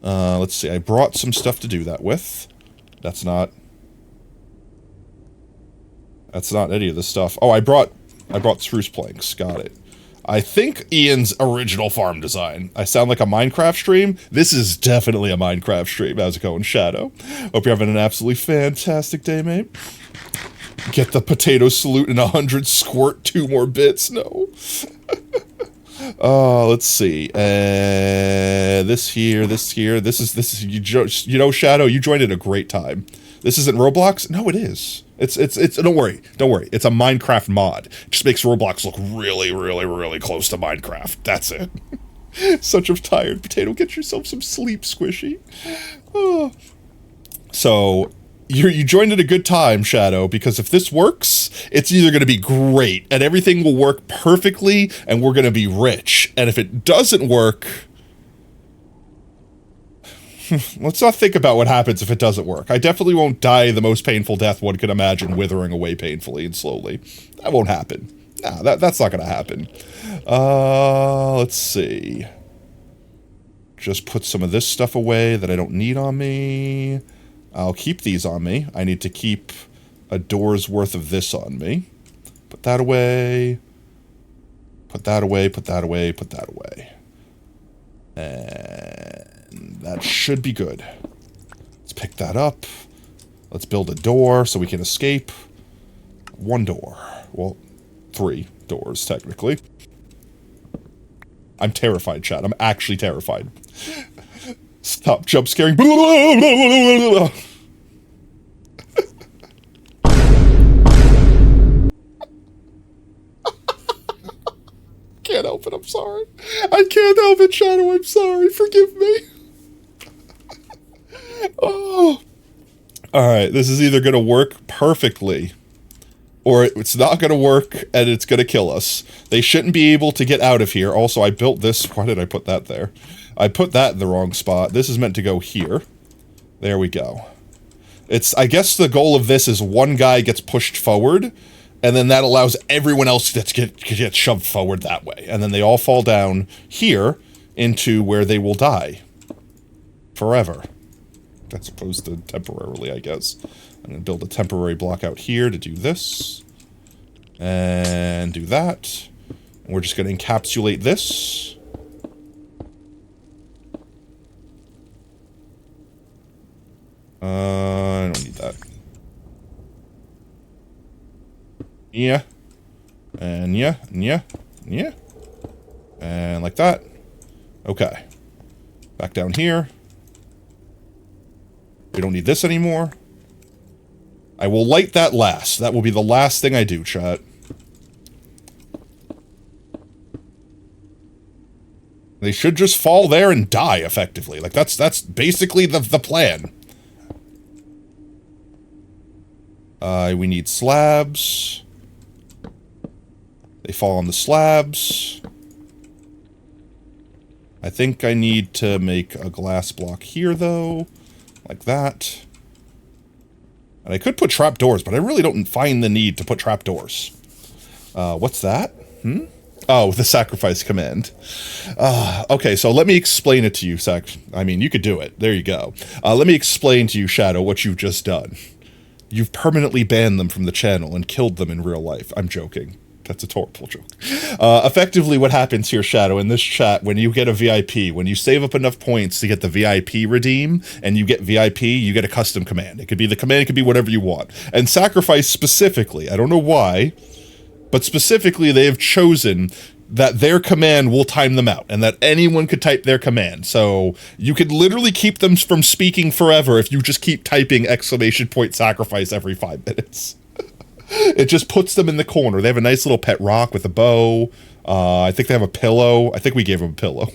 Let's see, I brought some stuff to do that with. That's not any of the stuff. Oh, I brought spruce planks, got it. I think Ian's original farm design. I sound like a Minecraft stream? This is definitely a Minecraft stream. How's it going, Shadow? Hope you're having an absolutely fantastic day, mate. Get the potato salute in 100, squirt 2 more bits. No. Let's see. This here. This is you know, Shadow, you joined at a great time. This isn't Roblox? No, it is. It's don't worry. It's a Minecraft mod. It just makes Roblox look really, really, really close to Minecraft. That's it. Such a tired potato. Get yourself some sleep, Squishy. Oh. So, you joined at a good time, Shadow, because if this works, it's either going to be great, and everything will work perfectly, and we're going to be rich. And if it doesn't work... Let's not think about what happens if it doesn't work. I definitely won't die the most painful death one could imagine, withering away painfully and slowly. That won't happen. Nah, that's not gonna happen. Let's see. Just put some of this stuff away that I don't need on me. I'll keep these on me. I need to keep a door's worth of this on me. Put that away. Put that away, put that away, put that away. And that should be good. Let's pick that up. Let's build a door so we can escape. 1 door. Well, 3 doors, technically. I'm terrified, chat. I'm actually terrified. Stop jump scaring. Can't help it, I'm sorry. I can't help it, Shadow, I'm sorry. Forgive me. Oh. Alright, this is either going to work perfectly, or it's not going to work, and it's going to kill us. They shouldn't be able to get out of here. Also, I built this. Why did I put that there? I put that in the wrong spot. This is meant to go here. There we go. I guess the goal of this is one guy gets pushed forward, and then that allows everyone else to get shoved forward that way. And then they all fall down here into where they will die. Forever. As opposed to temporarily, I guess. I'm going to build a temporary block out here to do this. And do that. And we're just going to encapsulate this. I don't need that. Yeah. And yeah. And yeah. And yeah. And like that. Okay. Back down here. We don't need this anymore. I will light that last. That will be the last thing I do, chat. They should just fall there and die, effectively. Like, that's basically the plan. We need slabs. They fall on the slabs. I think I need to make a glass block here, though. Like that. And I could put trapdoors, but I really don't find the need to put trapdoors. What's that? Oh, the sacrifice command. Okay, so let me explain it to you, I mean, you could do it. There you go. Let me explain to you, Shadow, what you've just done. You've permanently banned them from the channel and killed them in real life. I'm joking. That's a horrible joke. Effectively, what happens here, Shadow, in this chat, when you get a VIP, when you save up enough points to get the VIP redeem, and you get VIP, you get a custom command. It could be the command, it could be whatever you want. And Sacrifice specifically, I don't know why, but specifically they have chosen that their command will time them out, and that anyone could type their command. So you could literally keep them from speaking forever if you just keep typing !sacrifice every 5 minutes. It just puts them in the corner. They have a nice little pet rock with a bow. I think they have a pillow. I think we gave them a pillow.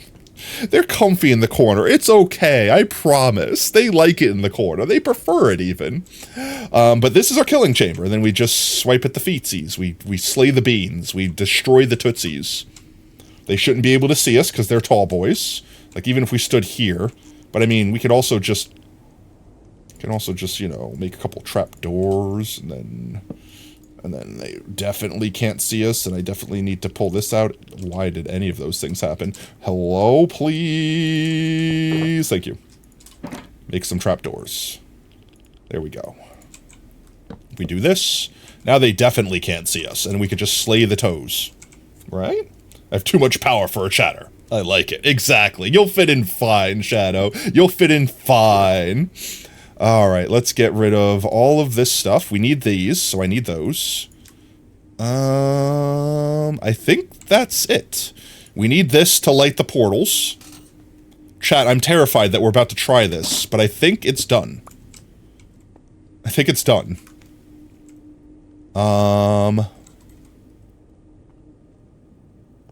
They're comfy in the corner. It's okay, I promise. They like it in the corner. They prefer it, even. But this is our killing chamber. And then we just swipe at the feetsies. We slay the beans. We destroy the tootsies. They shouldn't be able to see us because they're tall boys. Like, even if we stood here. But, I mean, we could also just... you know, make a couple trap doors, and then they definitely can't see us, and I definitely need to pull this out. Why did any of those things happen? Hello, please? Thank you. Make some trap doors. There we go. We do this. Now they definitely can't see us, and we could just slay the toes. Right? I have too much power for a chatter. I like it. Exactly. You'll fit in fine, Shadow. You'll fit in fine. Alright, let's get rid of all of this stuff. We need these, so I need those. I think that's it. We need this to light the portals. Chat, I'm terrified that we're about to try this, but I think it's done. I think it's done. I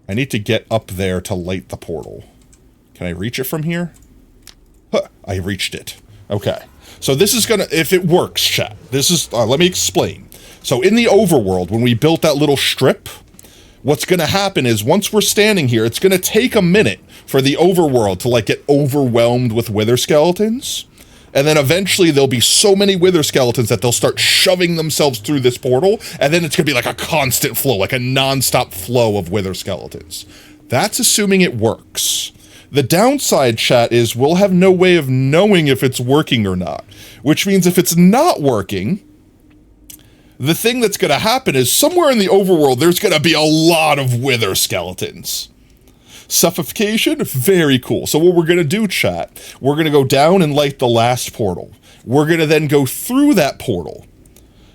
need to get up there to light the portal. Can I reach it from here? Huh, I reached it. Okay. So this is gonna, if it works, chat, this is, let me explain. So in the overworld, when we built that little strip, what's gonna happen is once we're standing here, it's gonna take a minute for the overworld to, like, get overwhelmed with wither skeletons. And then eventually there'll be so many wither skeletons that they'll start shoving themselves through this portal, and then it's gonna be like a constant flow, like a non-stop flow of wither skeletons. That's assuming it works. The downside, chat, is we'll have no way of knowing if it's working or not. Which means if it's not working, the thing that's going to happen is somewhere in the overworld, there's going to be a lot of wither skeletons. Suffocation, very cool. So what we're going to do, chat, we're going to go down and light the last portal. We're going to then go through that portal.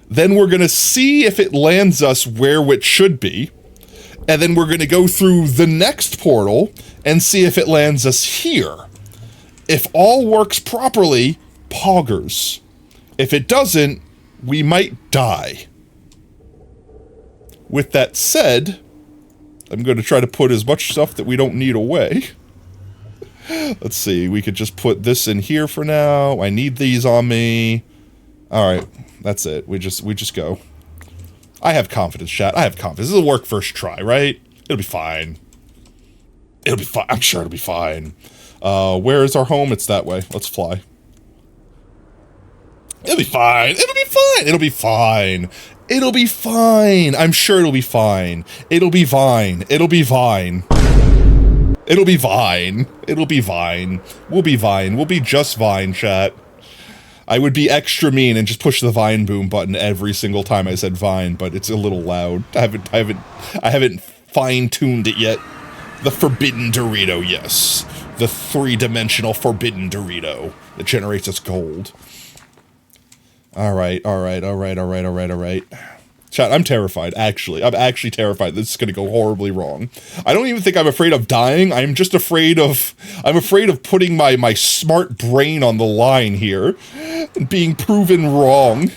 Then we're going to see if it lands us where it should be. And then we're going to go through the next portal and see if it lands us here. If all works properly, poggers. If it doesn't, we might die. With that said, I'm going to try to put as much stuff that we don't need away. Let's see, we could just put this in here for now. I need these on me. Alright, that's it. We just go. I have confidence, chat. I have confidence. This will work first try, right? It'll be fine. It'll be fine. I'm sure it'll be fine. Where is our home? It's that way. Let's fly. It'll be fine. It'll be fine. It'll be fine. It'll be fine. I'm sure it'll be fine. It'll be fine. It'll be fine. It'll be fine. It'll be fine. We'll be fine. We'll be just fine, chat. I would be extra mean and just push the Vine boom button every single time I said Vine, but it's a little loud. I haven't fine-tuned it yet. The Forbidden Dorito, yes. The three-dimensional Forbidden Dorito that generates us gold. Alright. Chat, I'm terrified, actually. I'm actually terrified this is gonna go horribly wrong. I don't even think I'm afraid of dying, I'm just afraid of... I'm afraid of putting my smart brain on the line here. And being proven wrong.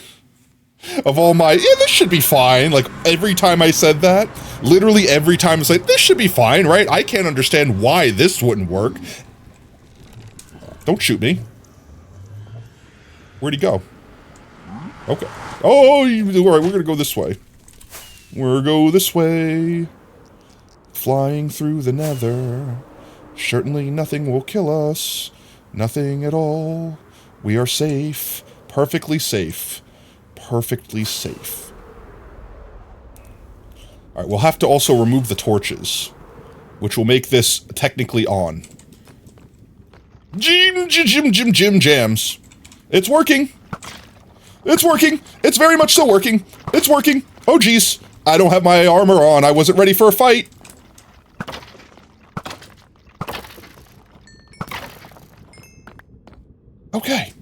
Of all my... Yeah, this should be fine. Like, every time I said that, literally every time it's like, this should be fine, right? I can't understand why this wouldn't work. Don't shoot me. Where'd he go? Okay. Oh, alright, we're gonna go this way. We'll go this way. Flying through the nether. Certainly nothing will kill us. Nothing at all. We are safe. Perfectly safe. Perfectly safe. Alright, we'll have to also remove the torches. Which will make this technically on. Jams. It's working. It's working! It's very much so working! It's working! Oh jeez! I don't have my armor on, I wasn't ready for a fight! Okay.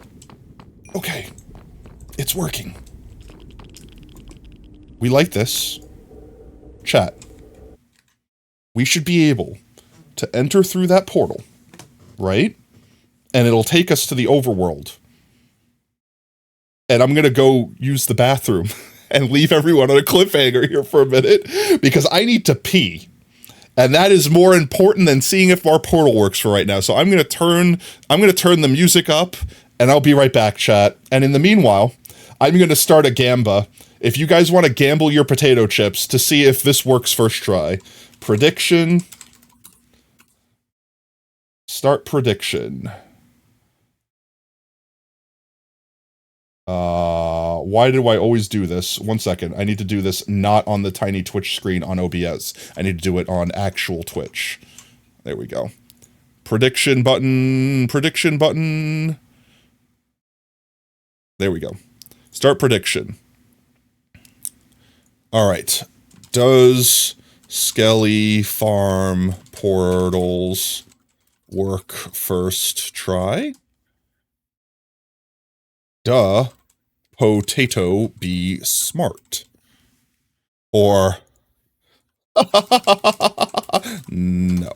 Okay. It's working. We like this. Chat. We should be able to enter through that portal, right? And it'll take us to the overworld. And I'm gonna go use the bathroom and leave everyone on a cliffhanger here for a minute because I need to pee. And that is more important than seeing if our portal works for right now. So I'm gonna turn the music up and I'll be right back, chat. And in the meanwhile, I'm gonna start a gamba. If you guys want to gamble your potato chips to see if this works first try. Prediction. Start prediction. Why do I always do this? 1 second. I need to do this not on the tiny Twitch screen on OBS. I need to do it on actual Twitch. There we go. Prediction button. Prediction button. There we go. Start prediction. Alright. Does Skelly Farm portals work first try? Duh. Potato be smart. Or... no.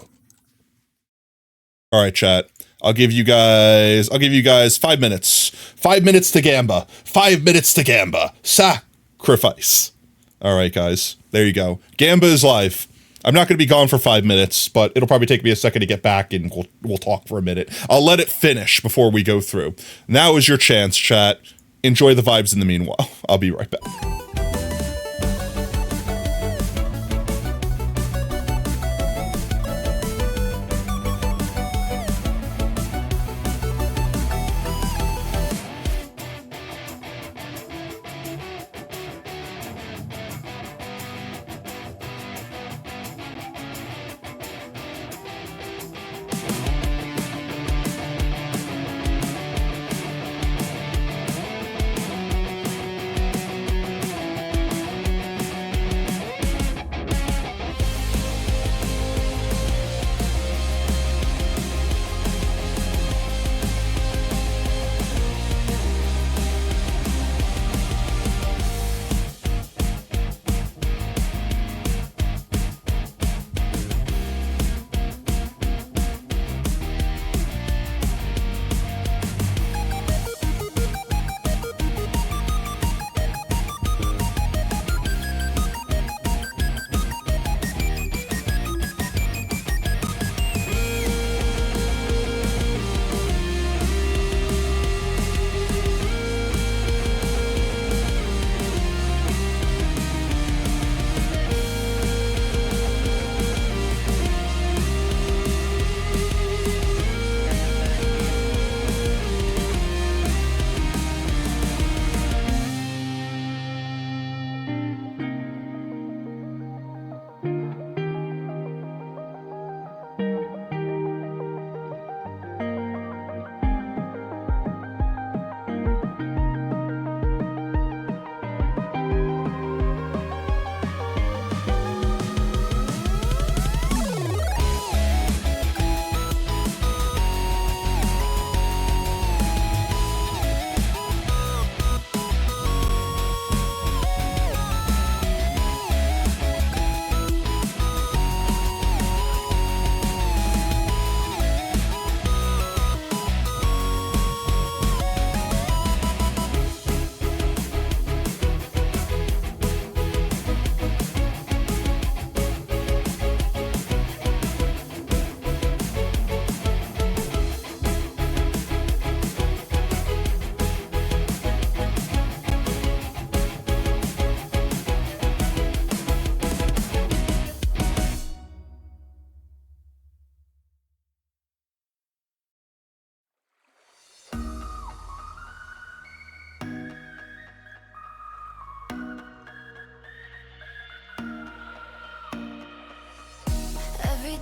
Alright, chat. I'll give you guys 5 minutes. 5 minutes to gamba. 5 minutes to gamba. Sacrifice. Alright, guys. There you go. Gamba is live. I'm not going to be gone for 5 minutes, but it'll probably take me a second to get back and we'll talk for a minute. I'll let it finish before we go through. Now is your chance, chat. Enjoy the vibes in the meanwhile. I'll be right back.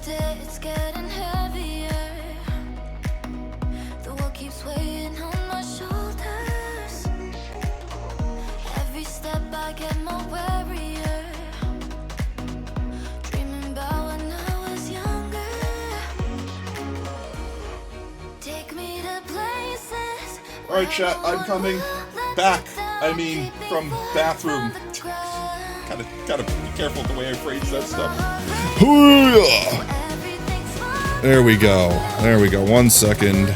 day it's getting heavier. The world keeps weighing on my shoulders. Every step I get more warier. Dreaming about when I was younger. Take me to places.
All right, chat, I'm coming back. I mean, from bathroom. Gotta be careful with the way I phrase that stuff. There we go. There we go. 1 second.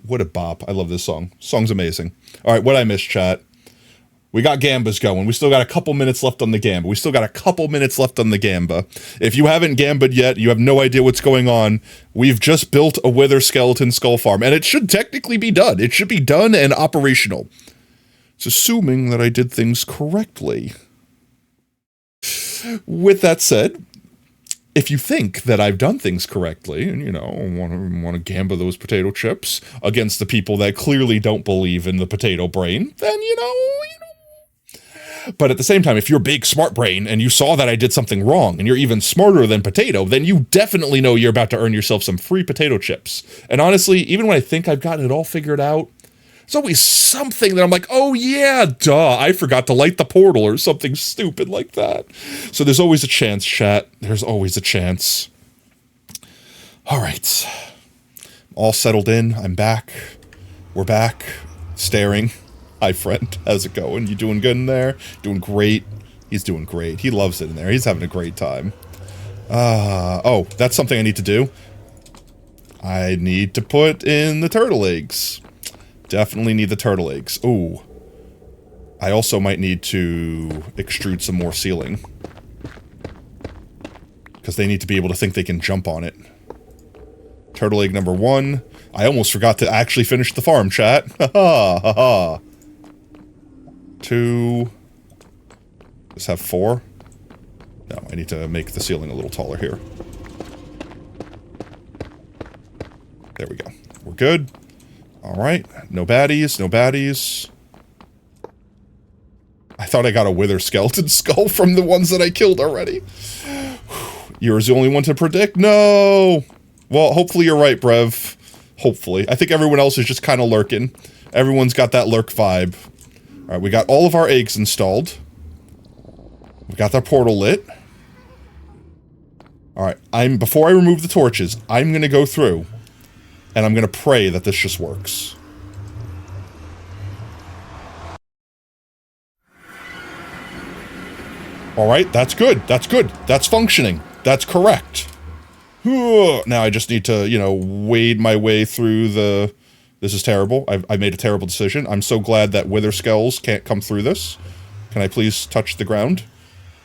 What a bop. I love this song. Song's amazing. All right, what I missed, chat. We got Gambas going. We still got a couple minutes left on the Gamba. If you haven't Gamba'd yet, you have no idea what's going on. We've just built a Wither Skeleton Skull Farm, and it should technically be done. It should be done and operational. It's assuming that I did things correctly. With that said, if you think that I've done things correctly, and, you know, want to Gamba those potato chips against the people that clearly don't believe in the potato brain, then, you know. But at the same time, if you're big smart brain and you saw that I did something wrong and you're even smarter than Potato, then you definitely know you're about to earn yourself some free potato chips. And honestly, even when I think I've gotten it all figured out, there's always something that I'm like, oh yeah, duh, I forgot to light the portal or something stupid like that. So there's always a chance, chat. There's always a chance. All right. All settled in. I'm back. We're back. Staring. Hi, friend. How's it going? You doing good in there? Doing great. He's doing great. He loves it in there. He's having a great time. Oh, that's something I need to do. I need to put in the turtle eggs. Definitely need the turtle eggs. Ooh. I also might need to extrude some more ceiling. Because they need to be able to think they can jump on it. Turtle egg number 1. I almost forgot to actually finish the farm, chat. Ha ha ha ha. 2. Let's have 4. No, I need to make the ceiling a little taller here. There we go. We're good. Alright. No baddies, no baddies. I thought I got a Wither Skeleton Skull from the ones that I killed already. You're the only one to predict? No! Well, hopefully you're right, Brev. Hopefully. I think everyone else is just kind of lurking. Everyone's got that lurk vibe. Alright, we got all of our eggs installed. We got that portal lit. Alright, before I remove the torches, I'm gonna go through, and I'm gonna pray that this just works. Alright, that's good, that's good, that's functioning, that's correct. Now I just need to, you know, wade my way through the... This is terrible. I made a terrible decision. I'm so glad that Wither Skulls can't come through this. Can I please touch the ground?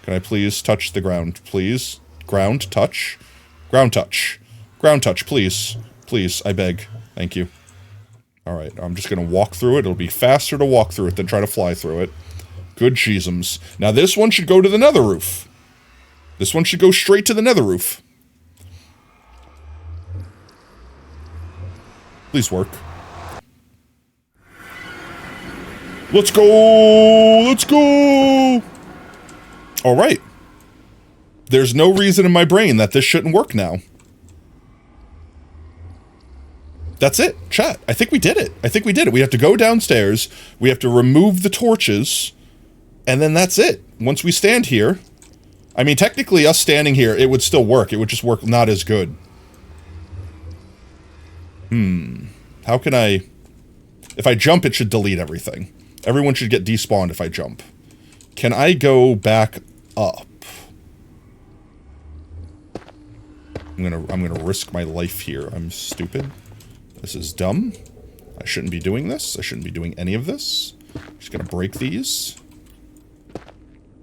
Can I please touch the ground, please? Ground touch? Ground touch. Ground touch, please. Please, I beg. Thank you. Alright, I'm just gonna walk through it. It'll be faster to walk through it than try to fly through it. Good cheesums. Now this one should go to the nether roof. This one should go straight to the nether roof. Please work. Let's go! Let's go! Alright. There's no reason in my brain that this shouldn't work now. That's it, chat. I think we did it. I think we did it. We have to go downstairs, we have to remove the torches, and then that's it. Once we stand here... I mean, technically, us standing here, it would still work. It would just work not as good. How can I... If I jump, it should delete everything. Everyone should get despawned if I jump. Can I go back up? I'm gonna risk my life here. I'm stupid. This is dumb. I shouldn't be doing this. I shouldn't be doing any of this. Just gonna break these.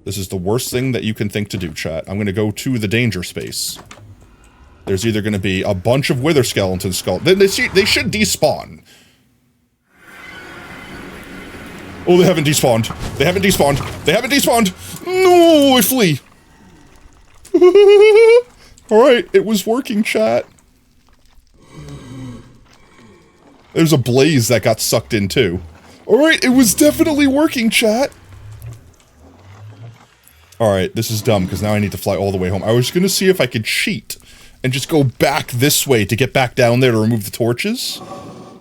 This is the worst thing that you can think to do, chat. I'm gonna go to the danger space. There's either gonna be a bunch of Wither Skeleton Skull. They should despawn. Oh, they haven't despawned. They haven't despawned. They haven't despawned. No, I flee. Alright, it was working, chat. There's a blaze that got sucked in, too. Alright, it was definitely working, chat. Alright, this is dumb, because now I need to fly all the way home. I was gonna see if I could cheat, and just go back this way to get back down there to remove the torches. Well,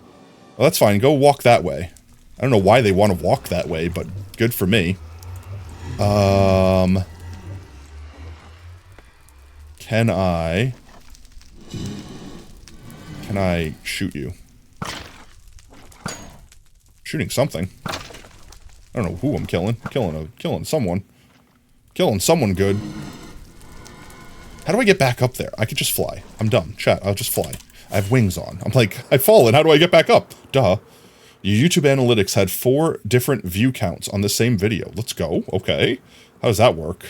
that's fine, go walk that way. I don't know why they want to walk that way, but good for me. Can I shoot you? Shooting something. I don't know who I'm killing. Killing someone. Killing someone good. How do I get back up there? I could just fly. I'm done. Chat, I'll just fly. I have wings on. I'm like, I've fallen. How do I get back up? Duh. Your YouTube analytics had 4 different view counts on the same video. Let's go. Okay. How does that work?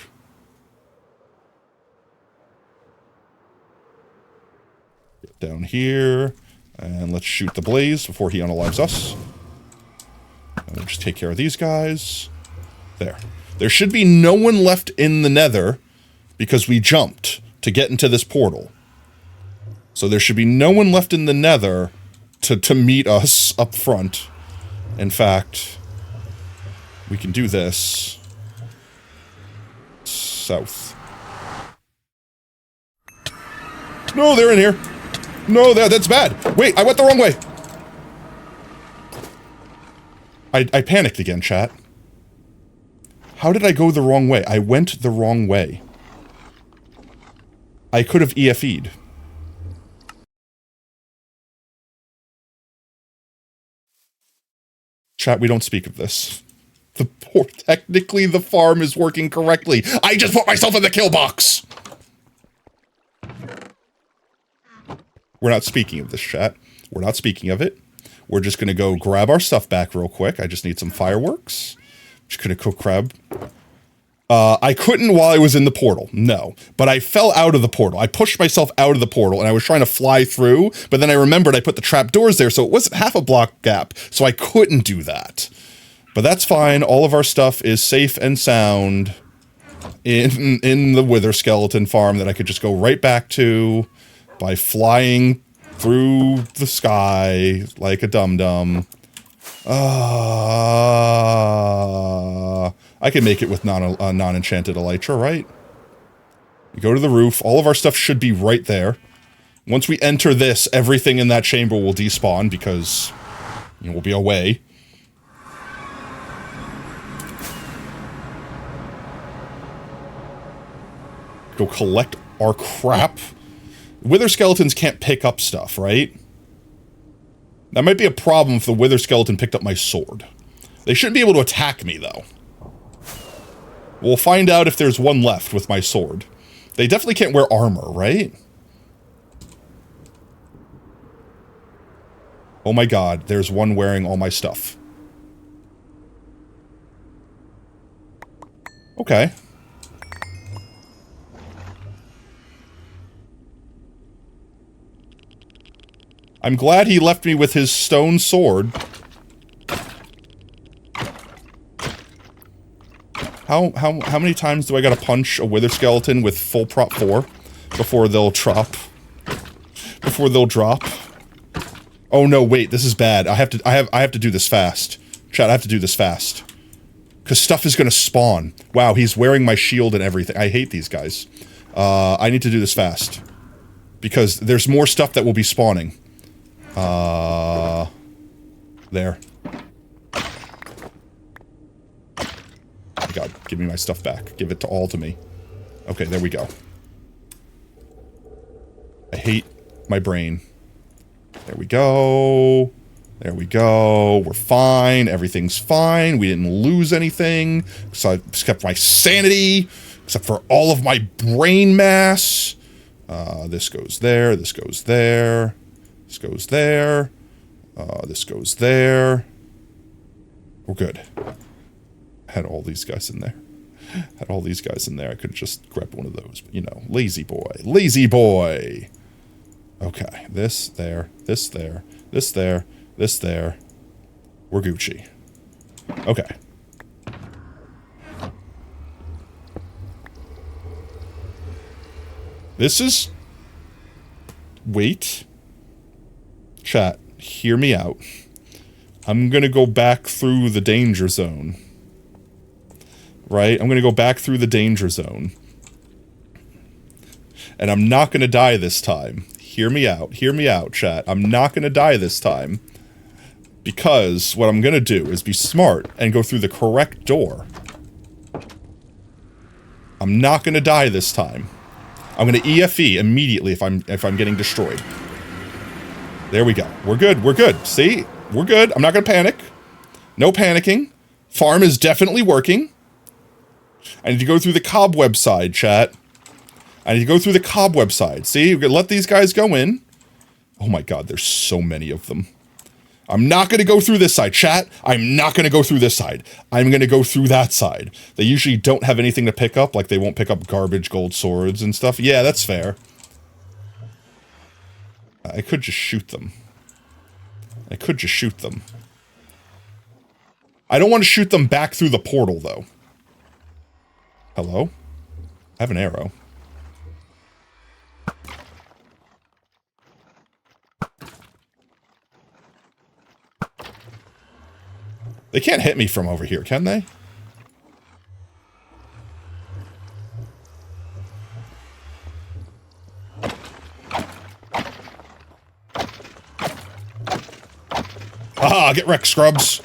Get down here. And let's shoot the blaze before he unalives us. And we'll just take care of these guys. There. There should be no one left in the nether because we jumped to get into this portal. So there should be no one left in the nether to meet us up front. In fact, we can do this. South. No, they're in here. No, that's bad. Wait, I went the wrong way. I panicked again, chat. How did I go the wrong way? I went the wrong way. I could have EFE'd. Chat, we don't speak of this. Technically, the farm is working correctly. I just put myself in the kill box! We're not speaking of this, chat. We're not speaking of it. We're just gonna go grab our stuff back real quick. I just need some fireworks. Just gonna cook crab. I couldn't while I was in the portal, no. But I fell out of the portal. I pushed myself out of the portal, and I was trying to fly through, but then I remembered I put the trap doors there, so it wasn't half a block gap, so I couldn't do that. But that's fine. All of our stuff is safe and sound in the Wither Skeleton farm that I could just go right back to by flying through the sky like a dum-dum. I can make it with non-enchanted elytra, right? We go to the roof. All of our stuff should be right there. Once we enter this, everything in that chamber will despawn because, you know, we'll be away. Go collect our crap. Wither skeletons can't pick up stuff, right? That might be a problem if the Wither skeleton picked up my sword. They shouldn't be able to attack me, though. We'll find out if there's one left with my sword. They definitely can't wear armor, right? Oh my god, there's one wearing all my stuff. Okay. I'm glad he left me with his stone sword. How many times do I gotta punch a Wither skeleton with full prop 4 before they'll drop? Before they'll drop? Oh no, wait, this is bad. I have to do this fast. Chat, I have to do this fast. Cause stuff is gonna spawn. Wow, he's wearing my shield and everything. I hate these guys. I need to do this fast. Because there's more stuff that will be spawning. There. God, give me my stuff back. Give it all to me. Okay, there we go. I hate my brain. There we go. There we go. We're fine. Everything's fine. We didn't lose anything. Except my sanity. Except for all of my brain mass. This goes there. This goes there. This goes there. This goes there. We're good. Had all these guys in there. Had all these guys in there. I could have just grabbed one of those. But, you know, lazy boy. Lazy boy! Okay. This there. This there. This there. This there. We're Gucci. Okay. This is... Wait. Chat, hear me out. I'm gonna go back through the danger zone. right? I'm gonna go back through the danger zone. And I'm not gonna die this time. Hear me out, chat. I'm not gonna die this time. Because what I'm gonna do is be smart and go through the correct door. I'm not gonna die this time. I'm gonna EFE immediately if I'm getting destroyed. There we go. We're good. See? We're good. I'm not gonna panic. No panicking. Farm is definitely working. I need to go through the cobweb side, chat. I need to go through the cobweb side. See? We're gonna let these guys go in. Oh my god, there's so many of them. I'm not gonna go through this side, chat. I'm not gonna go through this side. I'm gonna go through that side. They usually don't have anything to pick up, like they won't pick up garbage gold swords and stuff. Yeah, that's fair. I could just shoot them. I don't want to shoot them back through the portal, though. Hello? I have an arrow. They can't hit me from over here, can they? Ah, get wrecked, scrubs.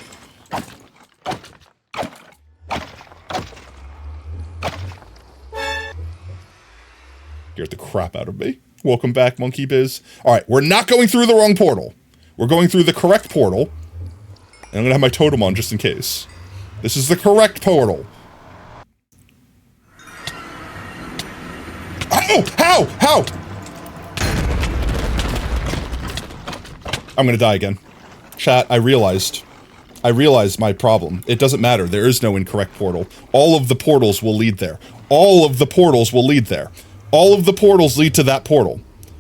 Scared the crap out of me. Welcome back, Monkey Biz. Alright, we're not going through the wrong portal. We're going through the correct portal. And I'm gonna have my totem on just in case. This is the correct portal. Oh! How? I'm gonna die again. Chat, I realized my problem. It doesn't matter. There is no incorrect portal. All of the portals will lead there. All of the portals will lead there. All of the portals lead to that portal.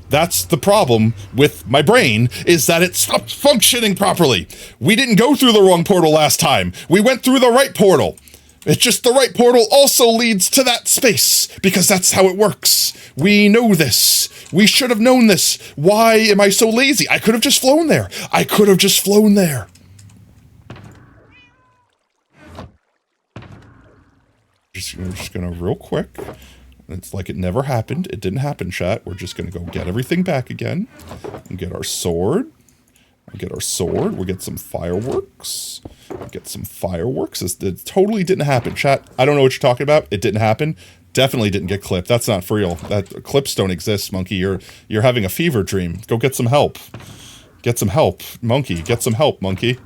That's the problem with my brain, is that it stopped functioning properly. We didn't go through the wrong portal last time. We went through the right portal. It's just the right portal also leads to that space, because that's how it works. We know this. We should have known this. Why am I so lazy? I could have just flown there. I'm just gonna real quick. It's like it never happened. It didn't happen, chat. We're just gonna go get everything back again. And get our sword. We'll get some fireworks. It totally didn't happen. Chat, I don't know what you're talking about. It didn't happen. Definitely didn't get clipped. That's not for real. Clips don't exist, Monkey. You're having a fever dream. Go get some help. Monkey. Get some help, Monkey.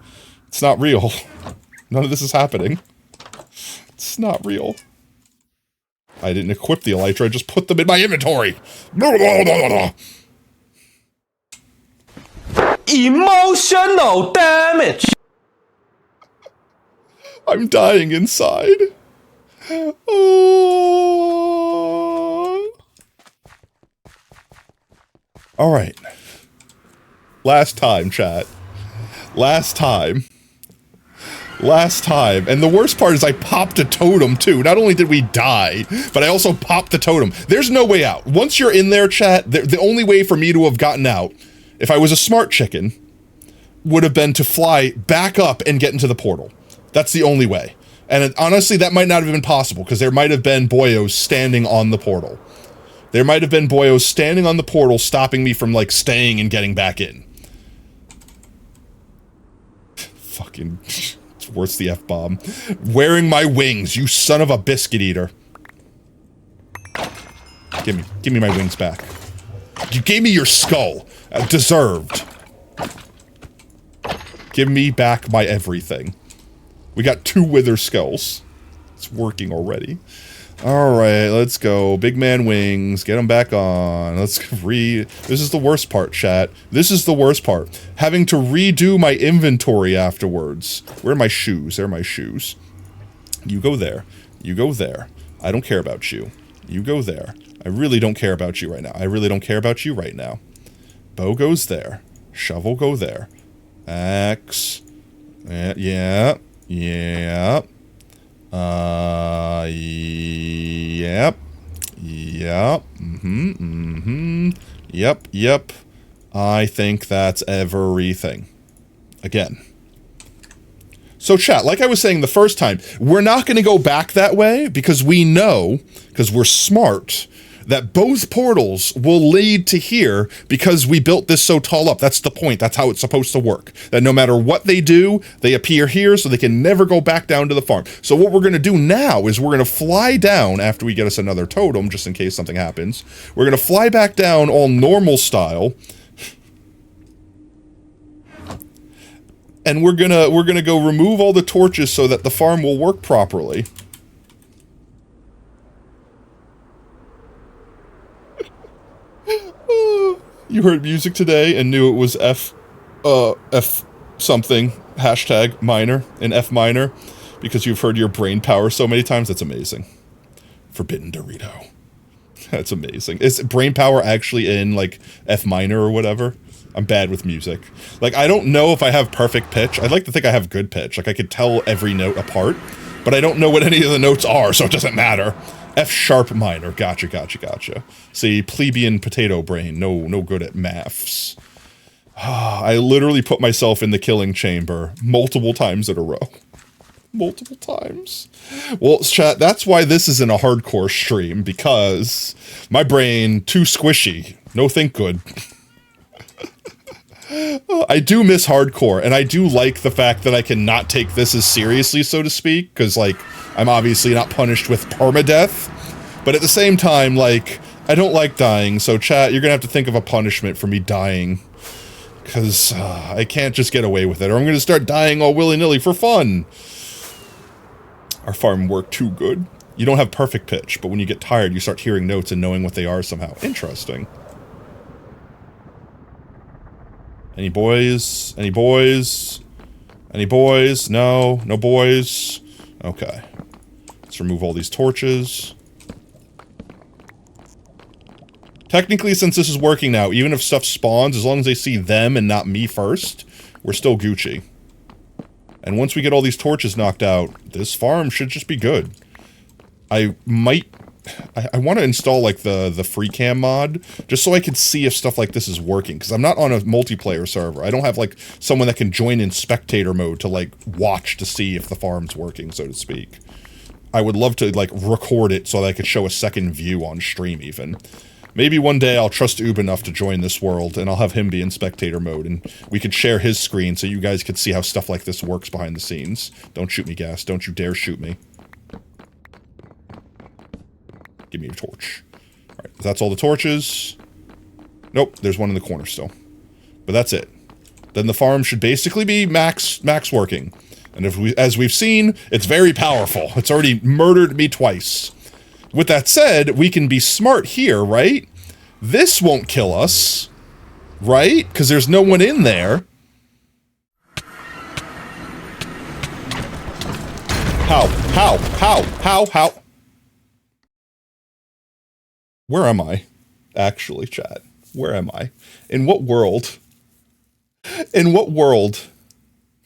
It's not real. None of this is happening. It's not real. I didn't equip the elytra, I just put them in my inventory.
Emotional damage.
I'm dying inside. Oh. All right. Last time, chat. Last time. And the worst part is I popped a totem too. Not only did we die, but I also popped the totem. There's no way out. Once you're in there, chat, the only way for me to have gotten out, if I was a smart chicken, would have been to fly back up and get into the portal. That's the only way. And honestly, that might not have been possible, because there might have been boyos standing on the portal. Stopping me from, like, staying and getting back in. Fucking... It's worse the F-bomb. Wearing my wings, you son of a biscuit eater. Give me my wings back. You gave me your skull. Deserved. Give me back my everything. We got 2 wither skulls. It's working already. Alright, let's go. Big man wings. Get them back on. Let's This is the worst part, chat. This is the worst part. Having to redo my inventory afterwards. Where are my shoes? There are my shoes. You go there. I don't care about you. You go there. I really don't care about you right now. Bow goes there. Shovel go there. Axe. Yeah. Yep. Yep. I think that's everything. Again. So chat, like I was saying the first time, we're not going to go back that way because we know, because we're smart, that both portals will lead to here because we built this so tall up. That's the point. That's how it's supposed to work. That no matter what they do, they appear here so they can never go back down to the farm. So what we're going to do now is we're going to fly down after we get us another totem, just in case something happens. We're going to fly back down all normal style. And we're gonna go remove all the torches so that the farm will work properly. You heard music today and knew it was F something, hashtag minor, in F minor, because you've heard your brain power so many times. That's amazing. Forbidden Dorito. That's amazing. Is brain power actually in, like, F minor or whatever? I'm bad with music. Like, I don't know if I have perfect pitch. I'd like to think I have good pitch. Like, I could tell every note apart, but I don't know what any of the notes are, so it doesn't matter. F sharp minor. Gotcha, gotcha, gotcha. See, plebeian potato brain. No good at maths. I literally put myself in the killing chamber multiple times in a row. Multiple times. Well, chat, that's why this isn't a hardcore stream, because my brain too squishy. No think good. I do miss hardcore, and I do like the fact that I can not take this as seriously, so to speak, because, like, I'm obviously not punished with permadeath, but at the same time, like, I don't like dying, so chat, you're gonna have to think of a punishment for me dying, because I can't just get away with it, or I'm gonna start dying all willy-nilly for fun. Our farm worked too good. You don't have perfect pitch, but when you get tired, you start hearing notes and knowing what they are somehow. Interesting. Any boys? Any boys? Any boys? No? No boys? Okay. Let's remove all these torches. Technically, since this is working now, even if stuff spawns, as long as they see them and not me first, we're still Gucci. And once we get all these torches knocked out, this farm should just be good. I want to install, like, the free cam mod, just so I can see if stuff like this is working, because I'm not on a multiplayer server. I don't have, like, someone that can join in spectator mode to, like, watch to see if the farm's working, so to speak. I would love to, like, record it so that I could show a second view on stream, even. Maybe one day I'll trust Oob enough to join this world, and I'll have him be in spectator mode, and we could share his screen so you guys could see how stuff like this works behind the scenes. Don't shoot me, Gas. Don't you dare shoot me. Give me a torch. Alright, that's all the torches. Nope, there's one in the corner still. But that's it. Then the farm should basically be max working. And as we've seen, it's very powerful. It's already murdered me twice. With that said, we can be smart here, right? This won't kill us. Right? Because there's no one in there. How? Where am I? Actually, chat. Where am I? In what world? In what world?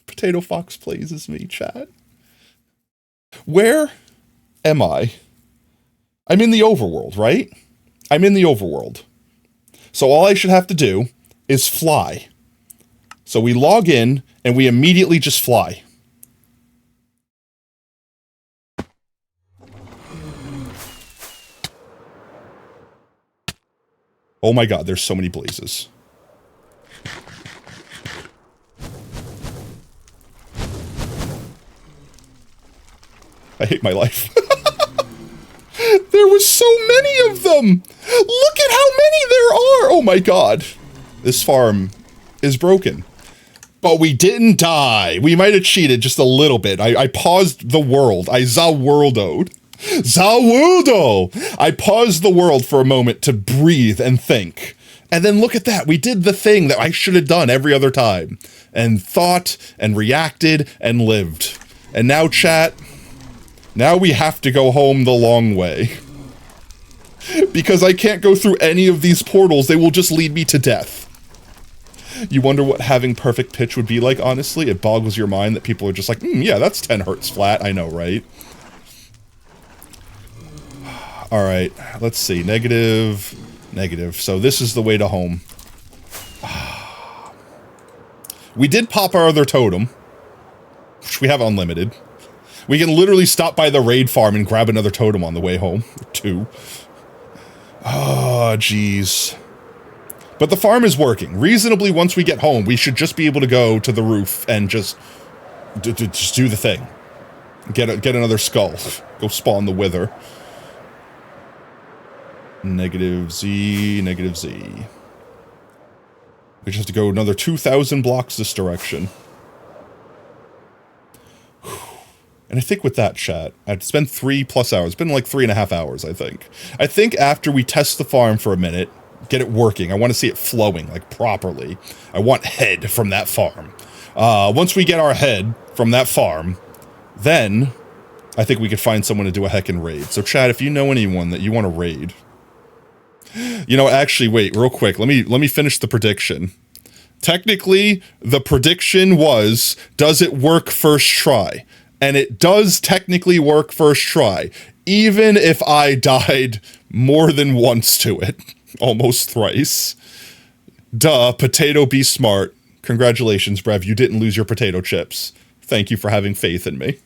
Potato Fox plays as me, chat. Where am I? I'm in the overworld, right? I'm in the overworld. So all I should have to do is fly. So we log in, and we immediately just fly. Oh my god, there's so many blazes. I hate my life. There was so many of them! Look at how many there are! Oh my god. This farm is broken. But we didn't die. We might have cheated just a little bit. I paused the world. I za-worldoed. Za-worldo! I paused the world for a moment to breathe and think. And then look at that. We did the thing that I should have done every other time. And thought, and reacted, and lived. And now, chat, now we have to go home the long way. Because I can't go through any of these portals. They will just lead me to death. You wonder what having perfect pitch would be like, honestly? It boggles your mind that people are just like, yeah, that's 10 hertz flat. I know, right? Alright, let's see. Negative. So this is the way to home. We did pop our other totem. which we have unlimited. We can literally stop by the raid farm and grab another totem on the way home. 2. Oh, jeez. But the farm is working. Reasonably, once we get home, we should just be able to go to the roof and just do the thing. Get another skull. Go spawn the wither. Negative Z, negative Z. We just have to go another 2,000 blocks this direction. And I think with that, chat, I'd spend 3+ hours. It's been like 3.5 hours, I think. I think after we test the farm for a minute, get it working, I want to see it flowing, like, properly. I want head from that farm. Once we get our head from that farm, then I think we could find someone to do a heckin' raid. So, chat, if you know anyone that you want to raid... You know, actually, wait, real quick. Let me finish the prediction. Technically, the prediction was, does it work first try? And it does technically work first try, even if I died more than once to it. Almost thrice. Duh, potato be smart. Congratulations, Brev, you didn't lose your potato chips. Thank you for having faith in me.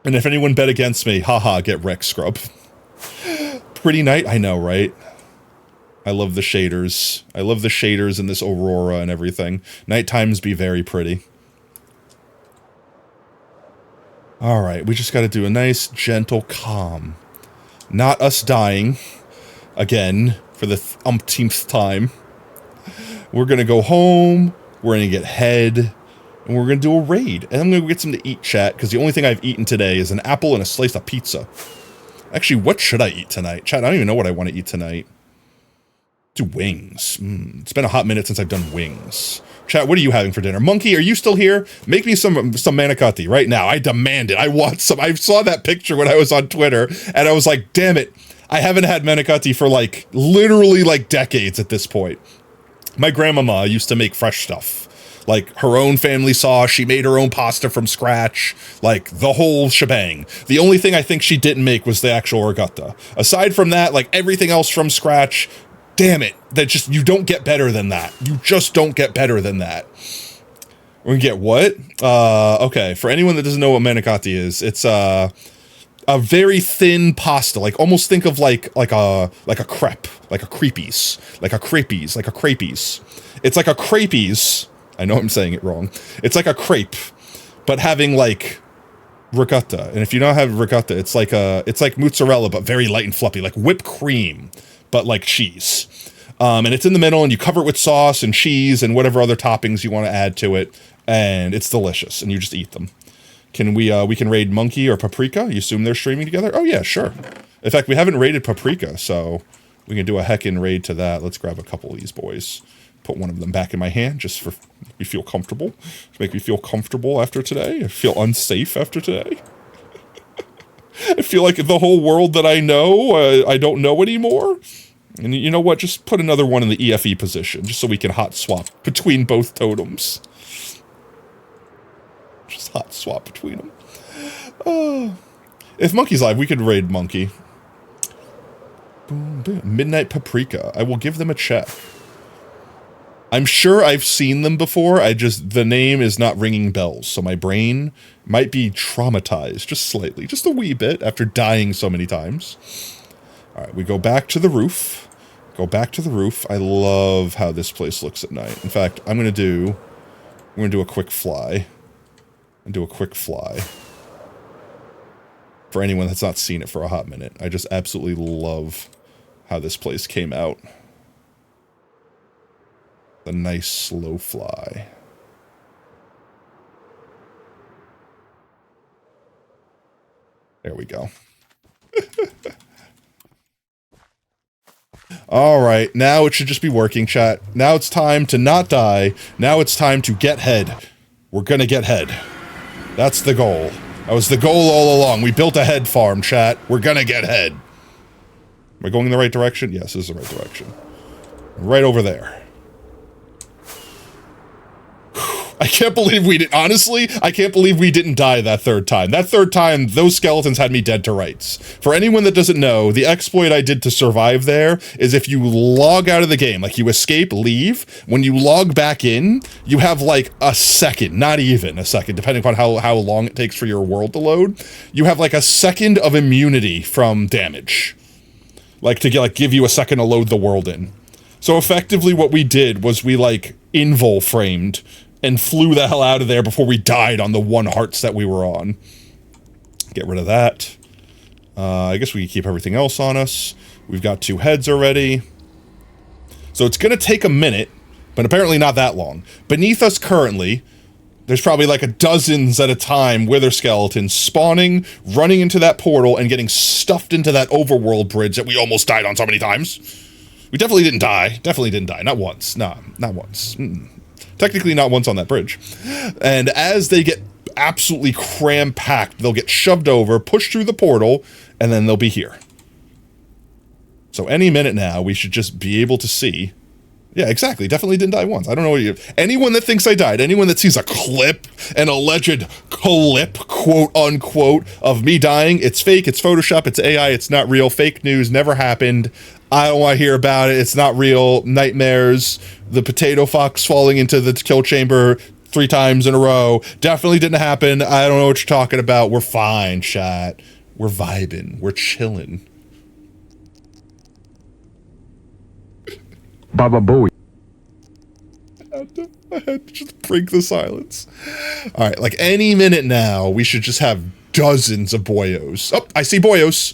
And if anyone bet against me, haha, get wrecked, scrub. Pretty night, I know, right? I love the shaders. I love the shaders in this aurora and everything. Night times be very pretty. Alright, we just gotta do a nice, gentle calm. Not us dying. Again, for the umpteenth time. We're gonna go home, we're gonna get head, and we're gonna do a raid. And I'm gonna go get something to eat, chat, because the only thing I've eaten today is an apple and a slice of pizza. Actually, what should I eat tonight? Chat, I don't even know what I want to eat tonight. Do wings. It's been a hot minute since I've done wings. Chat, what are you having for dinner? Monkey, are you still here? Make me some manicotti right now. I demand it. I want some. I saw that picture when I was on Twitter, and I was like, damn it. I haven't had manicotti for, like, literally, like, decades at this point. My grandmama used to make fresh stuff. Like, her own family sauce, she made her own pasta from scratch, like, the whole shebang. The only thing I think she didn't make was the actual orgata. Aside from that, like, everything else from scratch, damn it, that just, you don't get better than that. You just don't get better than that. We're gonna get what? Okay, for anyone that doesn't know what manicotti is, it's, a very thin pasta, like, almost think of like a crepe, like a creepies. It's like a creepies. I know I'm saying it wrong. It's like a crepe, but having like ricotta. And if you don't have ricotta, it's like mozzarella, but very light and fluffy, like whipped cream, but like cheese. And it's in the middle, and you cover it with sauce and cheese and whatever other toppings you want to add to it, and it's delicious. And you just eat them. Can we can raid Monkey or Paprika? You assume they're streaming together? Oh yeah, sure. In fact, we haven't raided Paprika, so we can do a heckin' raid to that. Let's grab a couple of these boys. Put one of them back in my hand just for me feel comfortable. To make me feel comfortable after today. I feel unsafe after today. I feel like the whole world that I know, I don't know anymore. And you know what? Just put another one in the EFE position, just so we can hot swap between both totems. Just hot swap between them. If Monkey's live, we could raid Monkey. Boom, boom. Midnight Paprika. I will give them a check. I'm sure I've seen them before, the name is not ringing bells, so my brain might be traumatized, just slightly, just a wee bit, after dying so many times. Alright, we go back to the roof. I love how this place looks at night. In fact, I'm gonna do a quick fly. For anyone that's not seen it for a hot minute. I just absolutely love how this place came out. A nice slow fly. There we go. Alright, now it should just be working, chat. Now it's time to not die. Now it's time to get head. We're gonna get head. That's the goal. That was the goal all along. We built a head farm, chat. We're gonna get head. Am I going in the right direction? Yes, this is the right direction. Right over there. I can't believe we didn't, honestly, I can't believe we didn't die that third time. That third time, those skeletons had me dead to rights. For anyone that doesn't know, the exploit I did to survive there is if you log out of the game, like you escape, leave, when you log back in, you have like a second, not even a second, depending upon how long it takes for your world to load, you have like a second of immunity from damage. Like to give you a second to load the world in. So effectively what we did was we like invul-framed and flew the hell out of there before we died on the 1 hearts that we were on. Get rid of that. I guess we can keep everything else on us. We've got 2 heads already. So it's gonna take a minute, but apparently not that long. Beneath us currently, there's probably like a dozens at a time wither skeletons spawning, running into that portal, and getting stuffed into that overworld bridge that we almost died on so many times. We definitely didn't die. Definitely didn't die. Not once. Nah, not once. Technically not once on that bridge. And as they get absolutely cram-packed, they'll get shoved over, pushed through the portal, and then they'll be here. So any minute now, we should just be able to see. Yeah, exactly. Definitely didn't die once. I don't know what you... Anyone that thinks I died, anyone that sees a clip, an alleged clip, quote-unquote, of me dying, it's fake, it's Photoshop, it's AI, it's not real, fake news, never happened. I don't want to hear about it. It's not real. Nightmares. The potato fox falling into the kill chamber 3 times in a row. Definitely didn't happen. I don't know what you're talking about. We're fine, chat. We're vibing. We're chilling.
Baba Booey.
I had to just break the silence. All right, like any minute now, we should just have dozens of boyos. Oh, I see boyos.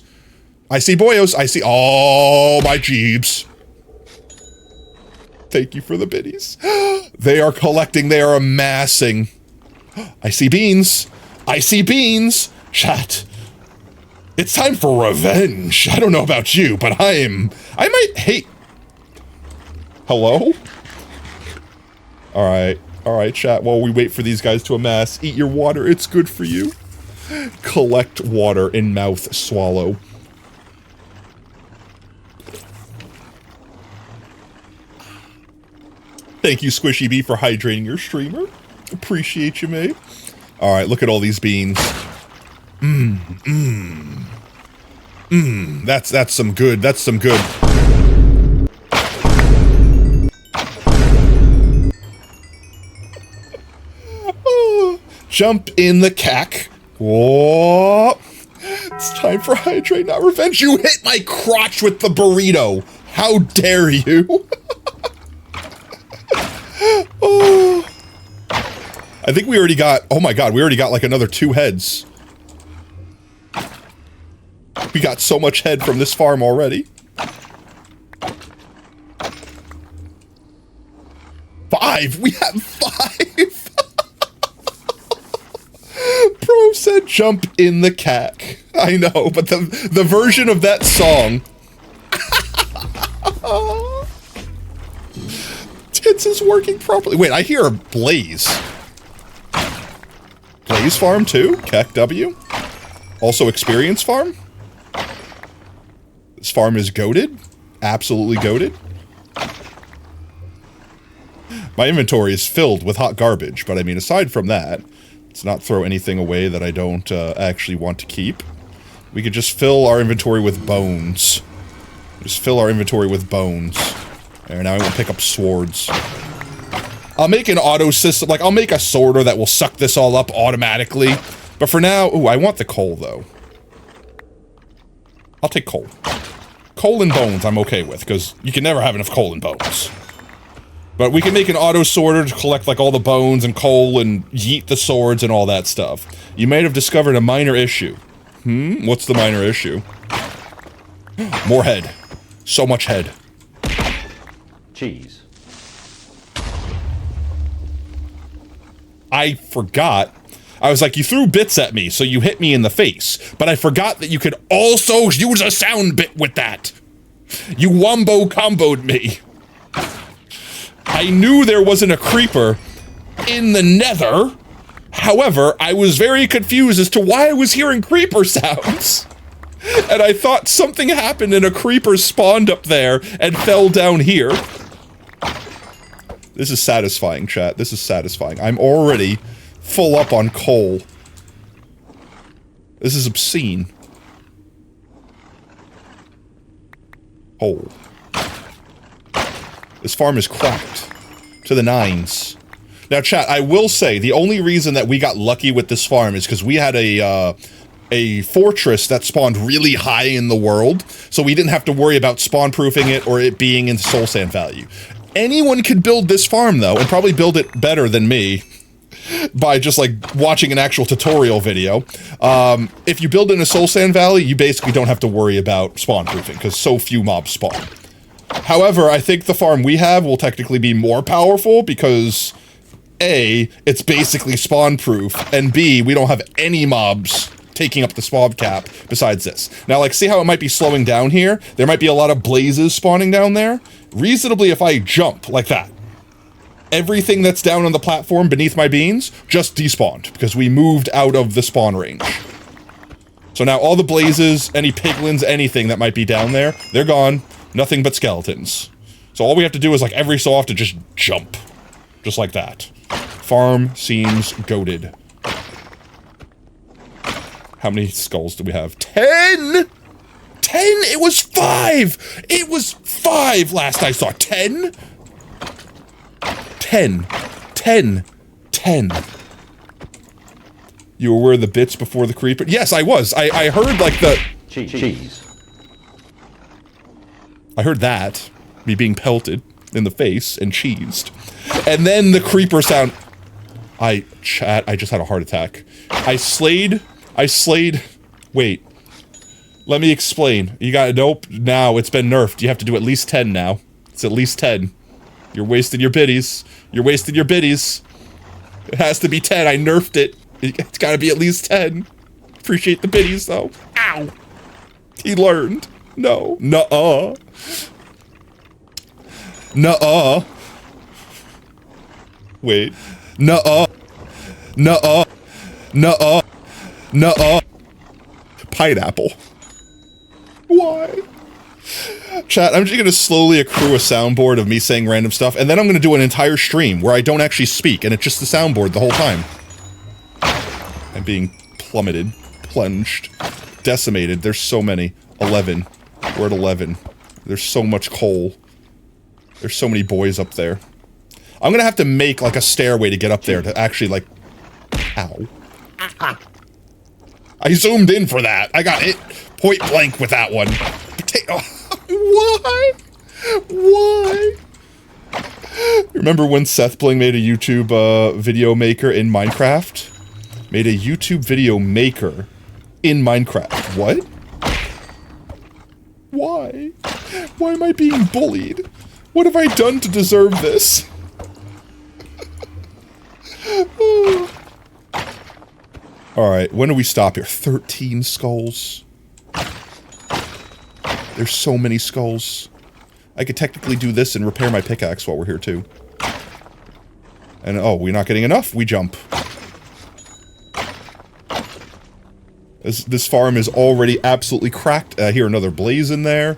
I see boyos. I see. Oh, my jeebs. Thank you for the biddies. They are collecting. They are amassing. I see beans. I see beans. Chat. It's time for revenge. I don't know about you, but I might hate. Hello? All right, chat. While we wait for these guys to amass, eat your water. It's good for you. Collect water in mouth, swallow. Thank you, Squishy Bee, for hydrating your streamer. Appreciate you, mate. All right, look at all these beans. That's some good. That's some good. Jump in the cack. Whoa. It's time for hydrate, not revenge. You hit my crotch with the burrito. How dare you? Oh. I think we already got, oh my god, we already got like another 2 heads. We got so much head from this farm already. 5! We have 5! Bro said jump in the cack. I know, but the version of that song... Tits is working properly. Wait, I hear a Blaze. Blaze farm too? Keck W? Also experience farm? This farm is goated? Absolutely goated? My inventory is filled with hot garbage, but I mean, aside from that, let's not throw anything away that I don't actually want to keep. We could just fill our inventory with bones. Just fill our inventory with bones. There, now I won't pick up swords. I'll make an auto system, like, I'll make a sorter that will suck this all up automatically. But for now, ooh, I want the coal, though. I'll take coal. Coal and bones I'm okay with, because you can never have enough coal and bones. But we can make an auto sorter to collect, like, all the bones and coal and yeet the swords and all that stuff. You might have discovered a minor issue. What's the minor issue? More head. So much head.
Cheese.
I forgot. I was like, you threw bits at me, so you hit me in the face. But I forgot that you could also use a sound bit with that. You wombo-comboed me. I knew there wasn't a creeper in the nether. However, I was very confused as to why I was hearing creeper sounds. And I thought something happened and a creeper spawned up there and fell down here. This is satisfying, chat. This is satisfying. I'm already full up on coal. This is obscene. Coal. This farm is cracked to the nines. Now, chat, I will say, the only reason that we got lucky with this farm is because we had a fortress that spawned really high in the world, so we didn't have to worry about spawn-proofing it or it being in soul sand value. Anyone could build this farm, though, and probably build it better than me by just, like, watching an actual tutorial video. If you build it in a soul sand valley, you basically don't have to worry about spawn-proofing, because so few mobs spawn. However, I think the farm we have will technically be more powerful, because A, it's basically spawn-proof, and B, we don't have any mobs taking up the spawn cap besides this. Now, like, see how it might be slowing down here? There might be a lot of blazes spawning down there. Reasonably, if I jump like that, everything that's down on the platform beneath my beans just despawned because we moved out of the spawn range. So now all the blazes, any piglins, anything that might be down there, they're gone. Nothing but skeletons. So all we have to do is, like, every so often just jump. Just like that. Farm seems goated. How many skulls do we have? 10! 10? It was 5! It was 5 last I saw. 10? 10. 10. 10. You were aware of the bits before the creeper? Yes, I was. I heard, like, the...
Cheese.
I heard that. Me being pelted in the face and cheesed. And then the creeper sound... Chat, I just had a heart attack. I slayed... Wait. Let me explain. You got... Nope. Now, it's been nerfed. You have to do at least 10 now. It's at least 10. You're wasting your biddies. You're wasting your biddies. It has to be 10. I nerfed it. It's gotta be at least 10. Appreciate the biddies, though. Ow! He learned. No. Nuh-uh. Nuh-uh. Wait. Nuh-uh. Nuh-uh. Nuh-uh. Nuh-uh. Pineapple. Why? Chat, I'm just gonna slowly accrue a soundboard of me saying random stuff, and then I'm gonna do an entire stream where I don't actually speak, and it's just the soundboard the whole time. I'm being plummeted, plunged, decimated. There's so many. 11. We're at 11. There's so much coal. There's so many boys up there. I'm gonna have to make, like, a stairway to get up there to actually, like... Ow. I zoomed in for that. I got hit point blank with that one. Potato. Why? Why? Remember when Seth Bling made a YouTube video maker in Minecraft? Made a YouTube video maker in Minecraft. What? Why? Why am I being bullied? What have I done to deserve this? Alright, when do we stop here? 13 skulls. There's so many skulls. I could technically do this and repair my pickaxe while we're here, too. And, oh, we're not getting enough? We jump. This farm is already absolutely cracked. I hear another blaze in there.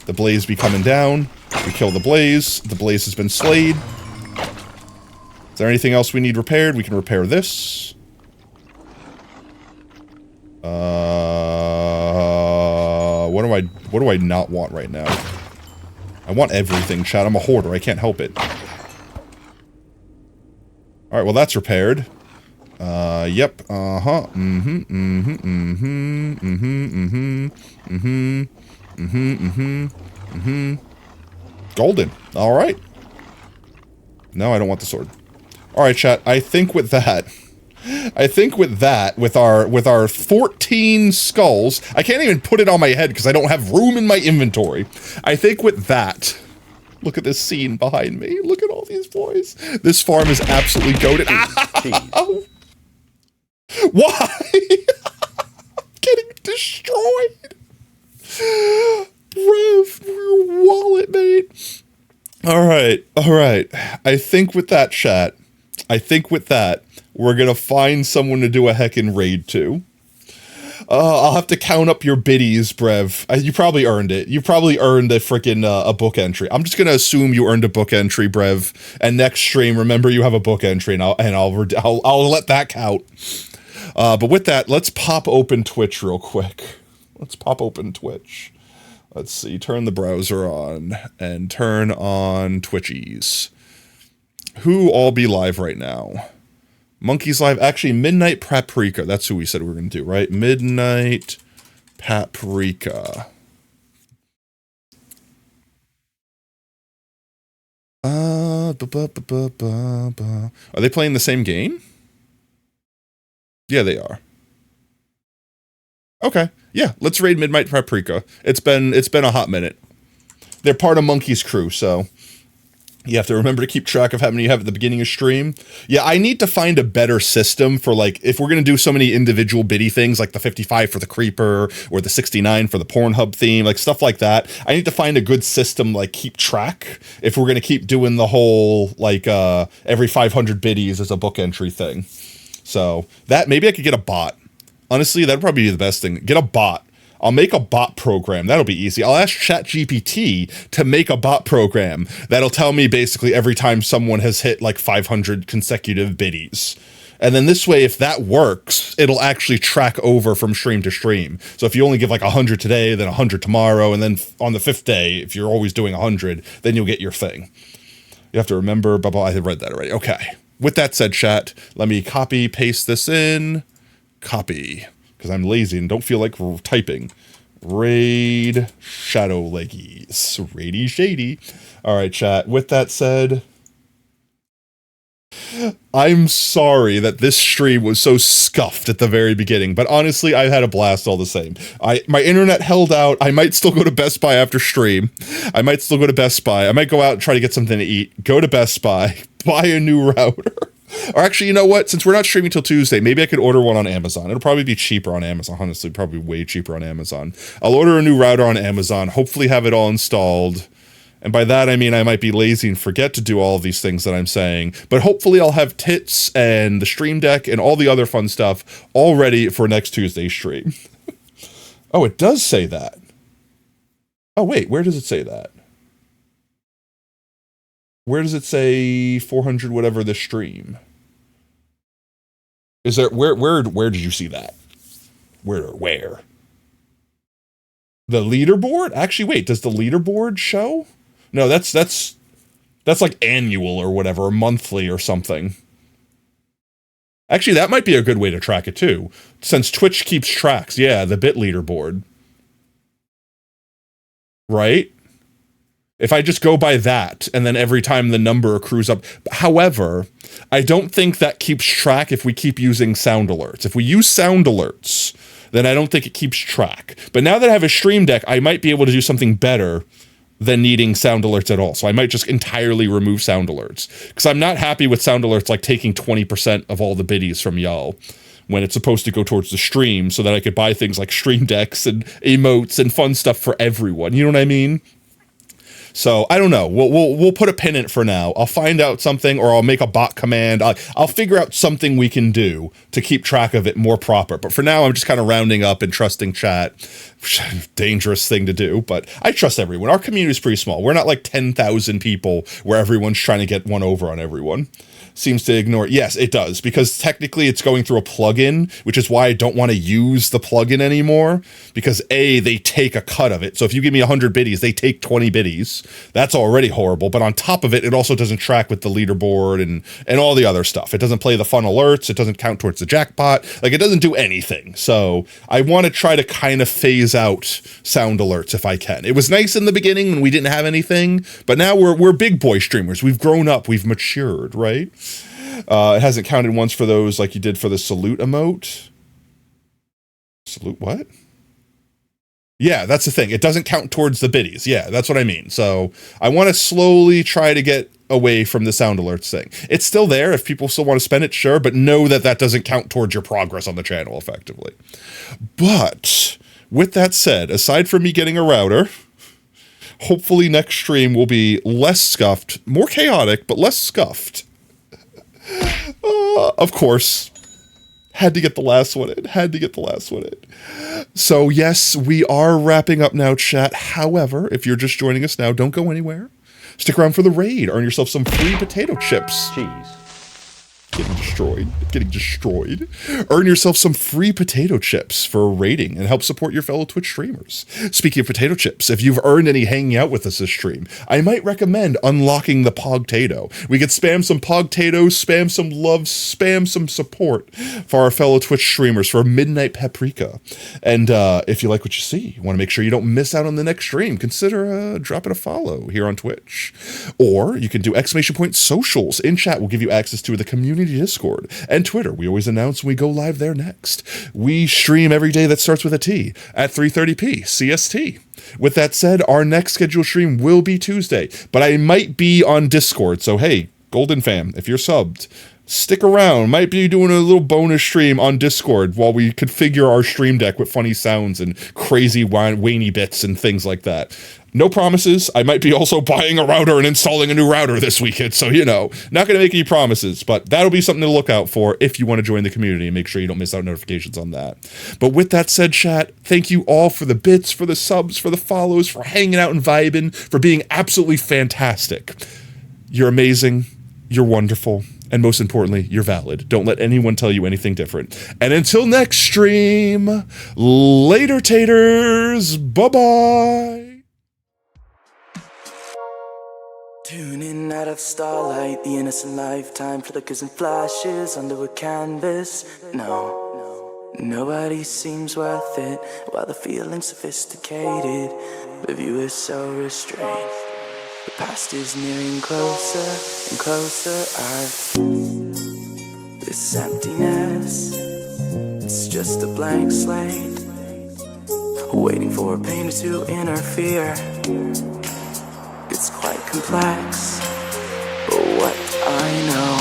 The blaze be coming down. We kill the blaze. The blaze has been slayed. Is there anything else we need repaired? We can repair this. What do I not want right now? I want everything, chat. I'm a hoarder. I can't help it. Alright, well that's repaired. Yep. Uh-huh. Mm-hmm. Mm-hmm. Mm-hmm. Mm-hmm. Mm-hmm. Mm-hmm. Mm-hmm. Mm-hmm. Golden. Alright. No, I don't want the sword. Alright, chat. I think with that, with our 14 skulls, I can't even put it on my head because I don't have room in my inventory. I think with that, look at this scene behind me. Look at all these boys. This farm is absolutely goated. Ow! Why? Getting destroyed. Rev, your wallet, mate. Alright. I think with that, chat, we're gonna find someone to do a heckin' raid to. I'll have to count up your biddies, Brev. You probably earned it. You probably earned a freaking a book entry. I'm just gonna assume you earned a book entry, Brev. And next stream, remember you have a book entry, and I'll let that count. But with that, let's pop open Twitch real quick. Let's pop open Twitch. Let's see. Turn the browser on and turn on Twitchies. Who all be live right now? Monkey's live. Actually, Midnight Paprika. That's who we said we were going to do, right? Midnight Paprika. Are they playing the same game? Yeah, they are. Okay. Yeah, let's raid Midnight Paprika. It's been a hot minute. They're part of Monkey's crew, so you have to remember to keep track of how many you have at the beginning of stream. Yeah, I need to find a better system for, like, if we're going to do so many individual biddy things, like the 55 for the Creeper, or the 69 for the Pornhub theme, like stuff like that. I need to find a good system, like, keep track, if we're going to keep doing the whole, like, every 500 biddies as a book entry thing. So, that, maybe I could get a bot. Honestly, that'd probably be the best thing. Get a bot. I'll make a bot program. That'll be easy. I'll ask ChatGPT to make a bot program that'll tell me basically every time someone has hit like 500 consecutive biddies. And then this way, if that works, it'll actually track over from stream to stream. So if you only give like 100 today, then 100 tomorrow, and then on the 5th day, if you're always doing 100, then you'll get your thing. You have to remember, blah, blah, I read that already. Okay. With that said, chat, let me copy, paste this in. Copy. Because I'm lazy and don't feel like typing. Raid Shadow Leggies. Rady Shady. Alright, chat. With that said, I'm sorry that this stream was so scuffed at the very beginning, but honestly, I had a blast all the same. My internet held out. I might still go to Best Buy after stream. I might still go to Best Buy. I might go out and try to get something to eat. Go to Best Buy. Buy a new router. Or actually, you know what? Since we're not streaming till Tuesday, maybe I could order one on Amazon. It'll probably be cheaper on Amazon. Honestly, probably way cheaper on Amazon. I'll order a new router on Amazon, hopefully have it all installed. And by that, I mean I might be lazy and forget to do all of these things that I'm saying. But hopefully I'll have tits and the stream deck and all the other fun stuff all ready for next Tuesday's stream. Oh, it does say that. Oh, wait, where does it say that? Where does it say 400 whatever the stream? Is there where did you see that? Where? The leaderboard? Actually, wait, does the leaderboard show? No, that's like annual or whatever, or monthly or something. Actually, that might be a good way to track it too, since Twitch keeps tracks. Yeah, the bit leaderboard. Right? If I just go by that, and then every time the number accrues up. However, I don't think that keeps track if we keep using sound alerts. If we use sound alerts, then I don't think it keeps track. But now that I have a stream deck, I might be able to do something better than needing sound alerts at all. So I might just entirely remove sound alerts. Because I'm not happy with sound alerts like taking 20% of all the biddies from y'all when it's supposed to go towards the stream so that I could buy things like stream decks and emotes and fun stuff for everyone. You know what I mean? So I don't know. We'll put a pin in it for now. I'll find out something, or I'll make a bot command. I'll figure out something we can do to keep track of it more proper. But for now, I'm just kind of rounding up and trusting chat. Dangerous thing to do, but I trust everyone. Our community is pretty small. We're not like 10,000 people where everyone's trying to get one over on everyone. Seems to ignore it. Yes, it does, because technically it's going through a plugin, which is why I don't want to use the plugin anymore, because A, they take a cut of it. So if you give me 100 biddies, they take 20 biddies. That's already horrible, but on top of it, it also doesn't track with the leaderboard and all the other stuff. It doesn't play the fun alerts. It doesn't count towards the jackpot. Like, it doesn't do anything. So I want to try to kind of phase out sound alerts if I can. It was nice in the beginning when we didn't have anything, but now we're big boy streamers. We've grown up. We've matured, right? It hasn't counted once for those like you did for the salute emote. Salute what? Yeah, that's the thing. It doesn't count towards the biddies. Yeah, that's what I mean. So I want to slowly try to get away from the sound alerts thing. It's still there if people still want to spend it, sure, but know that that doesn't count towards your progress on the channel effectively. But with that said, aside from me getting a router, hopefully next stream will be less scuffed, more chaotic, but less scuffed. Of course, Had to get the last one in. So yes, we are wrapping up now, chat. However, if you're just joining us now, don't go anywhere. Stick around for the raid. Earn yourself some free potato chips.
Cheese.
Getting destroyed. Earn yourself some free potato chips for a rating and help support your fellow Twitch streamers. Speaking of potato chips, if you've earned any hanging out with us this stream, I might recommend unlocking the Pogtato. We could spam some Pogtatos, spam some love, spam some support for our fellow Twitch streamers for a midnight paprika. And if you like what you see, you want to make sure you don't miss out on the next stream, consider dropping a follow here on Twitch. Or you can do !socials. In chat, we'll give you access to the community Discord and Twitter. We always announce when we go live there next. We stream every day that starts with a T at 3:30 p. CST. With that said, our next scheduled stream will be Tuesday, but I might be on Discord. So hey, Golden Fam, if you're subbed, stick around. Might be doing a little bonus stream on Discord while we configure our stream deck with funny sounds and crazy whiny bits and things like that. No promises. I might be also buying a router and installing a new router this weekend, so not going to make any promises, but that'll be something to look out for if you want to join the community and make sure you don't miss out notifications on that. But with that said, chat, thank you all for the bits, for the subs, for the follows, for hanging out and vibing, for being absolutely fantastic. You're amazing. You're wonderful. And most importantly, you're valid. Don't let anyone tell you anything different. And until next stream, later taters. Bye-bye.
Tuning out of starlight, the innocent lifetime flickers and flashes under a canvas. No, nobody seems worth it, while the feeling's sophisticated. The view is so restrained. The past is nearing closer and closer. This emptiness, it's just a blank slate, waiting for a painter to interfere. It's quite complex, but what I know